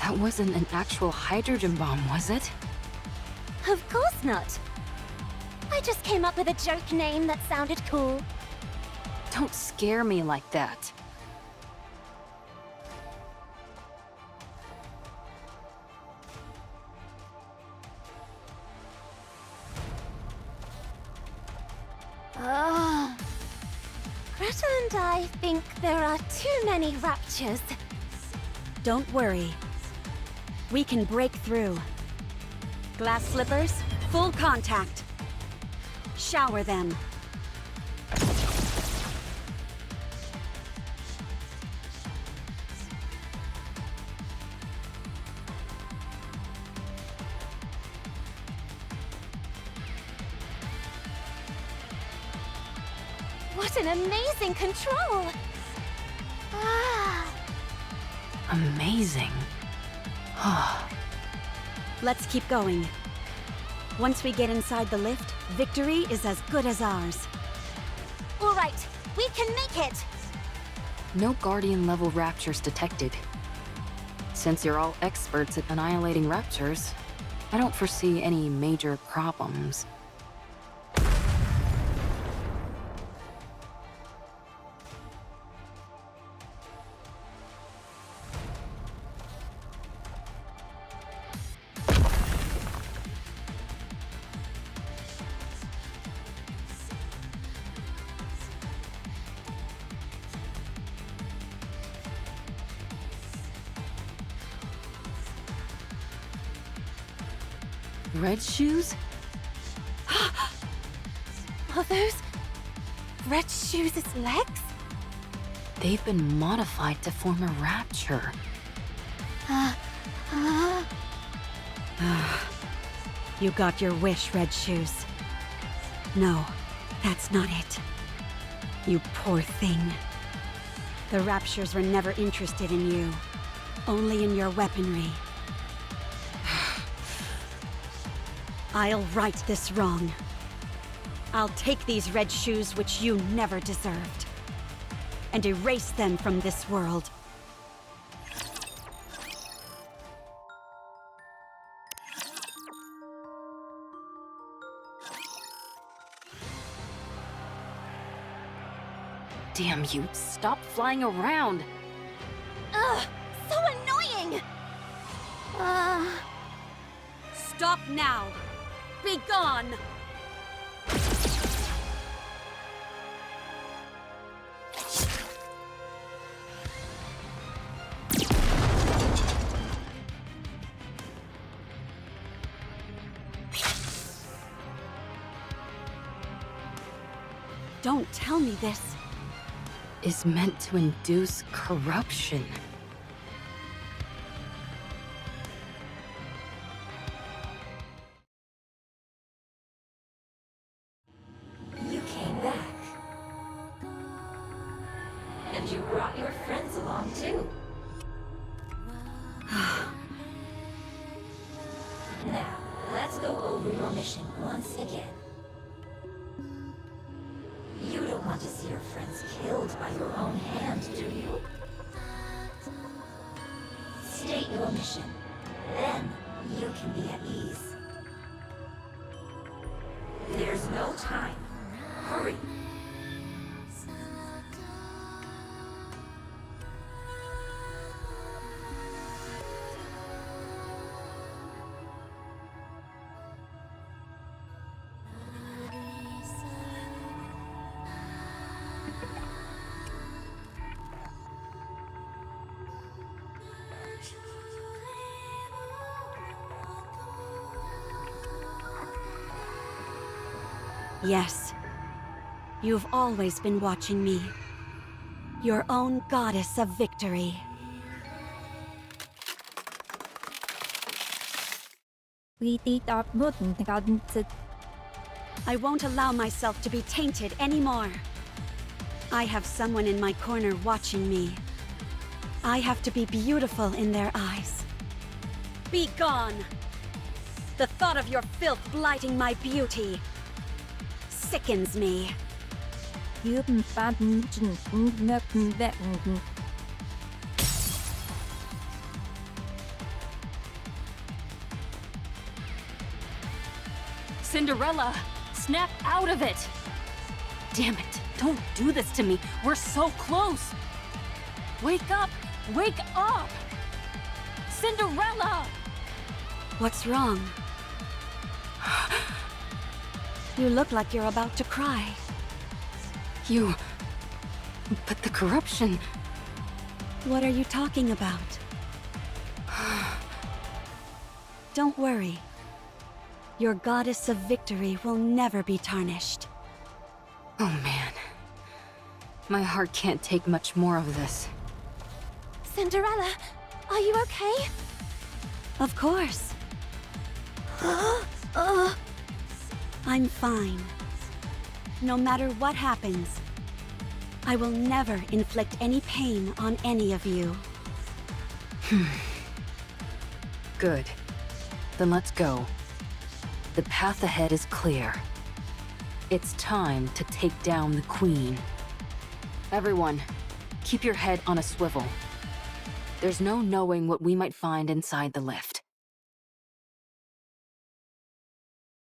That wasn't an actual hydrogen bomb, was it? Of course not. I just came up with a joke name that sounded cool. Don't scare me like that. Greta and I think there are too many raptures. Don't worry. We can break through. Glass slippers, full contact. Shower them. What an amazing control! Ah. Amazing. Let's keep going. Once we get inside the lift, victory is as good as ours. All right, we can make it! No Guardian-level raptures detected. Since you're all experts at annihilating raptures, I don't foresee any major problems. Red shoes? Are those Red Shoes' legs? They've been modified to form a rapture. You got your wish, Red Shoes. No, that's not it. You poor thing. The Raptures were never interested in you. Only in your weaponry. I'll right this wrong. I'll take these Red Shoes which you never deserved, and erase them from this world. Damn you, stop flying around! Ugh, so annoying! Stop now! Be gone! Don't tell me this is meant to induce corruption. You came back. And you brought your friends along too. Now, let's go over your mission once again. You don't want to see your friends killed by your own hand, do you? State your mission. Then, you can be at ease. There's no time. Hurry. Yes. You've always been watching me. Your own goddess of victory. I won't allow myself to be tainted anymore. I have someone in my corner watching me. I have to be beautiful in their eyes. Be gone! The thought of your filth blighting my beauty sickens me. Cinderella, snap out of it! Damn it, don't do this to me. We're so close. Wake up! Wake up! Cinderella! What's wrong? You look like you're about to cry. But the corruption... What are you talking about? Don't worry. Your goddess of victory will never be tarnished. Oh man. My heart can't take much more of this. Cinderella, are you okay? Of course. I'm fine. No matter what happens, I will never inflict any pain on any of you. Good. Then let's go. The path ahead is clear. It's time to take down the Queen. Everyone, keep your head on a swivel. There's no knowing what we might find inside the lift.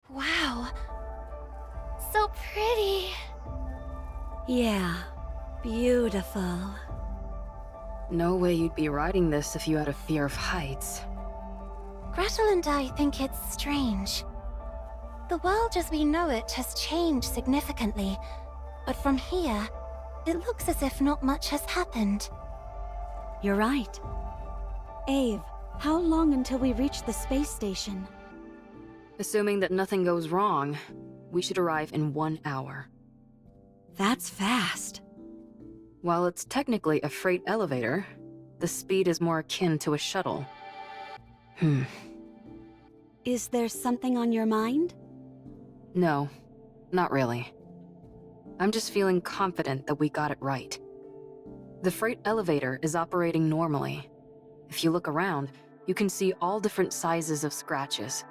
Wow. So pretty. Yeah, beautiful. No way you'd be riding this if you had a fear of heights. Gretel and I think it's strange. The world as we know it has changed significantly, but from here, it looks as if not much has happened. You're right. Ave, how long until we reach the space station? Assuming that nothing goes wrong, we should arrive in 1 hour. That's fast. While it's technically a freight elevator, the speed is more akin to a shuttle. Is there something on your mind? No, not really. I'm just feeling confident that we got it right. The freight elevator is operating normally. If you look around, you can see all different sizes of scratches.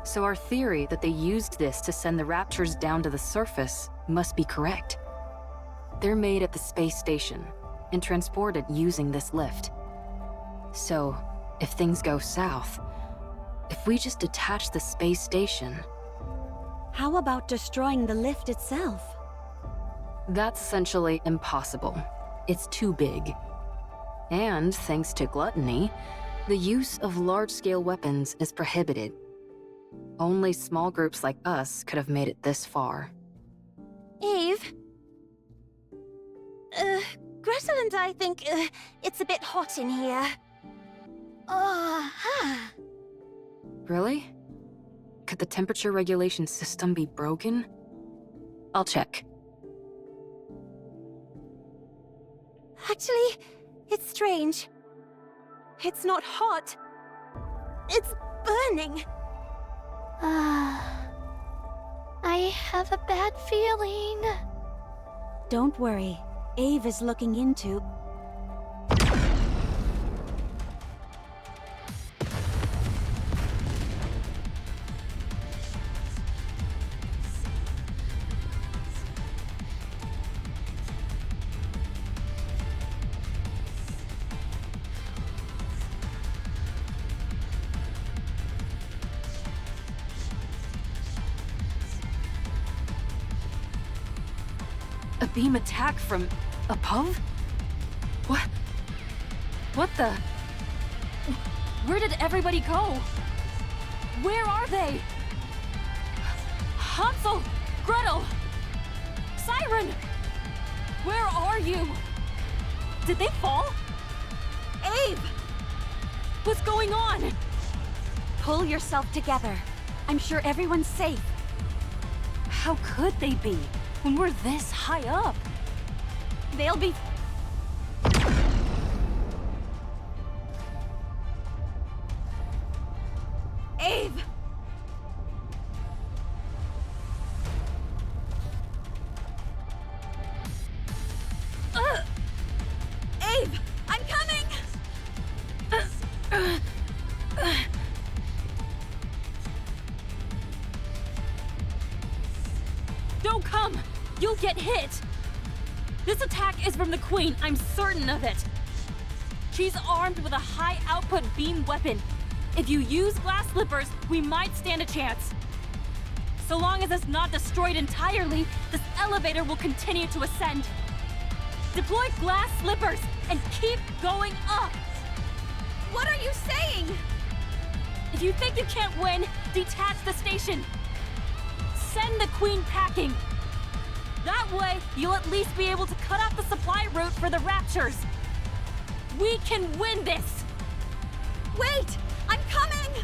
So our theory that they used this to send the Raptors down to the surface must be correct. They're made at the space station and transported using this lift. So, if things go south, if we just detach the space station... How about destroying the lift itself? That's essentially impossible. It's too big. And, thanks to gluttony, the use of large-scale weapons is prohibited. Only small groups like us could have made it this far. Eve? Gretel and I think it's a bit hot in here. Really? Could the temperature regulation system be broken? I'll check. Actually, it's strange. It's not hot. It's burning. I have a bad feeling. Don't worry. Ave is looking into... A beam attack from above? What? What the? Where did everybody go? Where are they? Hansel! Gretel! Siren! Where are you? Did they fall? Abe! What's going on? Pull yourself together. I'm sure everyone's safe. How could they be when we're this high up? They'll be alive! I'm coming! Don't come! You'll get hit! This attack is from the Queen, I'm certain of it. She's armed with a high-output beam weapon. If you use glass slippers, we might stand a chance. So long as it's not destroyed entirely, this elevator will continue to ascend. Deploy glass slippers and keep going up! What are you saying? If you think you can't win, detach the station. Send the Queen packing. That way, you'll at least be able to cut off the supply route for the Raptures. We can win this! Wait! I'm coming!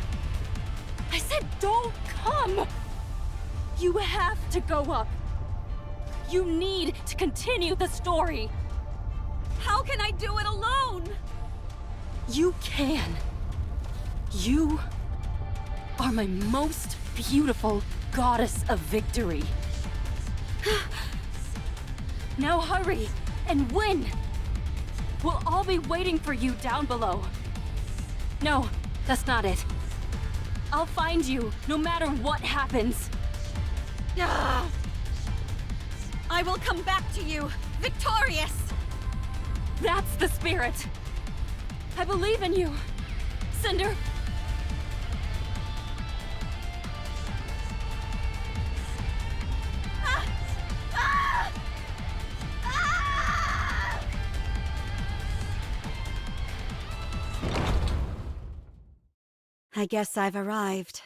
I said don't come! You have to go up. You need to continue the story. How can I do it alone? You can. You are my most beautiful goddess of victory. Now hurry and win! We'll all be waiting for you down below. No, that's not it. I'll find you, no matter what happens. Ah! I will come back to you, victorious! That's the spirit. I believe in you, Cinder. I guess I've arrived.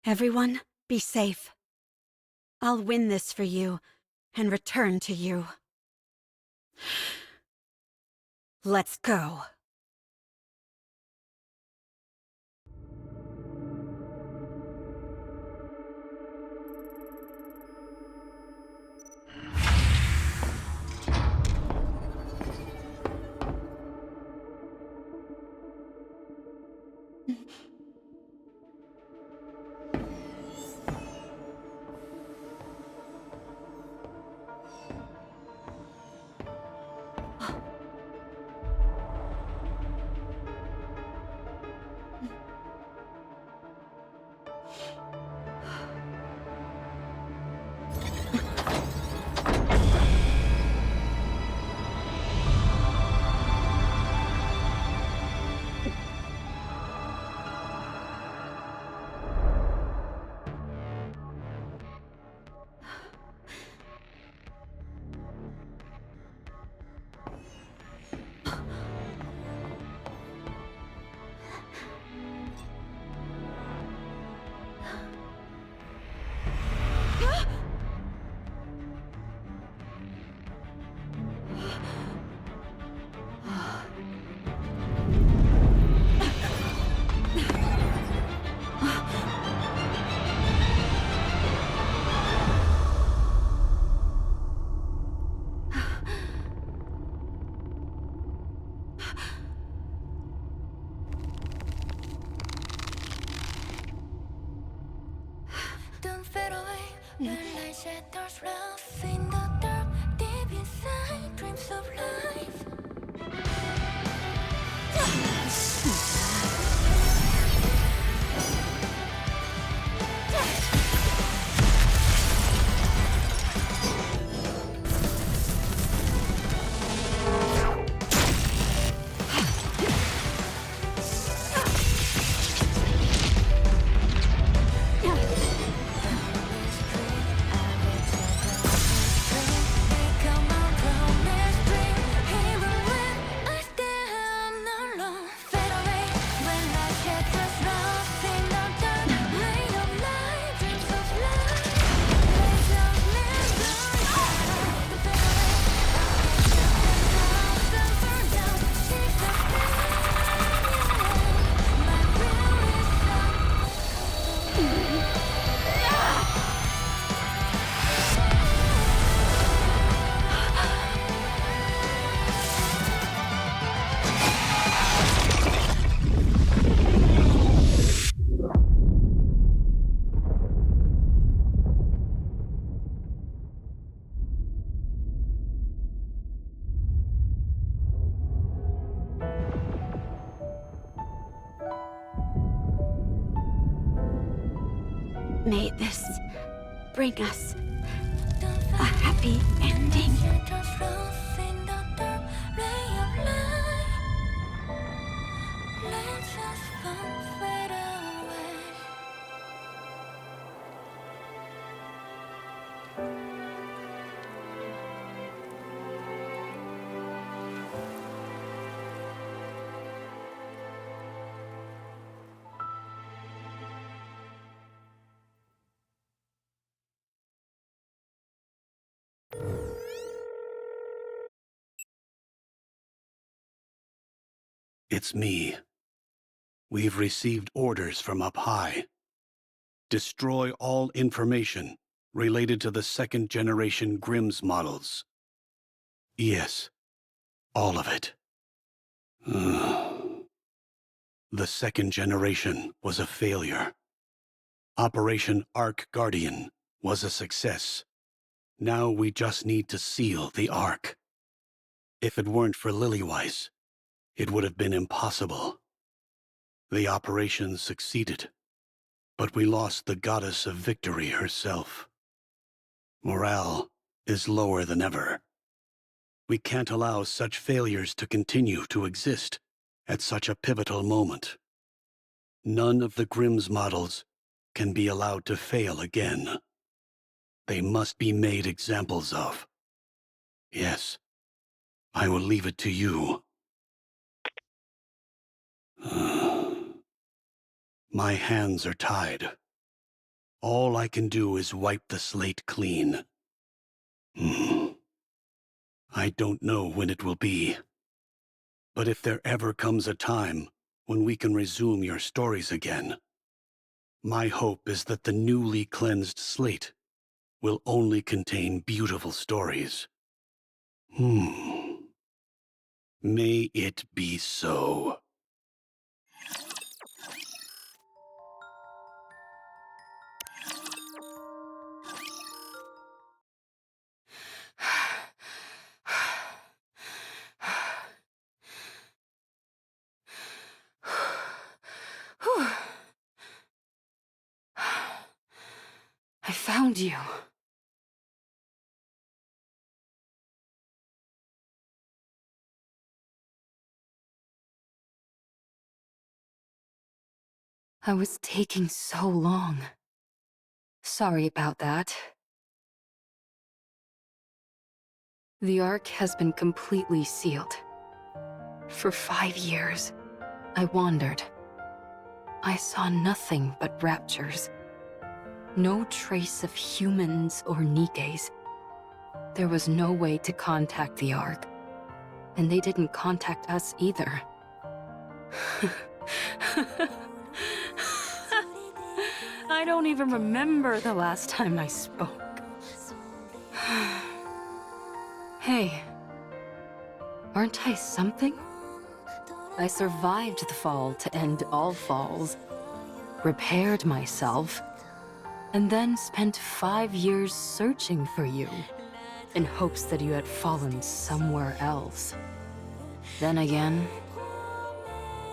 Everyone, be safe. I'll win this for you and return to you. Let's go. Don't fade away, the light shatters rough in the dark, deep inside dreams of life. May this bring us a happy ending. Just lost in the dark ray of light. Let's just fade away. It's me. We've received orders from up high. Destroy all information related to the second-generation Grimm's models. Yes, all of it. The second generation was a failure. Operation Ark Guardian was a success. Now we just need to seal the Ark. If it weren't for Lillyweiss, it would have been impossible. The operation succeeded, but we lost the goddess of victory herself. Morale is lower than ever. We can't allow such failures to continue to exist at such a pivotal moment. None of the Grimm's models can be allowed to fail again. They must be made examples of. Yes, I will leave it to you. My hands are tied. All I can do is wipe the slate clean. I don't know when it will be. But if there ever comes a time when we can resume your stories again, my hope is that the newly cleansed slate will only contain beautiful stories. May it be so. I found you. I was taking so long. Sorry about that. The Ark has been completely sealed. For 5 years, I wandered. I saw nothing but raptures. No trace of humans or Nikkes. There was no way to contact the Ark, and they didn't contact us either. I don't even remember the last time I spoke. Hey, aren't I something? I survived the fall to end all falls, repaired myself, and then spent 5 years searching for you, in hopes that you had fallen somewhere else. Then again,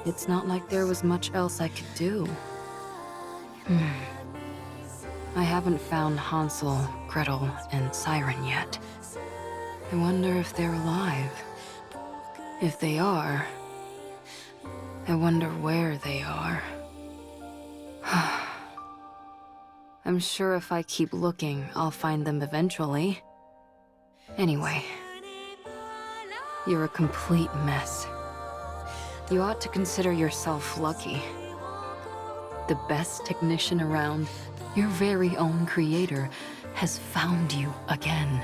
it's not like there was much else I could do. I haven't found Hansel, Gretel, and Siren yet. I wonder if they're alive. If they are, I wonder where they are. I'm sure if I keep looking, I'll find them eventually. Anyway, you're a complete mess. You ought to consider yourself lucky. The best technician around, your very own creator, has found you again.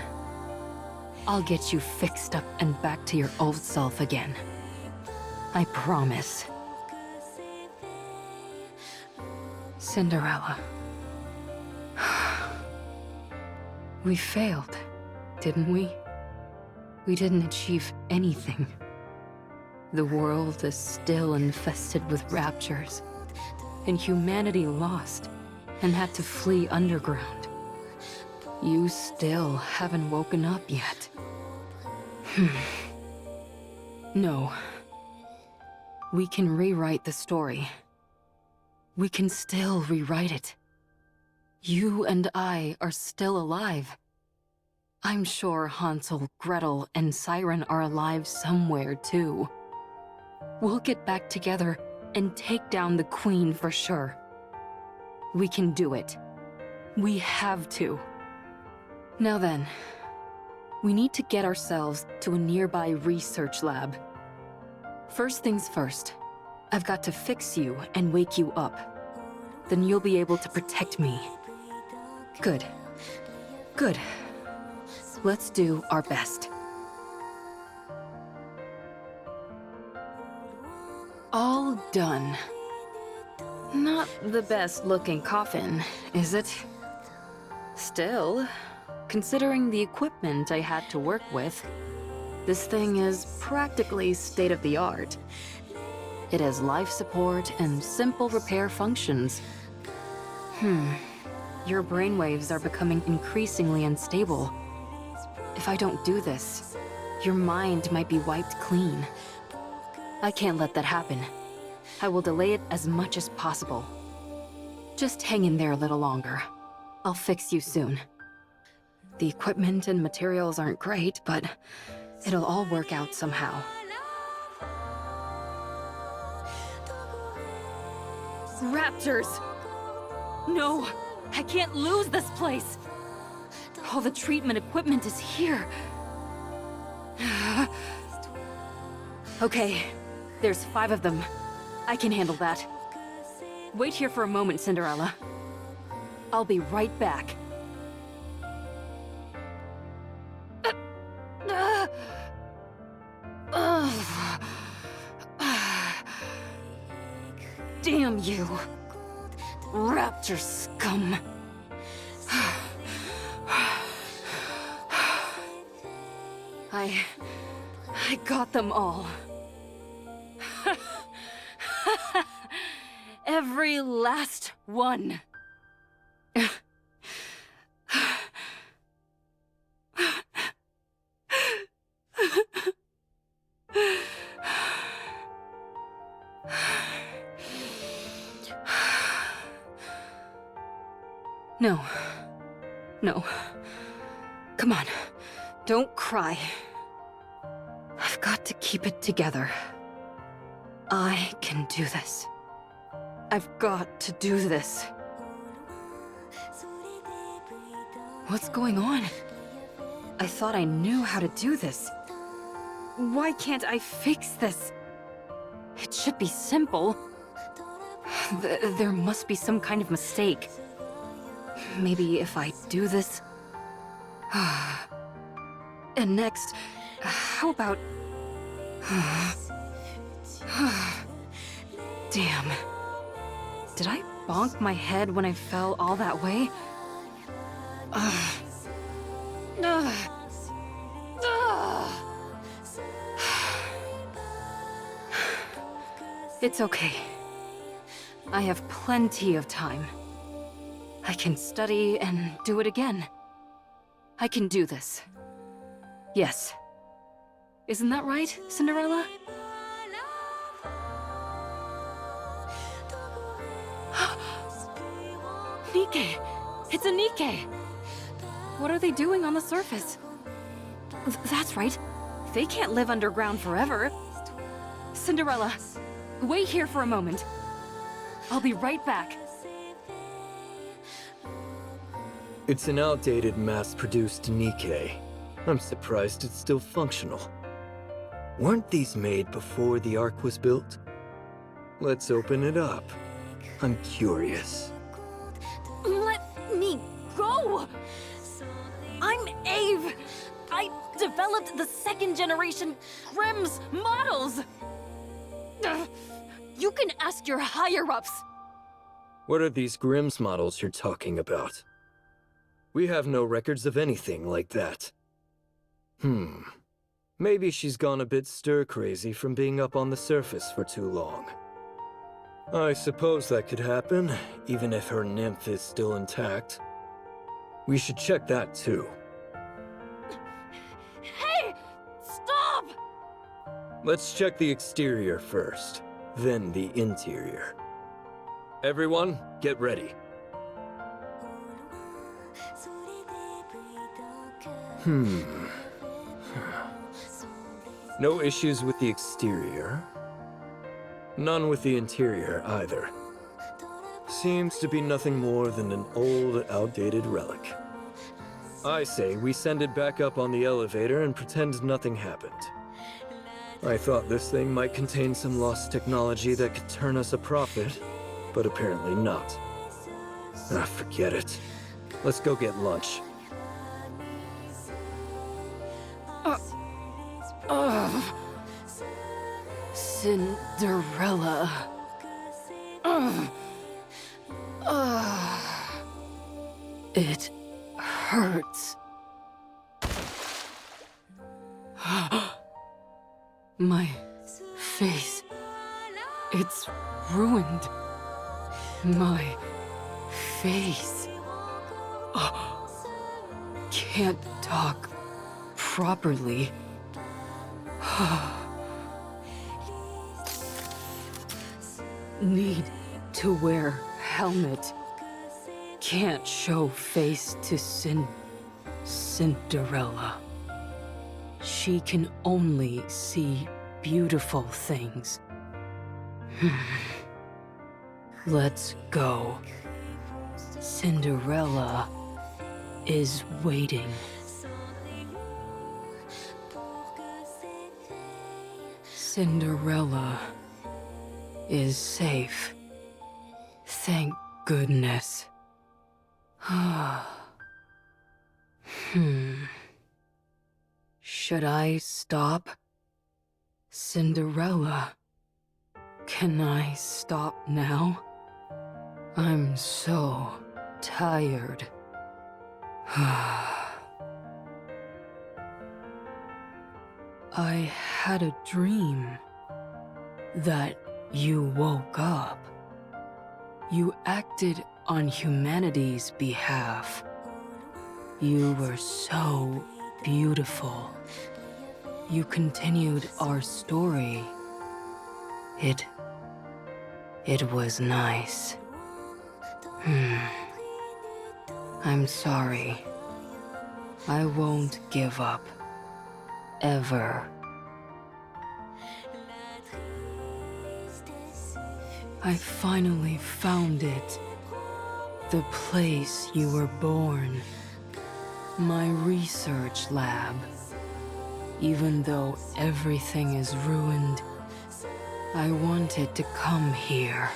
I'll get you fixed up and back to your old self again. I promise. Cinderella. We failed, didn't we? We didn't achieve anything. The world is still infested with raptures, and humanity lost and had to flee underground. You still haven't woken up yet. No. We can rewrite the story. We can still rewrite it. You and I are still alive. I'm sure Hansel, Gretel, and Siren are alive somewhere, too. We'll get back together and take down the Queen for sure. We can do it. We have to. Now then, we need to get ourselves to a nearby research lab. First things first, I've got to fix you and wake you up. Then you'll be able to protect me. Good. Good. Let's do our best. All done. Not the best looking coffin, is it? Still, considering the equipment I had to work with, this thing is practically state-of-the-art. It has life support and simple repair functions. Your brainwaves are becoming increasingly unstable. If I don't do this, your mind might be wiped clean. I can't let that happen. I will delay it as much as possible. Just hang in there a little longer. I'll fix you soon. The equipment and materials aren't great, but it'll all work out somehow. Raptors! No! I can't lose this place! All the treatment equipment is here. Okay, there's 5 of them. I can handle that. Wait here for a moment, Cinderella. I'll be right back. Damn you! Raptor scum! I got them all. Every last one. No. No. Come on. Don't cry. I've got to keep it together. I can do this. I've got to do this. What's going on? I thought I knew how to do this. Why can't I fix this? It should be simple. There must be some kind of mistake. Maybe if I do this... And next, how about... Damn. Did I bonk my head when I fell all that way? It's okay. I have plenty of time. I can study and do it again. I can do this. Yes. Isn't that right, Cinderella? Nikke! It's a Nikke! What are they doing on the surface? That's right. They can't live underground forever. Cinderella, wait here for a moment. I'll be right back. It's an outdated mass-produced Nikke. I'm surprised it's still functional. Weren't these made before the Ark was built? Let's open it up. I'm curious. Let me go! I'm Ave! I developed the 2nd generation Grimm's models! You can ask your higher-ups! What are these Grimm's models you're talking about? We have no records of anything like that. Maybe she's gone a bit stir-crazy from being up on the surface for too long. I suppose that could happen, even if her nymph is still intact. We should check that too. Hey! Stop! Let's check the exterior first, then the interior. Everyone, get ready. No issues with the exterior. None with the interior either. Seems to be nothing more than an old, outdated relic. I say we send it back up on the elevator and pretend nothing happened. I thought this thing might contain some lost technology that could turn us a profit, but apparently not. Ah, forget it. Let's go get lunch. Cinderella. It hurts. My face. It's ruined. My face. Can't talk properly. Need to wear helmet. Can't show face to Cinderella. She can only see beautiful things. Let's go. Cinderella is waiting. Cinderella is safe. Thank goodness. Should I stop? Cinderella, can I stop now? I'm so tired. I had a dream that you woke up. You acted on humanity's behalf. You were so beautiful. You continued our story. It was nice. I'm sorry. I won't give up. Ever. I finally found it. The place you were born. My research lab. Even though everything is ruined, I wanted to come here.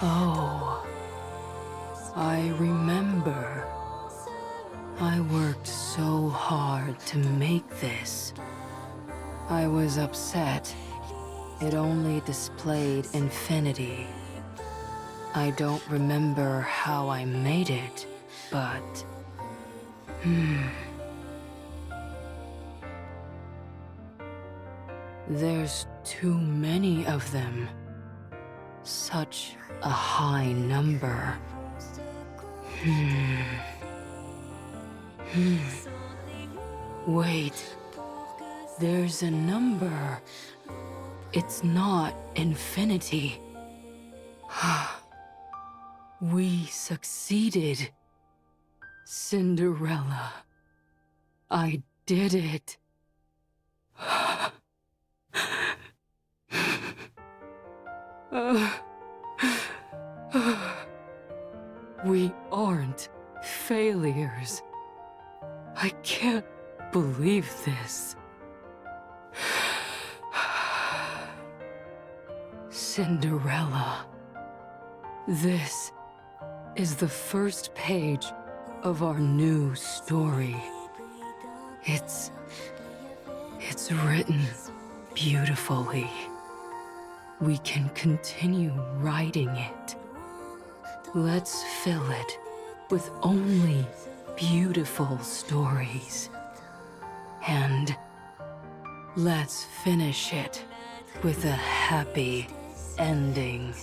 Oh, I remember. I worked so hard to make this. I was upset. It only displayed infinity. I don't remember how I made it, but... There's too many of them. Such a high number. Wait. There's a number. It's not infinity. We succeeded. Cinderella. I did it. We aren't failures. I can't believe this. Cinderella. This is the first page of our new story. It's written beautifully. We can continue writing it. Let's fill it with only beautiful stories. And let's finish it with a happy ending.